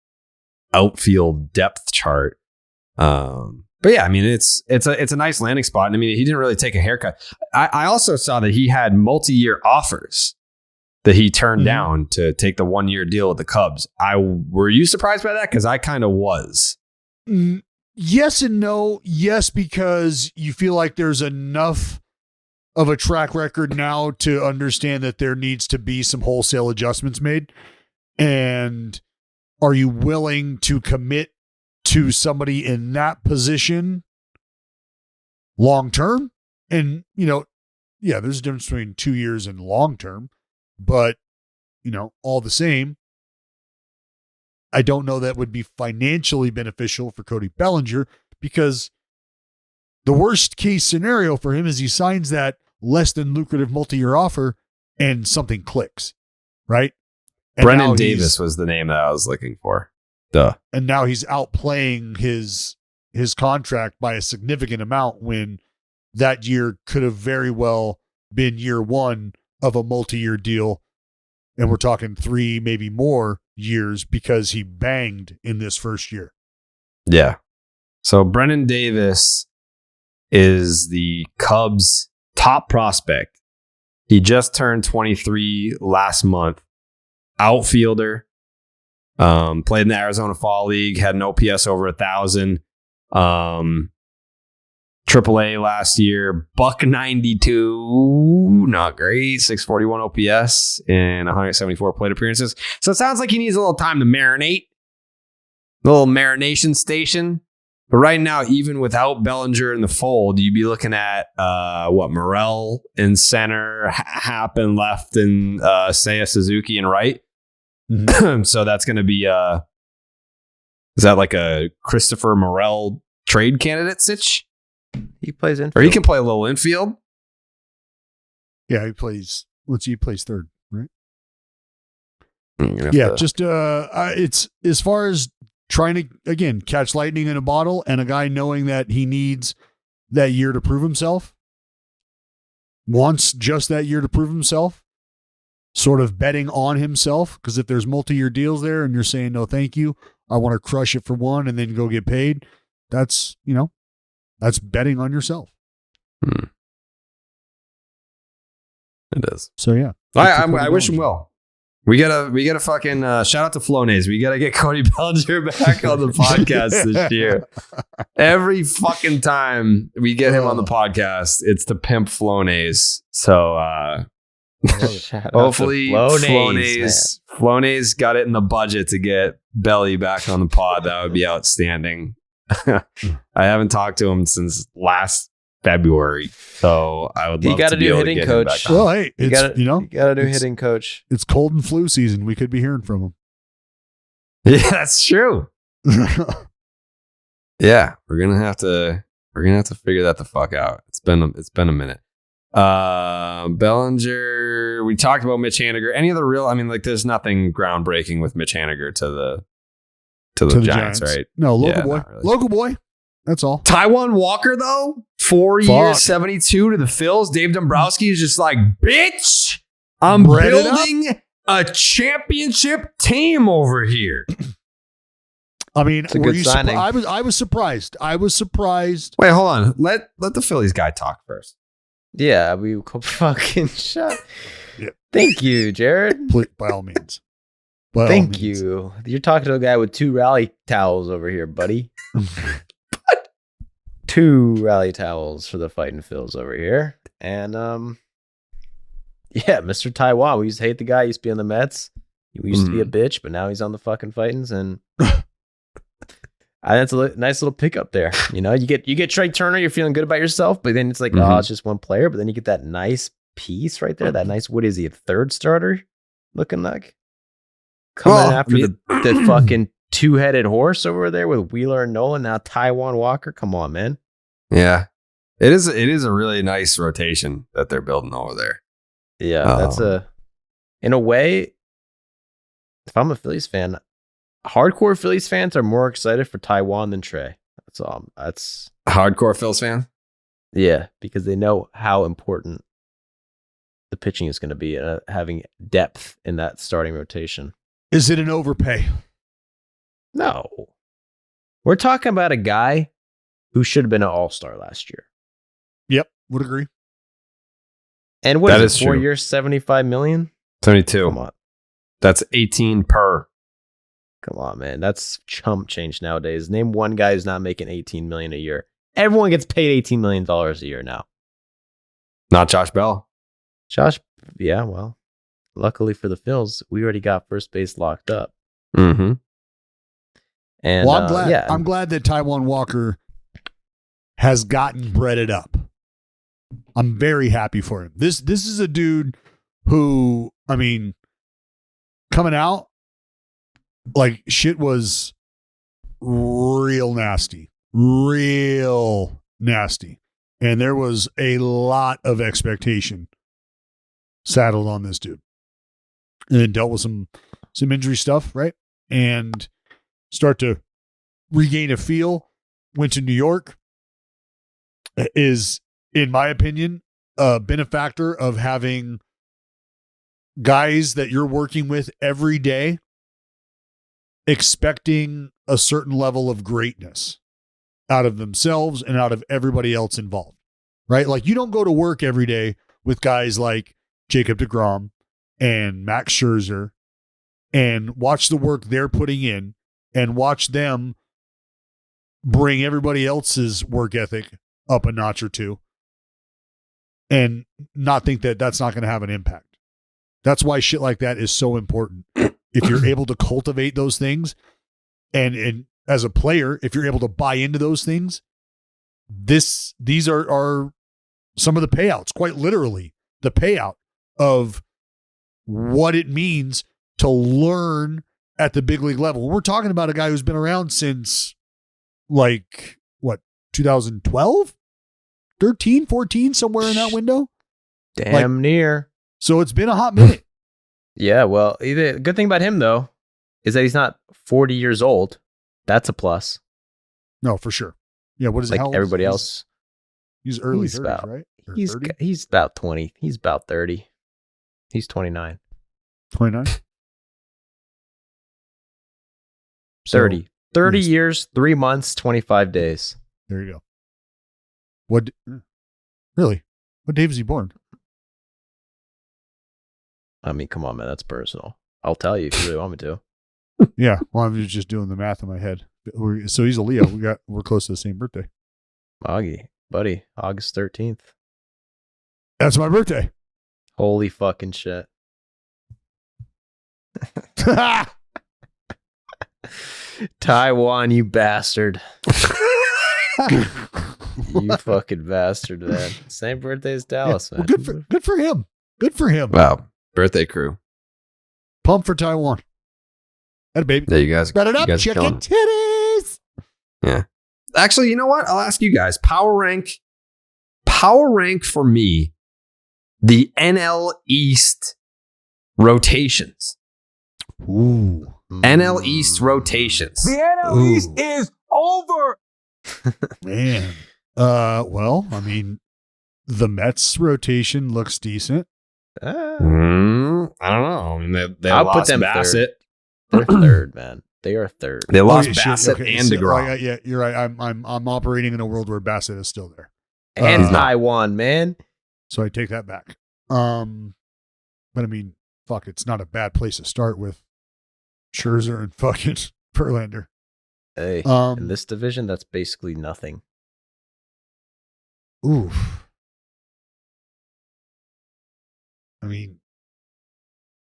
Speaker 1: outfield depth chart. But yeah, I mean, it's a nice landing spot. And I mean, he didn't really take a haircut. I also saw that he had multi-year offers that he turned down to take the 1-year deal with the Cubs. Were you surprised by that? Because I kind of was.
Speaker 2: Yes and no. Yes, because you feel like there's enough of a track record now to understand that there needs to be some wholesale adjustments made. And are you willing to commit to somebody in that position long term? And, yeah, there's a difference between 2 years and long term, but, all the same, I don't know that would be financially beneficial for Cody Bellinger, because the worst case scenario for him is he signs that less than lucrative multi-year offer and something clicks, right? And
Speaker 1: Brennan Davis was the name that I was looking for. Duh.
Speaker 2: And now he's outplaying his contract by a significant amount when that year could have very well been year one of a multi-year deal. And we're talking 3, maybe more years, because he banged in this first year.
Speaker 1: Yeah. So Brennan Davis is the Cubs' top prospect. He just turned 23 last month. Outfielder. Played in the Arizona Fall League. Had an OPS over 1,000. AAA last year. $192. Not great. 641 OPS in 174 plate appearances. So it sounds like he needs a little time to marinate. A little marination station. But right now, even without Bellinger in the fold, you'd be looking at Morel in center, Happ in left, and Seiya Suzuki in right. Mm-hmm. So that's going to be is that like a Christopher Morel trade candidate sitch?
Speaker 3: He plays infield.
Speaker 1: Or he can play a little infield.
Speaker 2: Yeah, he plays third, right?
Speaker 1: Yeah,
Speaker 2: just it's as far as trying to, again, catch lightning in a bottle, and a guy knowing that he needs that year to prove himself, wants just that year to prove himself, sort of betting on himself, because if there's multi-year deals there and you're saying, no, thank you, I want to crush it for one and then go get paid, that's betting on yourself.
Speaker 1: It is.
Speaker 2: So, yeah.
Speaker 1: I wish him well. We gotta fucking shout out to Flonase. We gotta get Cody Bellinger back on the podcast this year. Every fucking time we get him on the podcast, it's to pimp Flonase. So hopefully Flonase got it in the budget to get Belly back on the pod. That would be outstanding. I haven't talked to him since last February, so I would love to be able to get him back on.
Speaker 2: Well, hey, you got
Speaker 3: to do hitting coach.
Speaker 2: It's cold and flu season. We could be hearing from him.
Speaker 1: Yeah, that's true. Yeah, we're gonna have to figure that the fuck out. It's been a minute. Bellinger. We talked about Mitch Haniger. Any other real? I mean, like, there's nothing groundbreaking with Mitch Haniger to the Giants, right?
Speaker 2: No, local boy. That's all.
Speaker 1: Taiwan Walker, though, 4 years, 72 to the Phils. Dave Dombrowski is just like, bitch, I'm building a championship team over here.
Speaker 2: I mean,
Speaker 3: it's a good signing.
Speaker 2: I was surprised.
Speaker 1: Wait, hold on. Let the Phillies guy talk first.
Speaker 3: Yeah, we fucking shut.
Speaker 2: Yeah.
Speaker 3: Thank you, Jared.
Speaker 2: By all means.
Speaker 3: Thank you. You're talking to a guy with 2 rally towels over here, buddy. 2 rally towels for the Fighting Phils over here. And Mr. Taiwan. We used to hate the guy. He used to be on the Mets. He used to be a bitch, but now he's on the fucking Fightins, and that's a nice little pickup there. You get Trea Turner, you're feeling good about yourself, but then it's like, oh, it's just one player. But then you get that nice piece right there. That nice, what is he, a third starter looking like? Coming after the fucking 2-headed horse over there with Wheeler and Nolan. Now Taiwan Walker. Come on, man.
Speaker 1: Yeah, it is a really nice rotation that they're building over there.
Speaker 3: Yeah, that's in a way, if I'm a Phillies fan, hardcore Phillies fans are more excited for Taiwan than Trey. That's all. That's
Speaker 1: hardcore Phillies fan.
Speaker 3: Yeah, because they know how important the pitching is going to be, having depth in that starting rotation.
Speaker 2: Is it an overpay?
Speaker 3: No. We're talking about a guy who should have been an all-star last year.
Speaker 2: Yep, would agree.
Speaker 3: And what
Speaker 1: That
Speaker 3: is
Speaker 1: is
Speaker 3: it, 4
Speaker 1: true.
Speaker 3: years, $75 million?
Speaker 1: 72.
Speaker 3: Come on.
Speaker 1: That's 18 per.
Speaker 3: Come on, man. That's chump change nowadays. Name one guy who's not making $18 million a year. Everyone gets paid $18 million a year now.
Speaker 1: Not Josh Bell.
Speaker 3: Josh, yeah, well, luckily for the Phils, we already got first base locked up.
Speaker 1: Mm-hmm.
Speaker 3: And
Speaker 2: Well, I'm glad.
Speaker 3: yeah,
Speaker 2: I'm glad that Taijuan Walker has gotten breaded up. I'm very happy for him. This is a dude who, I mean, coming out like shit was real nasty, and there was a lot of expectation saddled on this dude, and then dealt with some injury stuff, right? And start to regain a feel. Went to New York. Is, in my opinion, a benefactor of having guys that you're working with every day expecting a certain level of greatness out of themselves and out of everybody else involved, right? Like, you don't go to work every day with guys like Jacob deGrom and Max Scherzer and watch the work they're putting in and watch them bring everybody else's work ethic up a notch or two and not think that that's not going to have an impact. That's why shit like that is so important. If you're able to cultivate those things and as a player, if you're able to buy into those things, these are some of the payouts, quite literally the payout of what it means to learn at the big league level. We're talking about a guy who's been around since 2012, 13, 14, somewhere in that window.
Speaker 3: damn near.
Speaker 2: So it's been a hot minute.
Speaker 3: Yeah, well, the good thing about him, though, is that he's not 40 years old. That's a plus.
Speaker 2: No, for sure. Yeah, what is
Speaker 3: Like
Speaker 2: how old is
Speaker 3: everybody
Speaker 2: he?
Speaker 3: else.
Speaker 2: He's early
Speaker 3: He's
Speaker 2: 30s,
Speaker 3: about-
Speaker 2: right? Or
Speaker 3: He's
Speaker 2: 30?
Speaker 3: he's about 20. He's about 30. He's 29.
Speaker 2: 29.
Speaker 3: 30.
Speaker 2: So,
Speaker 3: 30
Speaker 2: he's-
Speaker 3: years, 3 months, 25 days.
Speaker 2: There you go. What? Really? What day was he born?
Speaker 3: I mean, come on, man. That's personal. I'll tell you if you really want me to.
Speaker 2: Yeah. Well, I'm just doing the math in my head. So he's a Leo. We're close to the same birthday.
Speaker 3: Augie, buddy, August 13th.
Speaker 2: That's my birthday.
Speaker 3: Holy fucking shit. Taiwan, you bastard. You fucking bastard, man. Same birthday as Dallas,
Speaker 2: Well,
Speaker 3: man.
Speaker 2: good for him. Good for him.
Speaker 1: Wow. Birthday crew.
Speaker 2: Pump for Taiwan. That a baby.
Speaker 1: There you guys.
Speaker 2: Spread it
Speaker 1: you
Speaker 2: up,
Speaker 1: guys are
Speaker 2: chicken
Speaker 1: killing
Speaker 2: titties.
Speaker 1: it. Actually, you know what? I'll ask you guys. Power rank for me the NL East rotations.
Speaker 2: Ooh.
Speaker 1: NL East rotations.
Speaker 4: The NL East is over.
Speaker 2: Man. Well, I mean, the Mets rotation looks decent.
Speaker 3: Ah,
Speaker 1: I don't know. I mean, they
Speaker 3: I'll put
Speaker 1: lost
Speaker 3: them
Speaker 1: Bassett.
Speaker 3: they're third, man. They are third.
Speaker 1: They lost
Speaker 2: Oh, shit.
Speaker 1: Bassett
Speaker 2: Okay,
Speaker 1: and
Speaker 2: so-
Speaker 1: DeGrom.
Speaker 2: yeah, you're right. I'm operating in a world where Bassett is still there.
Speaker 3: And
Speaker 2: He's not.
Speaker 3: Taiwan, man.
Speaker 2: So I take that back. But I mean, fuck, it's not a bad place to start with Scherzer and fucking Verlander.
Speaker 3: Hey, in
Speaker 2: Um,
Speaker 3: this division, that's basically nothing.
Speaker 2: oof. I mean,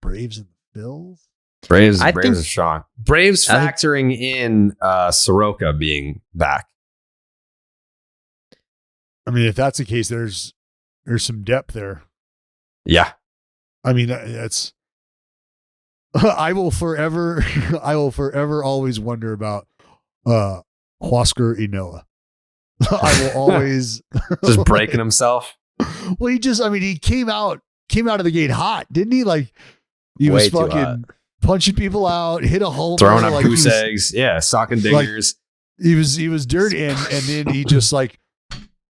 Speaker 2: Braves and Bills.
Speaker 1: Braves
Speaker 3: I think-
Speaker 1: are strong. Braves
Speaker 3: I think-
Speaker 1: factoring in Soroka being back.
Speaker 2: I mean, if that's the case, there's some depth there.
Speaker 1: Yeah.
Speaker 2: I mean, that's. I will forever always wonder about Huascar Ynoa. I will always
Speaker 1: Just breaking himself.
Speaker 2: Well, he came out of the gate hot, didn't he? Like, he was
Speaker 3: Way too hot.
Speaker 2: fucking punching people out, hit a home,
Speaker 1: Throwing up
Speaker 2: like
Speaker 1: goose eggs. Yeah. Socking dingers.
Speaker 2: He was dirty, and then he just like.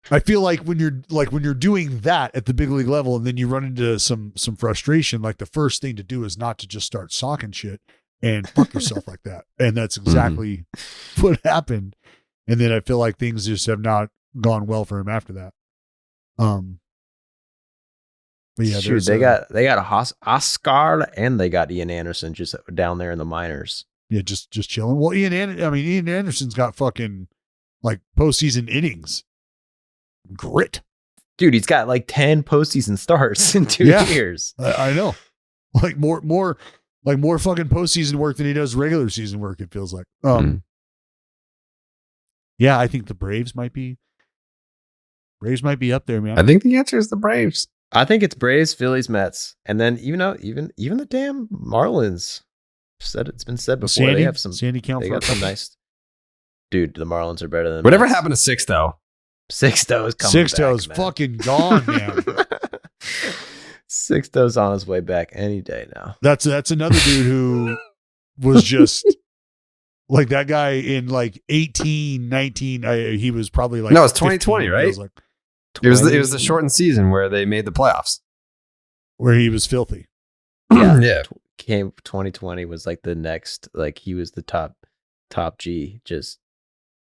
Speaker 2: I feel like when you're doing that at the big league level, and then you run into some frustration, like the first thing to do is not to just start socking shit and fuck yourself like that. And that's exactly what happened. And then I feel like things just have not gone well for him after that. But yeah,
Speaker 3: shoot, they got a Oscar and they got Ian Anderson just down there in the minors.
Speaker 2: Yeah, just chilling. Well, Ian Anderson's got fucking like postseason innings. Grit.
Speaker 3: Dude, he's got like 10 postseason starts in 2 years.
Speaker 2: I know. Like more fucking postseason work than he does regular season work, it feels like. Yeah, I think the Braves might be up there, man.
Speaker 1: I think the answer is the Braves.
Speaker 3: I think it's Braves, Phillies, Mets, and then even the damn Marlins. It's been said before. They have some
Speaker 2: Sandy count.
Speaker 3: They got some nice. Dude, the Marlins are better than
Speaker 1: whatever
Speaker 3: Mets.
Speaker 1: happened to Sixto.
Speaker 3: Sixto's coming back.
Speaker 2: Sixto's fucking gone, man.
Speaker 3: Sixto's on his way back any day now.
Speaker 2: That's another dude who was just like that guy in like 18, 19. He was probably like
Speaker 1: no, it's 2020,
Speaker 2: 15,
Speaker 1: right? It was the shortened season where they made the playoffs.
Speaker 2: Where he was filthy.
Speaker 1: Yeah.
Speaker 3: Came 2020 was like the next, like he was the top G, just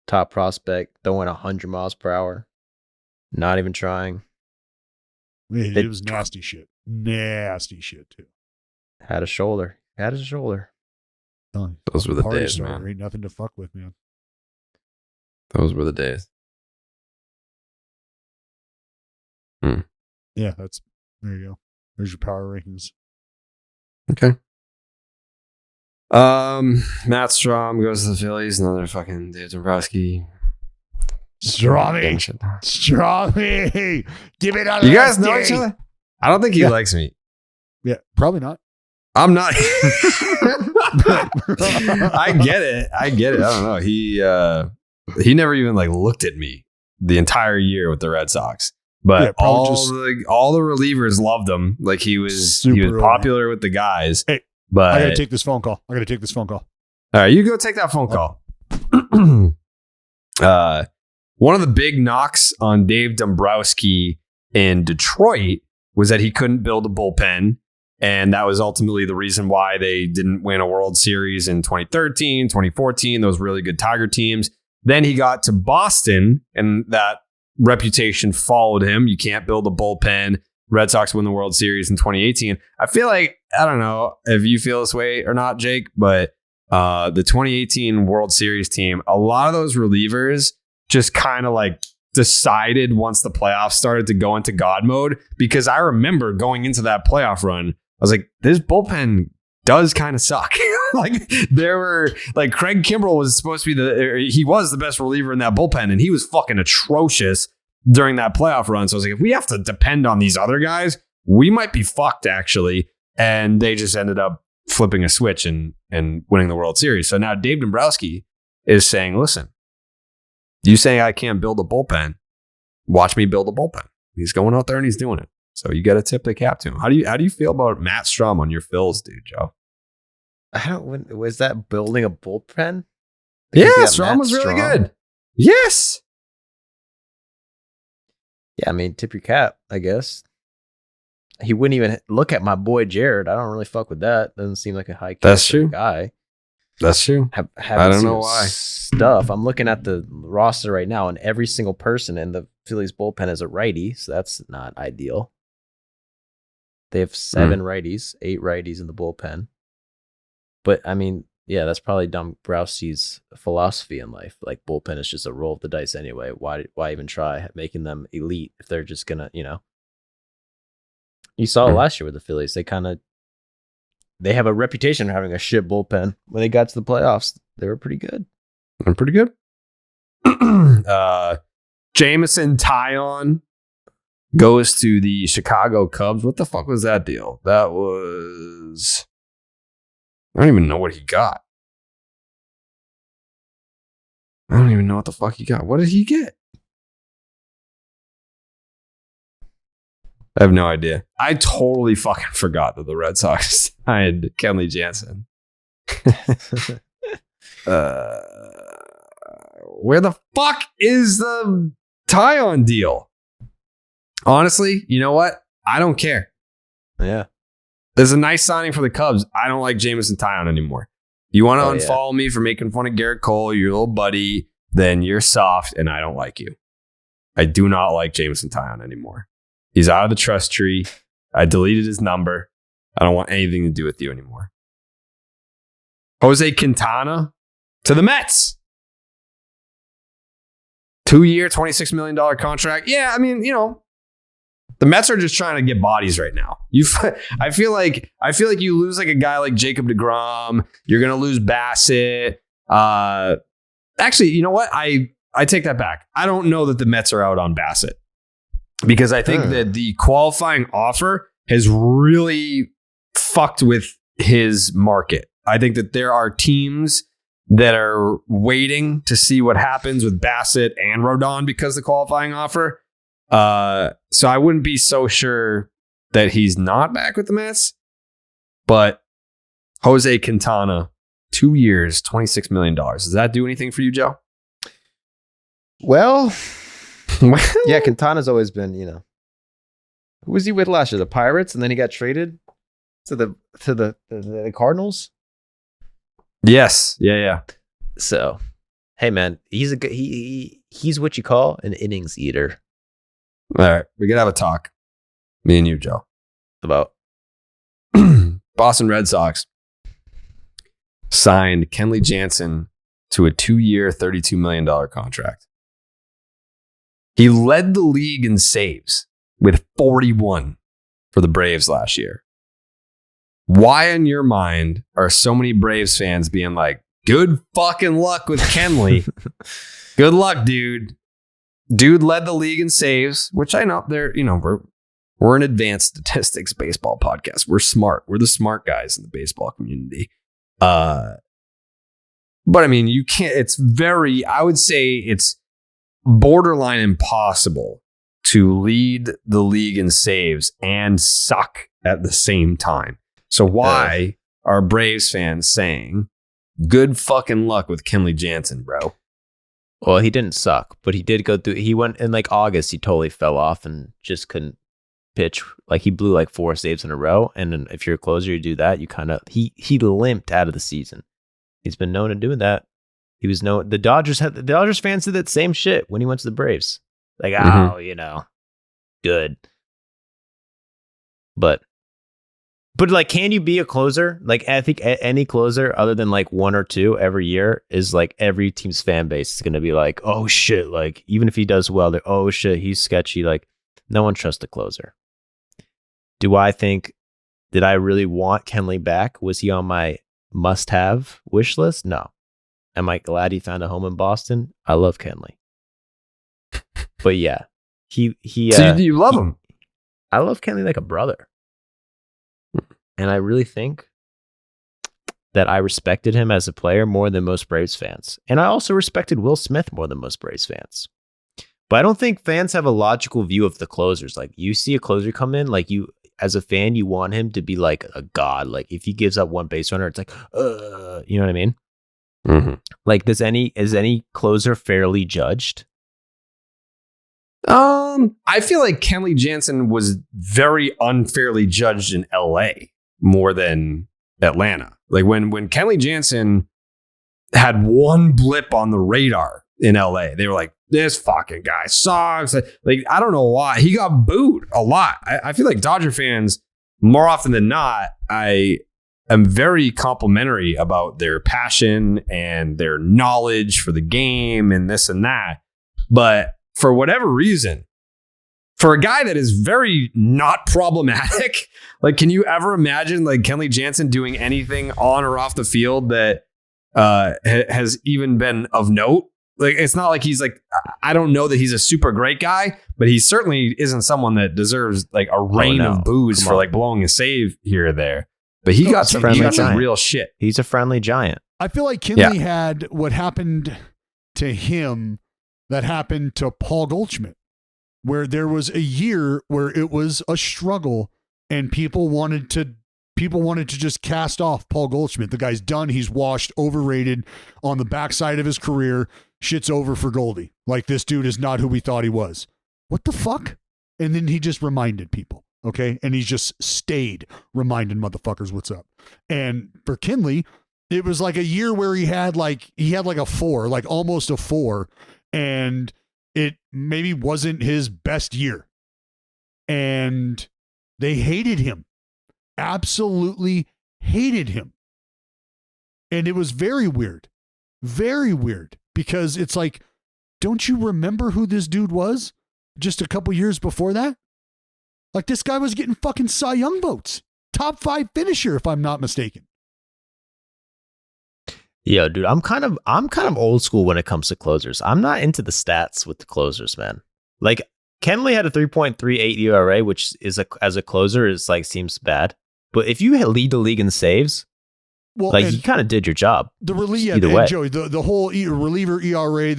Speaker 3: top prospect, throwing 100 miles per hour, not even trying.
Speaker 2: It was nasty shit. Nasty shit too.
Speaker 3: Had a shoulder.
Speaker 1: Those were the days, man.
Speaker 2: Ain't nothing to fuck with, man.
Speaker 1: Those were the days.
Speaker 2: Yeah, there you go. There's your power rankings.
Speaker 1: Okay. Matt Strom goes to the Phillies. Another fucking Dave Dombrowski.
Speaker 2: Strommy. Give it on.
Speaker 1: You guys know each other? I don't think he likes me.
Speaker 2: Yeah, probably not.
Speaker 1: I'm not. I get it. I don't know. He never even like looked at me the entire year with the Red Sox. But all the relievers loved him. Like he was popular with the guys.
Speaker 2: Hey,
Speaker 1: but
Speaker 2: I gotta take this phone call. All
Speaker 1: right, you go take that phone call. One of the big knocks on Dave Dombrowski in Detroit was that he couldn't build a bullpen. And that was ultimately the reason why they didn't win a World Series in 2013, 2014, those really good Tiger teams. Then he got to Boston, and that reputation followed him. You can't build a bullpen. Red Sox win the World Series in 2018. I feel like, I don't know if you feel this way or not, Jake, but the 2018 World Series team, a lot of those relievers just kind of like decided once the playoffs started to go into God mode, because I remember going into that playoff run, I was like, this bullpen does kind of suck. Like there were like Craig Kimbrell was supposed to be he was the best reliever in that bullpen, and he was fucking atrocious during that playoff run. So I was like, if we have to depend on these other guys, we might be fucked actually. And they just ended up flipping a switch and winning the World Series. So now Dave Dombrowski is saying, listen, you saying I can't build a bullpen, watch me build a bullpen. He's going out there and he's doing it. So you got to tip the cap to him. How do you feel about Matt Strom on your Phils, dude, Joe?
Speaker 3: Was that building a bullpen?
Speaker 1: Yeah, Strom was really good. Yes.
Speaker 3: Yeah, I mean, tip your cap, I guess. He wouldn't even look at my boy Jared. I don't really fuck with that. Doesn't seem like a high guy.
Speaker 1: That's true. I don't know why.
Speaker 3: Stuff. I'm looking at the roster right now, and every single person in the Phillies bullpen is a righty, so that's not ideal. They have 7 righties, 8 righties in the bullpen. But I mean, yeah, that's probably Dombrowski's philosophy in life. Like bullpen is just a roll of the dice anyway. Why even try making them elite if they're just gonna, You saw it last year with the Phillies. They have a reputation of having a shit bullpen. When they got to the playoffs, they were pretty good.
Speaker 1: They're pretty good. Jameson Taillon goes to the Chicago Cubs. What the fuck was that deal? That was... I don't even know what he got. I don't even know what the fuck he got. What did he get? I have no idea. I totally fucking forgot that the Red Sox signed Kenley Jansen. Where the fuck is the Taillon deal? Honestly, you know what? I don't care.
Speaker 3: Yeah.
Speaker 1: There's a nice signing for the Cubs. I don't like Jameson Taillon anymore. You want to unfollow me for making fun of Garrett Cole, your little buddy, then you're soft and I don't like you. I do not like Jameson Taillon anymore. He's out of the trust tree. I deleted his number. I don't want anything to do with you anymore. Jose Quintana to the Mets. 2-year, $26 million contract. Yeah, I mean, the Mets are just trying to get bodies right now. I feel like you lose like a guy like Jacob deGrom. You're gonna lose Bassett. Actually, you know what? I take that back. I don't know that the Mets are out on Bassett because I think that the qualifying offer has really fucked with his market. I think that there are teams that are waiting to see what happens with Bassett and Rodon because of the qualifying offer. So I wouldn't be so sure that he's not back with the Mets, but Jose Quintana, 2 years, $26 million. Does that do anything for you, Joe?
Speaker 3: Well, yeah, Quintana's always been, who was he with last year? The Pirates, and then he got traded to the Cardinals.
Speaker 1: Yes. Yeah.
Speaker 3: So, hey man, he's he's what you call an innings eater.
Speaker 1: All right, we could have a talk, me and you, Joe,
Speaker 3: About
Speaker 1: Boston Red Sox signed Kenley Jansen to a 2-year, $32 million contract. He led the league in saves with 41 for the Braves last year. Why in your mind are so many Braves fans being like, good fucking luck with Kenley? Good luck, dude. Dude led the league in saves, which I know we're an advanced statistics baseball podcast. We're smart. We're the smart guys in the baseball community. But I mean, you can't, I would say it's borderline impossible to lead the league in saves and suck at the same time. So why are Braves fans saying good fucking luck with Kenley Jansen, bro?
Speaker 3: Well, he didn't suck, but he did go through. He went in like August. He totally fell off and just couldn't pitch. Like he blew like 4 saves in a row. And then if you're a closer, you do that. You kind of he limped out of the season. He's been known to doing that. He was known. The Dodgers fans did that same shit when he went to the Braves. Like, good. But like, can you be a closer? Like, I think any closer other than like 1 or 2 every year is like every team's fan base is going to be like, oh shit. Like, even if he does well, they're, oh shit, he's sketchy. Like, no one trusts a closer. Did I really want Kenley back? Was he on my must-have wish list? No. Am I glad he found a home in Boston? I love Kenley. But yeah, he.
Speaker 1: So you love him?
Speaker 3: I love Kenley like a brother. And I really think that I respected him as a player more than most Braves fans. And I also respected Will Smith more than most Braves fans. But I don't think fans have a logical view of the closers. Like, you see a closer come in, like, you, as a fan, you want him to be like a god. Like, if he gives up one base runner, it's like, you know what I mean?
Speaker 1: Mm-hmm.
Speaker 3: Like, is any closer fairly judged?
Speaker 1: I feel like Kenley Jansen was very unfairly judged in LA more than Atlanta. Like when Kenley Jansen had one blip on the radar in LA, they were like, this fucking guy sucks. Like, I don't know why. He got booed a lot. I feel like Dodger fans, more often than not, I am very complimentary about their passion and their knowledge for the game and this and that. But for whatever reason, for a guy that is very not problematic, like, can you ever imagine like Kenley Jansen doing anything on or off the field that has even been of note? Like, it's not like he's like, I don't know that he's a super great guy, but he certainly isn't someone that deserves like a rain of boos for like blowing a save here or there. But he got some real shit.
Speaker 3: He's a friendly giant.
Speaker 2: I feel like Kenley had what happened to him that happened to Paul Goldschmidt, where there was a year where it was a struggle and people wanted to just cast off Paul Goldschmidt. The guy's done. He's washed, overrated, on the backside of his career. Shit's over for Goldie. Like, this dude is not who we thought he was. What the fuck? And then he just reminded people, okay? And he's just stayed reminding motherfuckers what's up. And for Kenley, It was like a year where he had like a 4, like almost a 4, and it maybe wasn't his best year. And they hated him. Absolutely hated him. And it was very weird. Very weird. Because it's like, don't you remember who this dude was just a couple years before that? Like, this guy was getting fucking Cy Young votes. Top 5 finisher, if I'm not mistaken.
Speaker 3: Yeah, dude, I'm kind of old school when it comes to closers. I'm not into the stats with the closers, man. Like, Kenley had a 3.38 ERA, which is as a closer is like seems bad. But if you lead the league in saves, well, like you kind of did your job.
Speaker 2: The either way, Joey, the whole reliever ERA.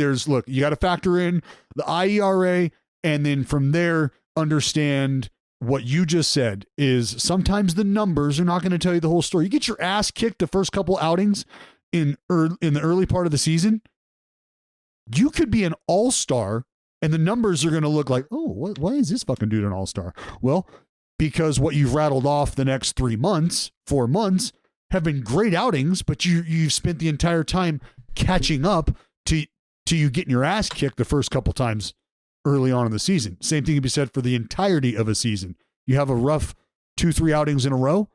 Speaker 2: You got to factor in the IERA, and then from there understand what you just said is sometimes the numbers are not going to tell you the whole story. You get your ass kicked the first couple outings in the early part of the season. You could be an all-star. And the numbers are going to look like, oh, why is this fucking dude an all-star? Well, because what you've rattled off the next 4 months have been great outings, but you've spent the entire time catching up to you getting your ass kicked the first couple times early on in the season. Same thing can be said for the entirety of a season. You have a rough 2-3 outings in a row.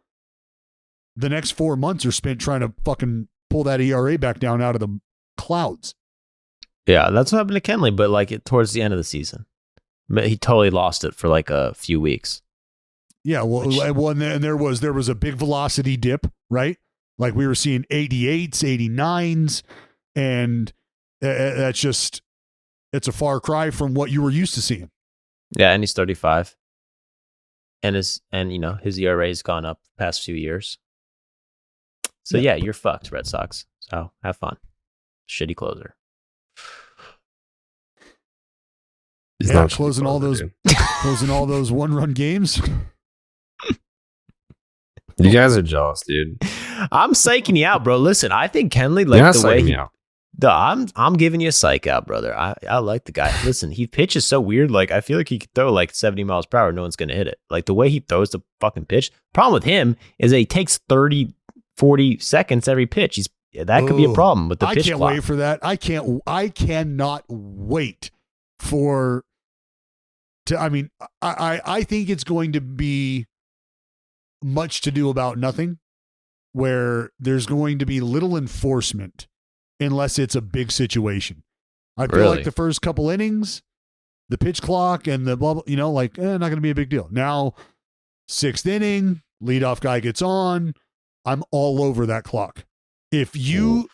Speaker 2: The next 4 months are spent trying to fucking pull that ERA back down out of the clouds.
Speaker 3: Yeah, that's what happened to Kenley, but like towards the end of the season, he totally lost it for like a few weeks.
Speaker 2: Yeah, and there was a big velocity dip, right? Like we were seeing 88s, 89s, and it's a far cry from what you were used to seeing.
Speaker 3: Yeah, and he's 35, and his ERA has gone up the past few years. So yeah, you're fucked, Red Sox. So have fun. Shitty closer.
Speaker 1: He's
Speaker 2: not closing all those 1-run games.
Speaker 1: You guys are jealous, dude.
Speaker 3: I'm psyching you out, bro. Listen, I think Kenley,
Speaker 1: like the way he,
Speaker 3: I'm giving you a psych out, brother. I like the guy. Listen, he pitches so weird. Like I feel like he could throw like 70 miles per hour. No one's gonna hit it. Like the way he throws the fucking pitch. Problem with him is that he takes 30, 40 seconds every pitch. That could be a problem with the pitch clock.
Speaker 2: I can't wait for that. I cannot wait I think it's going to be much to do about nothing, where there's going to be little enforcement unless it's a big situation. I feel like the first couple innings, the pitch clock and the blah, blah, not going to be a big deal. Now, 6th inning, leadoff guy gets on. I'm all over that clock. If you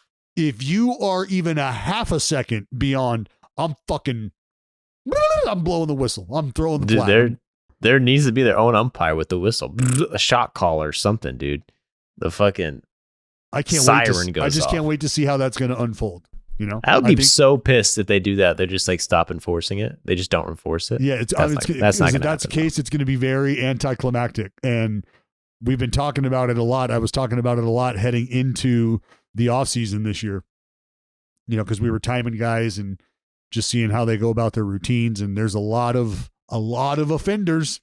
Speaker 2: are even a half a second beyond, I'm blowing the whistle. I'm throwing the flag.
Speaker 3: There needs to be their own umpire with the whistle, a shot caller or something, dude. The fucking siren goes off.
Speaker 2: I just can't wait to see how that's going to unfold.
Speaker 3: I'll be so pissed if they do that. They're just like stop enforcing it. They just don't enforce it.
Speaker 2: Yeah, that's not going to happen. If that's the case, it's going to be very anticlimactic. And we've been talking about it a lot. I was talking about it a lot heading into the offseason this year, because we were timing guys and just seeing how they go about their routines. And there's a lot of offenders.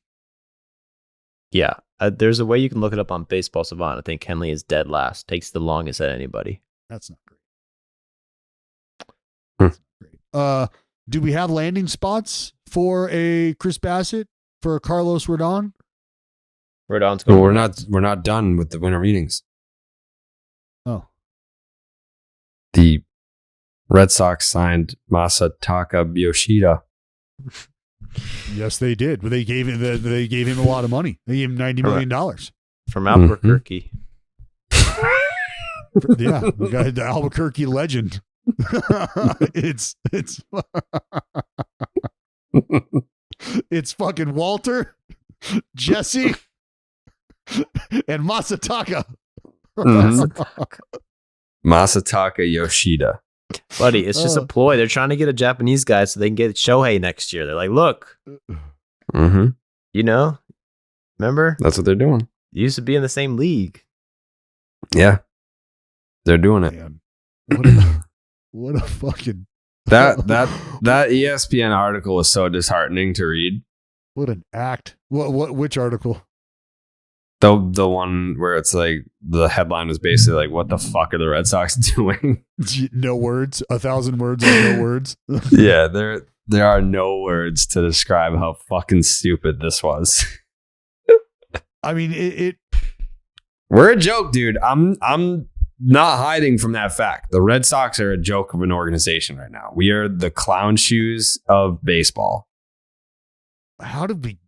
Speaker 3: Yeah. There's a way you can look it up on Baseball Savant. I think Kenley is dead last. Takes the longest at anybody.
Speaker 2: That's not great. Do we have landing spots for a Chris Bassett, for a Carlos Rodon?
Speaker 3: Rodon's going.
Speaker 1: Well, we're not done with the winter meetings.
Speaker 2: Oh.
Speaker 1: The Red Sox signed Masataka Yoshida.
Speaker 2: Yes, they did. But they gave him a lot of money. They gave him $90 million
Speaker 3: from Albuquerque.
Speaker 2: Yeah, the guy, the Albuquerque legend. it's fucking Walter, Jesse, and Masataka.
Speaker 1: Masataka Yoshida.
Speaker 3: Buddy, it's just a ploy. They're trying to get a Japanese guy so they can get Shohei next year. They're like, look, remember?
Speaker 1: That's what they're doing.
Speaker 3: You used to be in the same league.
Speaker 1: Yeah, they're doing it.
Speaker 2: Man. What a fucking
Speaker 1: that ESPN article was so disheartening to read.
Speaker 2: What an act. Which article?
Speaker 1: The one where it's like the headline was basically like, "What the fuck are the Red Sox doing?"
Speaker 2: No words. 1,000 words on no words.
Speaker 1: Yeah, there are no words to describe how fucking stupid this was.
Speaker 2: I mean,
Speaker 1: We're a joke, dude. I'm not hiding from that fact. The Red Sox are a joke of an organization right now. We are the clown shoes of baseball.
Speaker 2: how did we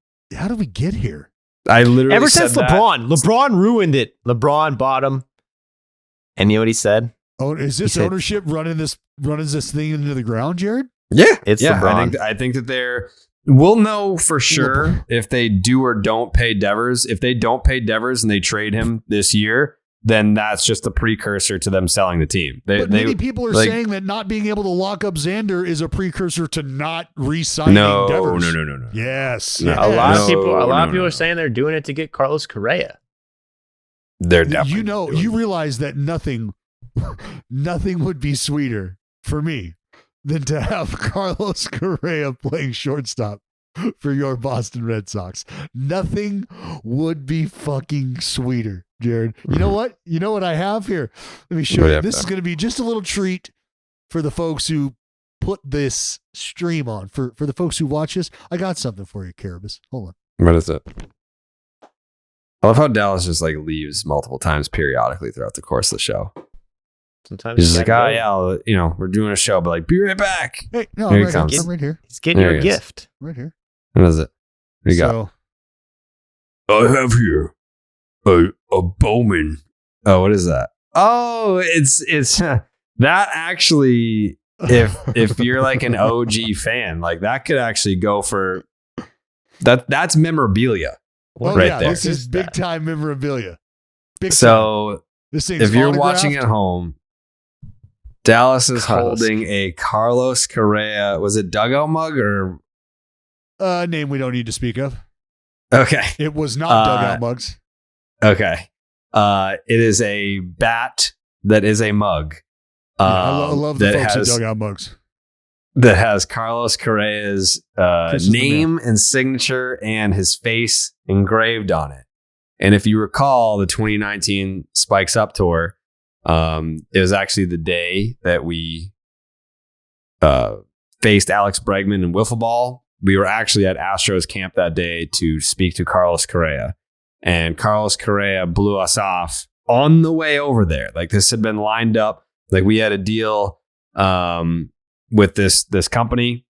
Speaker 2: get here?
Speaker 1: I literally
Speaker 3: Ever
Speaker 1: said
Speaker 3: since
Speaker 1: that.
Speaker 3: LeBron ruined it. LeBron bought him. And you know what he said?
Speaker 2: Oh, is this ownership running this thing into the ground, Jared?
Speaker 1: Yeah,
Speaker 3: It's
Speaker 1: yeah.
Speaker 3: LeBron.
Speaker 1: I think that we'll know for sure if they do or don't pay Devers. If they don't pay Devers and they trade him this year, then that's just a precursor to them selling the team.
Speaker 2: But many people are saying that not being able to lock up Xander is a precursor to not re-signing Devers.
Speaker 1: No.
Speaker 2: Yes.
Speaker 1: No.
Speaker 2: yes.
Speaker 3: A lot of people
Speaker 1: No.
Speaker 3: are saying they're doing it to get Carlos Correa.
Speaker 1: They're definitely
Speaker 2: You realize that nothing would be sweeter for me than to have Carlos Correa playing shortstop for your Boston Red Sox. Nothing would be fucking sweeter, Jared. You know what? You know what I have here? Let me show you. This is going to be just a little treat for the folks who put this stream on. For the folks who watch this, I got something for you, Carrabis. Hold on.
Speaker 1: What is it? I love how Dallas just like leaves multiple times periodically throughout the course of the show.
Speaker 3: Sometimes
Speaker 1: He's just like, yeah, we're doing a show, but like, be right back.
Speaker 2: Hey, no,
Speaker 1: Here
Speaker 2: I'm
Speaker 1: he
Speaker 2: right,
Speaker 1: comes.
Speaker 2: I'm right here.
Speaker 3: He's getting
Speaker 1: There
Speaker 3: you a
Speaker 1: he is.
Speaker 3: gift.
Speaker 2: Right here.
Speaker 1: What is it? What do you got? I have here a Bowman. Oh, what is that? Oh, it's that actually. If you're like an OG fan, like that could actually go for that. That's memorabilia.
Speaker 2: Oh,
Speaker 1: right
Speaker 2: yeah,
Speaker 1: there.
Speaker 2: this is big time memorabilia. Big time.
Speaker 1: So
Speaker 2: This thing's
Speaker 1: if you're
Speaker 2: autographed.
Speaker 1: watching at home, Dallas is holding a Carlos Correa. Was it dugout mug or?
Speaker 2: Name we don't need to speak of.
Speaker 1: Okay.
Speaker 2: It was not dugout mugs.
Speaker 1: Okay. It is a bat that is a mug.
Speaker 2: I love the
Speaker 1: that
Speaker 2: folks at dugout mugs.
Speaker 1: That has Carlos Correa's
Speaker 2: Chris is the
Speaker 1: name and signature and his face engraved on it. And if you recall the 2019 Spikes Up tour, it was actually the day that we faced Alex Bregman in wiffle ball. We were actually at Astros camp that day to speak to Carlos Correa. And Carlos Correa blew us off on the way over there. Like this had been lined up. Like we had a deal with this company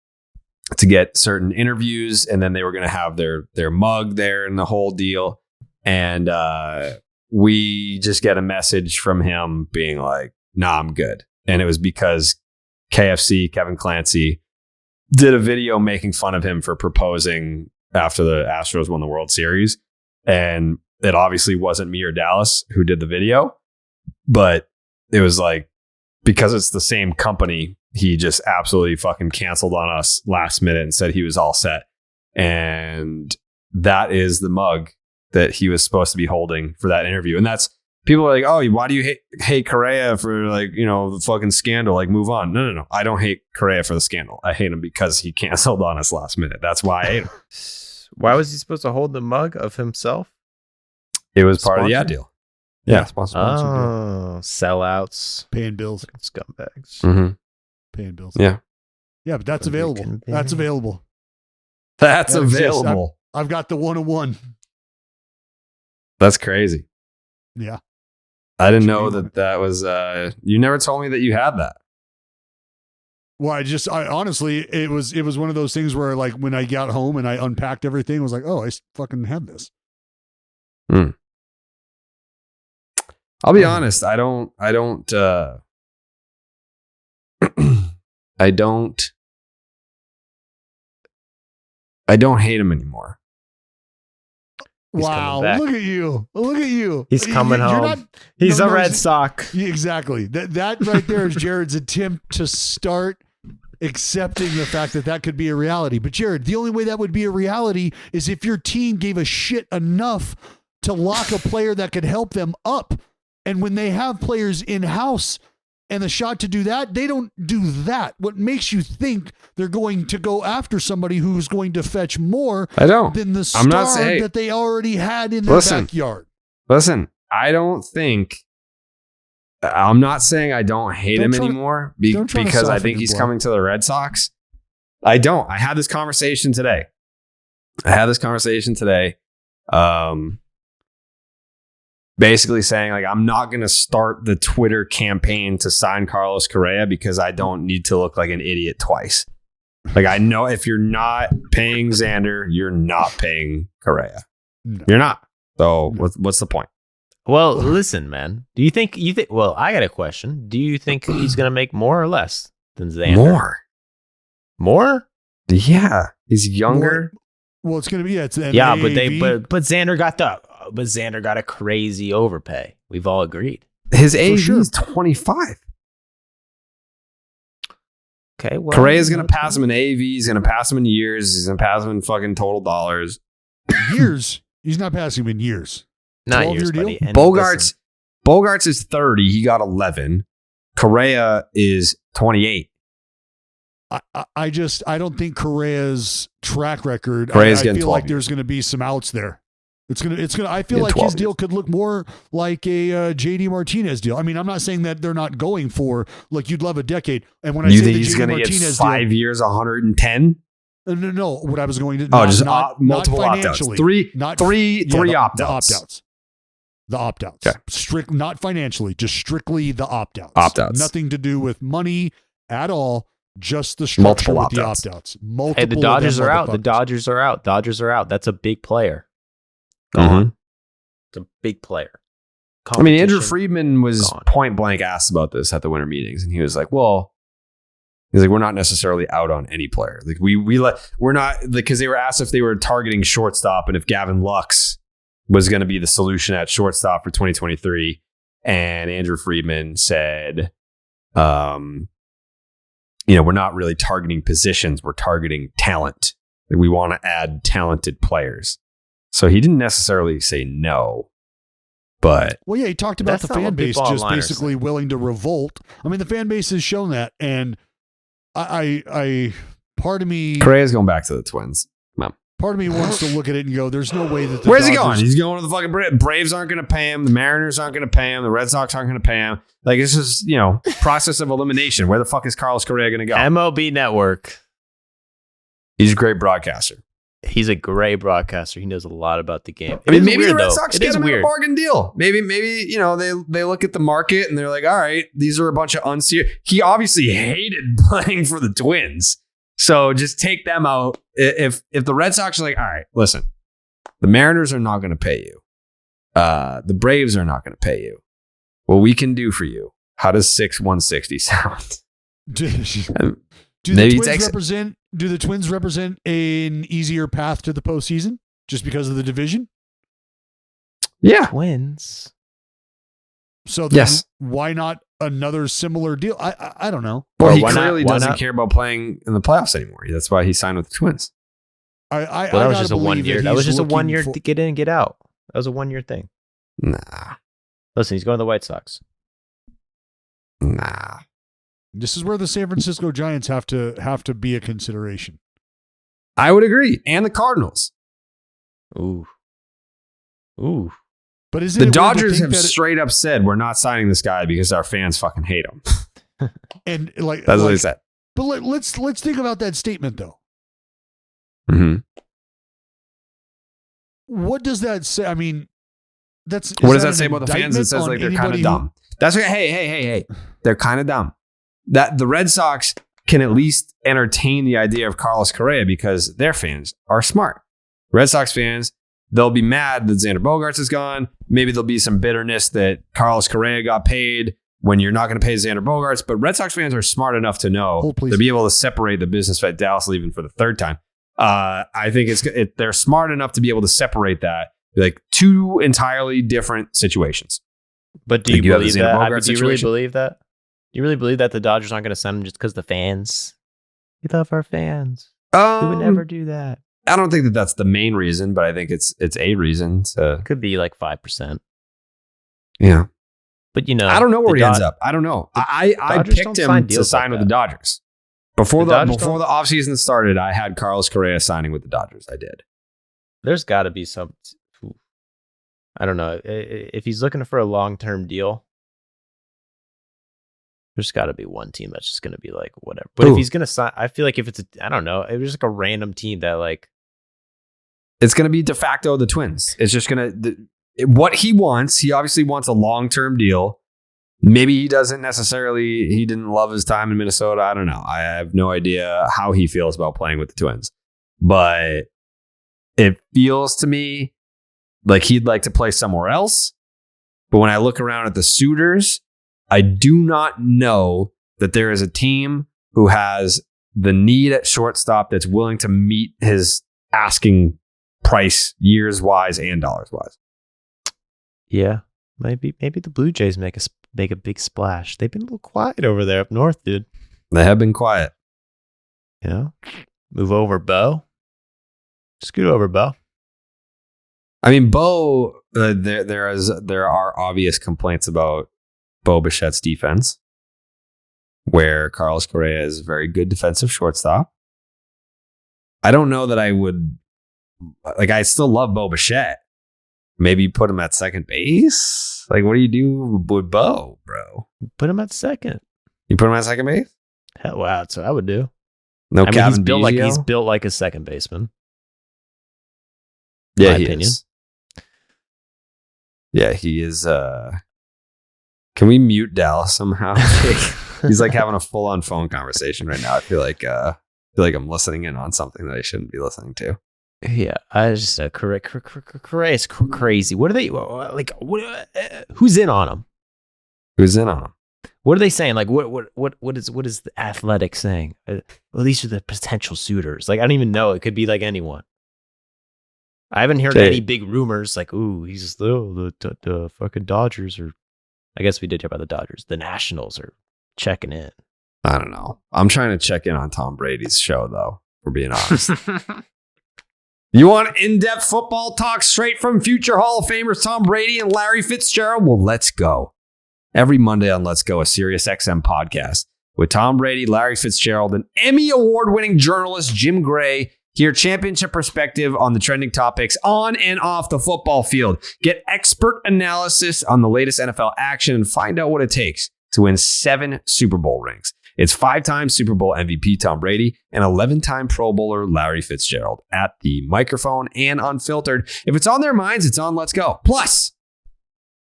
Speaker 1: to get certain interviews, and then they were going to have their mug there and the whole deal. And we just get a message from him being like, "Nah, I'm good." And it was because KFC, Kevin Clancy, did a video making fun of him for proposing after the Astros won the World Series. And it obviously wasn't me or Dallas who did the video, but it was like, because it's the same company, he just absolutely fucking canceled on us last minute and said he was all set. And that is the mug that he was supposed to be holding for that interview. And that's, people are like, "Oh, why do you hate Correa for like, the fucking scandal? Like, move on." No. I don't hate Correa for the scandal. I hate him because he canceled on us last minute. That's why I hate him.
Speaker 3: Why was he supposed to hold the mug of himself?
Speaker 1: It was part of the ad
Speaker 3: Sponsor?
Speaker 1: deal. Yeah, sponsor.
Speaker 3: Oh, sellouts.
Speaker 2: Paying bills.
Speaker 3: Scumbags.
Speaker 1: Mm-hmm.
Speaker 2: Paying bills.
Speaker 1: Yeah.
Speaker 2: Yeah, but that's
Speaker 3: But they
Speaker 2: available.
Speaker 3: can be.
Speaker 2: That's available.
Speaker 1: That's
Speaker 2: That exists.
Speaker 1: available.
Speaker 2: I've got the 101.
Speaker 1: That's crazy.
Speaker 2: Yeah.
Speaker 1: I didn't know that was, you never told me that you had that.
Speaker 2: Well, I honestly, it was one of those things where like when I got home and I unpacked everything, I was like, "Oh, I fucking had this."
Speaker 1: I'll be honest. I don't I don't hate him anymore.
Speaker 3: He's
Speaker 2: Wow.
Speaker 3: coming back.
Speaker 2: Look at you. Look at you.
Speaker 3: He's coming
Speaker 2: You're
Speaker 3: home.
Speaker 2: not-
Speaker 3: He's
Speaker 2: no,
Speaker 3: a
Speaker 2: no,
Speaker 3: Red Sox.
Speaker 2: Yeah, exactly. That right there is Jared's attempt to start accepting the fact that could be a reality. But Jared, the only way that would be a reality is if your team gave a shit enough to lock a player that could help them up. And when they have players in-house and the shot to do that, they don't do that. What makes you think they're going to go after somebody who's going to fetch more than the star that they already had in their backyard?
Speaker 1: Listen, I'm not saying I don't hate him anymore because I think he's coming to the Red Sox. I don't. I had this conversation today. Basically saying, like, I'm not going to start the Twitter campaign to sign Carlos Correa because I don't need to look like an idiot twice. Like, I know if you're not paying Xander, you're not paying Correa. No. You're not. So what's the point?
Speaker 3: Well, listen, man. Do you think well, I got a question. Do you think he's going to make more or less than Xander? More?
Speaker 1: Yeah. He's younger.
Speaker 2: Well, it's going to be but Xander got a crazy overpay. We've all agreed.
Speaker 1: His AV is 25.
Speaker 3: Okay, well,
Speaker 1: Correa's going to pass him in AV. He's going to pass him in years. He's going to pass him in fucking total dollars.
Speaker 2: Years? He's not passing him in years.
Speaker 3: Not years, buddy.
Speaker 1: Bogaerts is 30. He got 11. Correa is 28.
Speaker 2: I don't think Correa's track record.
Speaker 1: I
Speaker 2: feel like there's going to be some outs there. It's gonna. I feel like his deal could look more like a JD Martinez deal. I mean, I'm not saying that they're not going for, like, you'd love a decade. And when I say
Speaker 1: he's going to get 5 years, 110.
Speaker 2: No. What I was going to
Speaker 1: multiple opt-outs. Three opt-outs.
Speaker 2: The opt-outs.
Speaker 1: Okay.
Speaker 2: Strict, not financially, just strictly the opt-outs.
Speaker 1: Opt-outs.
Speaker 2: Nothing to do with money at all. Just the structure with the opt-outs.
Speaker 3: Hey, the Dodgers are out. Dodgers are out. That's a big player.
Speaker 1: Mm-hmm.
Speaker 3: It's a big player.
Speaker 1: I mean, Andrew Friedman was point blank asked about this at the winter meetings, and he was like, "Well, we're not necessarily out on any player. Like we're not, because they were asked if they were targeting shortstop and if Gavin Lux was going to be the solution at shortstop for 2023." And Andrew Friedman said, we're not really targeting positions. We're targeting talent. Like, we want to add talented players. So he didn't necessarily say no, but...
Speaker 2: Well, yeah, he talked about the fan base just basically willing to revolt. I mean, the fan base has shown that, and I part of me...
Speaker 1: Correa's going back to the Twins. Mom.
Speaker 2: Part of me wants to look at it and go, there's no way that the
Speaker 1: Where's he going? He's going to the fucking Braves aren't going to pay him. The Mariners aren't going to pay him. The Red Sox aren't going to pay him. Like, it's just, process of elimination. Where the fuck is Carlos Correa going to go?
Speaker 3: MLB Network.
Speaker 1: He's a great broadcaster.
Speaker 3: He's a great broadcaster. He knows a lot about the game.
Speaker 1: I mean, maybe the Red Sox get him a bargain deal. Maybe they look at the market and they're like, all right, these are a bunch of unserious. He obviously hated playing for the Twins. So just take them out. If the Red Sox are like, all right, listen, the Mariners are not going to pay you. The Braves are not going to pay you. What we can do for you. How does 6-160 sound?
Speaker 2: Do the Twins represent an easier path to the postseason just because of the division?
Speaker 1: Yeah.
Speaker 3: Twins.
Speaker 2: So then why not another similar deal? I don't know.
Speaker 1: Well, he clearly doesn't care about playing in the playoffs anymore. That's why he signed with the Twins.
Speaker 3: That was just a 1 year. That was just a 1 year to get in and get out. That was a 1 year thing.
Speaker 1: Nah.
Speaker 3: Listen, he's going to the White Sox.
Speaker 1: Nah.
Speaker 2: This is where the San Francisco Giants have to be a consideration.
Speaker 1: I would agree. And the Cardinals.
Speaker 3: Ooh.
Speaker 2: But
Speaker 1: the Dodgers have straight up said, we're not signing this guy because our fans fucking hate him.
Speaker 2: And that's
Speaker 1: what they said.
Speaker 2: But let's think about that statement though.
Speaker 1: Mm-hmm.
Speaker 2: What does that say? I mean, what
Speaker 1: does that say about the fans? It says like they're kind of dumb. That's okay. Hey. They're kind of dumb. That the Red Sox can at least entertain the idea of Carlos Correa because their fans are smart. Red Sox fans, they'll be mad that Xander Bogaerts is gone. Maybe there'll be some bitterness that Carlos Correa got paid when you're not going to pay Xander Bogaerts. But Red Sox fans are smart enough to know to be able to separate the business at Dallas leaving for the third time. I think they're smart enough to be able to separate that, like, two entirely different situations.
Speaker 3: But do you believe that? Do you really believe that? You really believe that the Dodgers aren't going to send him just because the fans? We love our fans. We would never do that.
Speaker 1: I don't think that that's the main reason, but I think it's a reason.
Speaker 3: Could be like 5%.
Speaker 1: Yeah.
Speaker 3: But
Speaker 1: I don't know where he ends up. I don't know. I picked him to sign with the Dodgers. Before the offseason started, I had Carlos Correa signing with the Dodgers. I did.
Speaker 3: There's got to be some. I don't know. If he's looking for a long-term deal, there's got to be one team that's just going to be like, whatever. But if he's going to sign, I feel like if it's I don't know, it was like a random team that like.
Speaker 1: It's going to be de facto the Twins. It's just going to, what he wants, he obviously wants a long-term deal. Maybe he doesn't necessarily, he didn't love his time in Minnesota. I don't know. I have no idea how he feels about playing with the Twins. But it feels to me like he'd like to play somewhere else. But when I look around at the suitors, I do not know that there is a team who has the need at shortstop that's willing to meet his asking price years wise and dollars wise.
Speaker 3: Yeah, maybe the Blue Jays make a big splash. They've been a little quiet over there up north, dude.
Speaker 1: They have been quiet.
Speaker 3: Yeah, move over, Bo. Scoot over, Bo.
Speaker 1: I mean, Bo. There are obvious complaints about Bo Bichette's defense, where Carlos Correa is a very good defensive shortstop. I don't know that I would. Like, I still love Bo Bichette. Maybe put him at second base? Like, what do you do with Bo, bro?
Speaker 3: Put him at second.
Speaker 1: You put him at second base?
Speaker 3: Hell, wow, that's what I would do.
Speaker 1: No,
Speaker 3: I mean, he's built like a second baseman.
Speaker 1: Yeah, he is. Yeah, he is. Can we mute Dallas somehow? He's like having a full-on phone conversation right now. I feel like I'm listening in on something that I shouldn't be listening to.
Speaker 3: Yeah, I just crazy. What are they like? Who's in on him?
Speaker 1: Who's in on him?
Speaker 3: What are they saying? Like, what is the Athletic saying? Well, these are the potential suitors. Like, I don't even know. It could be like anyone. I haven't heard any big rumors. Like, ooh, he's the fucking Dodgers, or I guess we did hear about the Dodgers. The Nationals are checking in.
Speaker 1: I don't know. I'm trying to check in on Tom Brady's show, though. For being honest. You want in-depth football talk straight from future Hall of Famers Tom Brady and Larry Fitzgerald? Well, let's go. Every Monday on Let's Go, a SiriusXM podcast with Tom Brady, Larry Fitzgerald, and Emmy award-winning journalist Jim Gray. Hear championship perspective on the trending topics on and off the football field. Get expert analysis on the latest NFL action and find out what it takes to win 7 Super Bowl rings. It's 5-time Super Bowl MVP Tom Brady and 11-time Pro Bowler Larry Fitzgerald at the microphone and unfiltered. If it's on their minds, it's on Let's Go. Plus,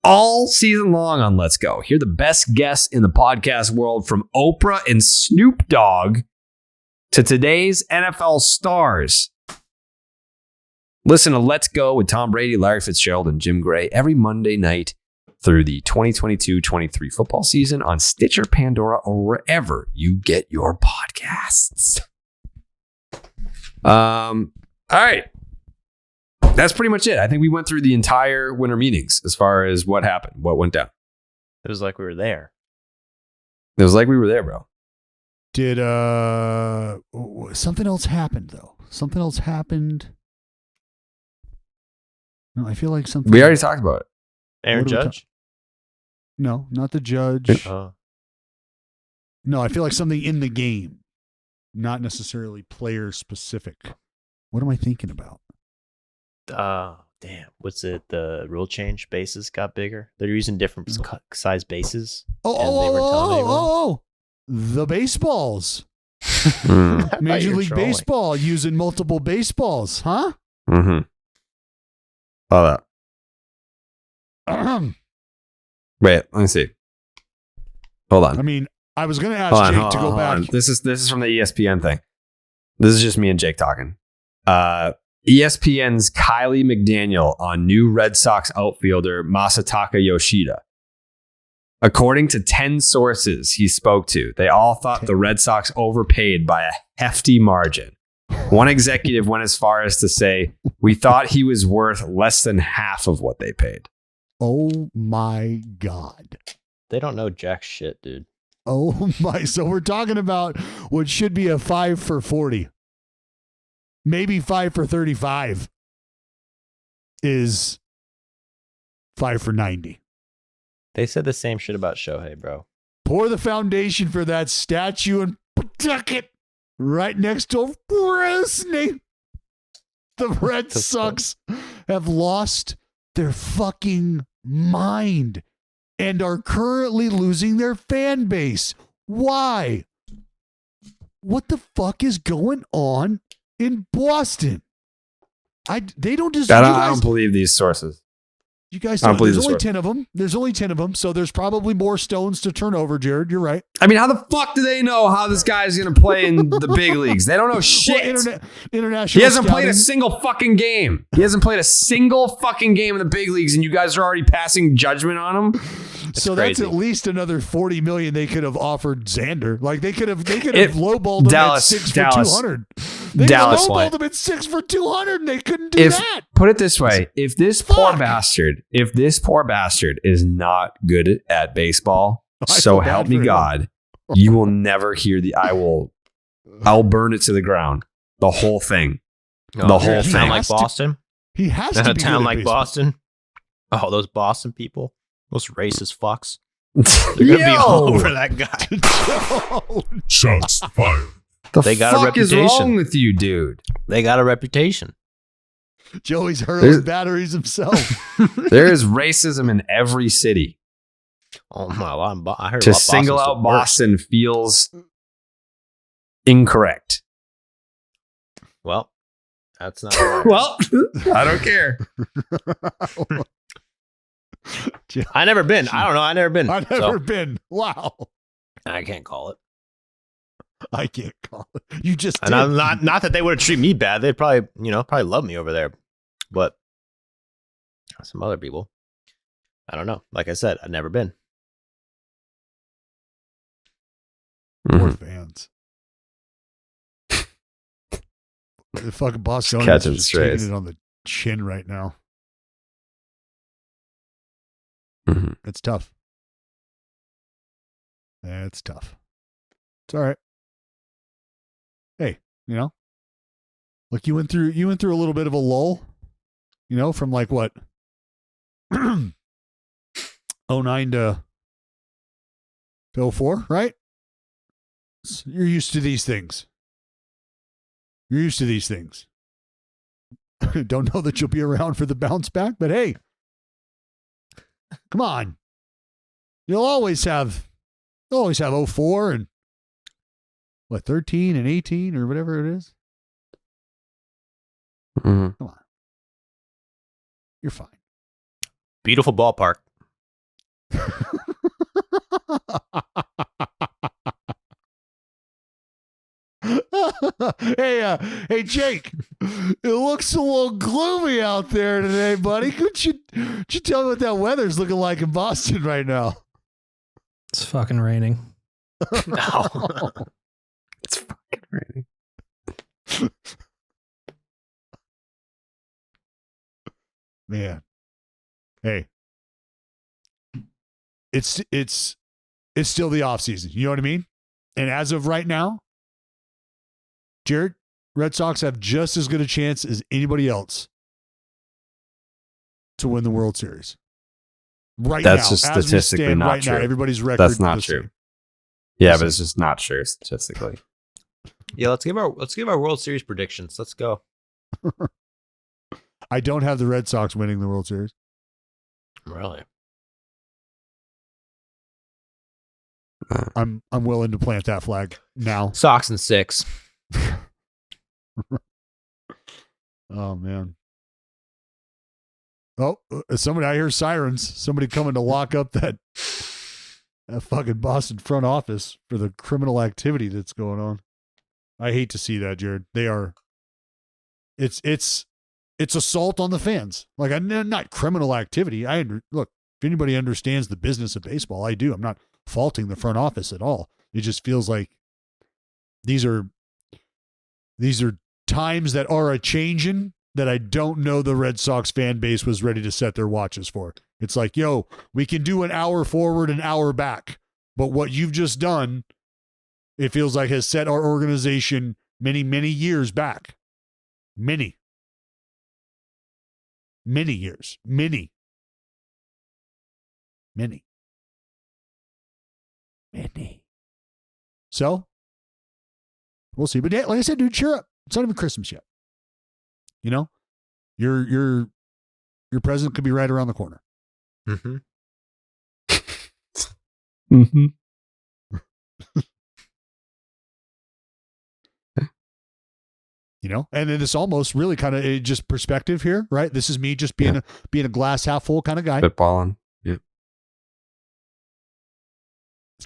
Speaker 1: all season long on Let's Go, hear the best guests in the podcast world, from Oprah and Snoop Dogg to today's NFL stars. Listen to Let's Go with Tom Brady, Larry Fitzgerald, and Jim Gray every Monday night through the 2022-23 football season on Stitcher, Pandora, or wherever you get your podcasts. All right. That's pretty much it. I think we went through the entire winter meetings as far as what happened, what went down.
Speaker 3: It was like we were there.
Speaker 1: It was like we were there, bro.
Speaker 2: Did something else happened, though? Something else happened. No, I feel like something.
Speaker 1: We already talked about it.
Speaker 3: Aaron Judge?
Speaker 2: No, not the Judge.
Speaker 3: Oh.
Speaker 2: No, I feel like something in the game, not necessarily player specific. What am I thinking about?
Speaker 3: Damn. What's it? The rule change bases got bigger. They're using different size bases.
Speaker 2: The baseballs. Major League Baseball using multiple baseballs, huh?
Speaker 1: Mm-hmm. All that. Wait, let me see. Hold on.
Speaker 2: I mean, I was going to ask Jake to go back.
Speaker 1: This is from the ESPN thing. This is just me and Jake talking. ESPN's Kylie McDaniel on new Red Sox outfielder Masataka Yoshida. According to 10 sources he spoke to, they all thought the Red Sox overpaid by a hefty margin. One executive went as far as to say, "We thought he was worth less than half of what they paid."
Speaker 2: Oh my God.
Speaker 3: They don't know jack shit, dude.
Speaker 2: Oh my. So we're talking about what should be a 5 for 40. Maybe 5 for 35 is 5 for 90.
Speaker 3: They said the same shit about Shohei, bro.
Speaker 2: Pour the foundation for that statue in Pawtucket right next to Fresney. The Red Sox have lost their fucking mind and are currently losing their fan base. Why? What the fuck is going on in Boston? They don't deserve.
Speaker 1: I don't believe these sources.
Speaker 2: You guys
Speaker 1: I don't believe
Speaker 2: there's only
Speaker 1: this
Speaker 2: 10 of them. There's only 10 of them, so there's probably more stones to turn over, Jared. You're right.
Speaker 1: I mean, how the fuck do they know how this guy's going to play in the big leagues? They don't know shit.
Speaker 2: Well, international
Speaker 1: He hasn't played
Speaker 2: scouting.
Speaker 1: a single fucking game. He hasn't played a single fucking game in the big leagues, and you guys are already passing judgment on him.
Speaker 2: So
Speaker 3: crazy.
Speaker 2: that's at least another $40 million they could have offered Xander. Like they could have lowballed him at 6 for 200. They lowballed him at 6 for 200, and they couldn't do that.
Speaker 1: Put it this way: if this poor bastard is not good at baseball, so help me God, you will never hear I'll burn it to the ground. The whole thing. The whole thing.
Speaker 3: Town like Boston.
Speaker 2: He has to
Speaker 3: In a
Speaker 2: be
Speaker 3: town
Speaker 2: good at
Speaker 3: like
Speaker 2: baseball.
Speaker 3: Boston. Oh, those Boston people. Those racist fucks. They're going to be all over that guy.
Speaker 7: Shots fired.
Speaker 3: They got a
Speaker 1: fuck is
Speaker 3: reputation.
Speaker 1: wrong with you, dude?
Speaker 3: They got a reputation.
Speaker 2: Joey's hurling batteries himself.
Speaker 1: There is racism in every city.
Speaker 3: Oh my God. I heard
Speaker 1: To
Speaker 3: about
Speaker 1: single
Speaker 3: Boston's
Speaker 1: out
Speaker 3: the worst.
Speaker 1: Boston feels incorrect.
Speaker 3: Well, that's not right.
Speaker 1: Well, I don't care.
Speaker 3: I never been. I don't know. I never been.
Speaker 2: I've never been. Wow.
Speaker 3: I can't call it.
Speaker 2: I can't call it. You just
Speaker 3: And
Speaker 2: did.
Speaker 3: I'm not that they would treat me bad. They'd probably love me over there. But some other people, I don't know. Like I said, I've never been.
Speaker 2: Poor fans. The fucking Bostonians
Speaker 1: catching
Speaker 2: are just
Speaker 1: strays.
Speaker 2: taking it on the chin right now.
Speaker 1: Mhm.
Speaker 2: It's tough. It's tough. It's all right. Hey, look, you went through a little bit of a lull, from like what? 09 to 04, right? So you're used to these things. Don't know that you'll be around for the bounce back, but hey, come on. You'll always have 04 and 13 and 18 or whatever it is.
Speaker 1: Mhm.
Speaker 2: Come on. You're fine.
Speaker 3: Beautiful ballpark.
Speaker 2: Hey, Jake. It looks a little gloomy out there today, buddy. Could you tell me what that weather's looking like in Boston right now?
Speaker 5: It's fucking raining.
Speaker 3: No.
Speaker 1: It's fucking raining.
Speaker 2: Man. Hey. It's still the off season. You know what I mean? And as of right now, Jared, Red Sox have just as good a chance as anybody else to win the World Series. Right
Speaker 1: That's
Speaker 2: now,
Speaker 1: just
Speaker 2: as we
Speaker 1: statistically
Speaker 2: stand
Speaker 1: not
Speaker 2: right
Speaker 1: true.
Speaker 2: now, everybody's record.
Speaker 1: That's not
Speaker 2: the
Speaker 1: true.
Speaker 2: same.
Speaker 1: Yeah, but it's just not true statistically.
Speaker 3: Yeah, let's give our World Series predictions. Let's go.
Speaker 2: I don't have the Red Sox winning the World Series.
Speaker 3: Really?
Speaker 2: I'm willing to plant that flag now.
Speaker 3: Sox and 6.
Speaker 2: Oh man. Oh, somebody! I hear sirens. Somebody coming to lock up that fucking Boston front office for the criminal activity that's going on. I hate to see that, Jared. They are. It's assault on the fans. Like not criminal activity. Look. If anybody understands the business of baseball, I do. I'm not faulting the front office at all. It just feels like these are times that are a changing that I don't know the Red Sox fan base was ready to set their watches for. It's like, yo, we can do an hour forward, an hour back. But what you've just done, it feels like has set our organization many, many years back. Many years. Many. many. So, we'll see. But like I said, dude, cheer up. It's not even Christmas yet. You know, your present could be right around the corner.
Speaker 3: Mm-hmm.
Speaker 1: Mm-hmm.
Speaker 2: You know, and then it's almost really kind of just perspective here, right? This is me just being a glass half full kind of guy.
Speaker 1: Spitballing. Yeah.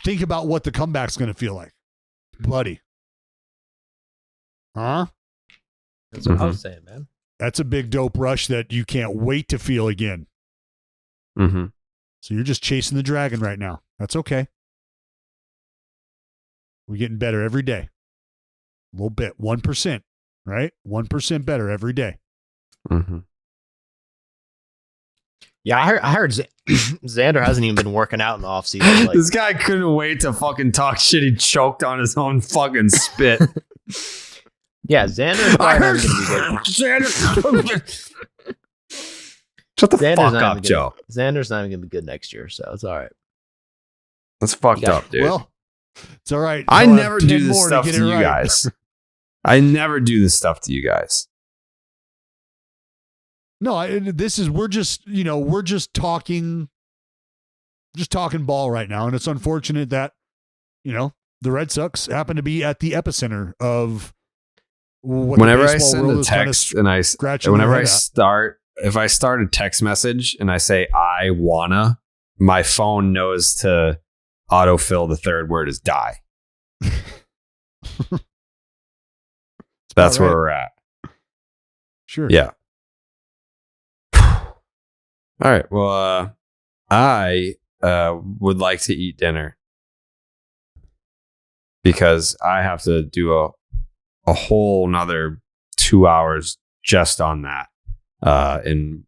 Speaker 2: Think about what the comeback's going to feel like, buddy. Huh?
Speaker 3: That's what I was saying, man.
Speaker 2: That's a big dope rush that you can't wait to feel again.
Speaker 1: Mm-hmm.
Speaker 2: So you're just chasing the dragon right now. That's okay. We're getting better every day. A little bit, 1%, right? 1% better every day.
Speaker 1: Mm-hmm.
Speaker 3: Yeah, I heard Xander hasn't even been working out in the offseason. Like,
Speaker 1: This guy couldn't wait to fucking talk shit. He choked on his own fucking spit.
Speaker 3: yeah, Xander's
Speaker 1: I
Speaker 3: probably
Speaker 1: heard
Speaker 3: not going to be good.
Speaker 1: Xander. Shut the
Speaker 3: Xander's
Speaker 1: fuck
Speaker 3: not
Speaker 1: up,
Speaker 3: even
Speaker 1: Joe.
Speaker 3: Xander's not even going to be good next year, so it's all right.
Speaker 1: That's fucked
Speaker 3: Yeah.
Speaker 1: up, dude.
Speaker 2: Well, it's all right.
Speaker 1: I
Speaker 2: You'll
Speaker 1: never
Speaker 2: have 10
Speaker 1: do this
Speaker 2: more
Speaker 1: stuff
Speaker 2: get
Speaker 1: to
Speaker 2: it
Speaker 1: you
Speaker 2: right.
Speaker 1: guys. I never do this stuff to you guys.
Speaker 2: No, we're just talking ball right now. And it's unfortunate that, the Red Sox happen to be at the epicenter of what
Speaker 1: Whenever
Speaker 2: the
Speaker 1: I
Speaker 2: baseball
Speaker 1: send
Speaker 2: world
Speaker 1: a
Speaker 2: is kinda
Speaker 1: text and if I start a text message and I say, I wanna, my phone knows to autofill the third word as die. That's where we're at.
Speaker 2: Sure.
Speaker 1: Yeah. All right. Well, I would like to eat dinner because I have to do a whole nother 2 hours just on that in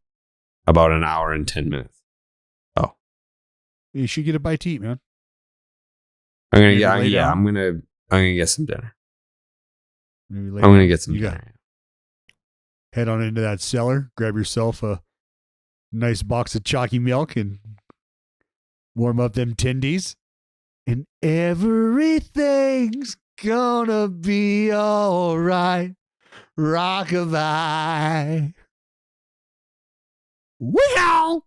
Speaker 1: about an hour and 10 minutes. Oh,
Speaker 2: You should get a bite to eat, man.
Speaker 1: I'm gonna
Speaker 2: Maybe
Speaker 1: get.
Speaker 2: lay down?
Speaker 1: I'm gonna get some dinner.
Speaker 2: Maybe
Speaker 1: I'm
Speaker 2: later.
Speaker 1: gonna get some
Speaker 2: You got-
Speaker 1: dinner.
Speaker 2: Head on into that cellar, grab yourself a nice box of chalky milk and warm up them tendies. And everything's gonna be all right. Rockabye. Wow.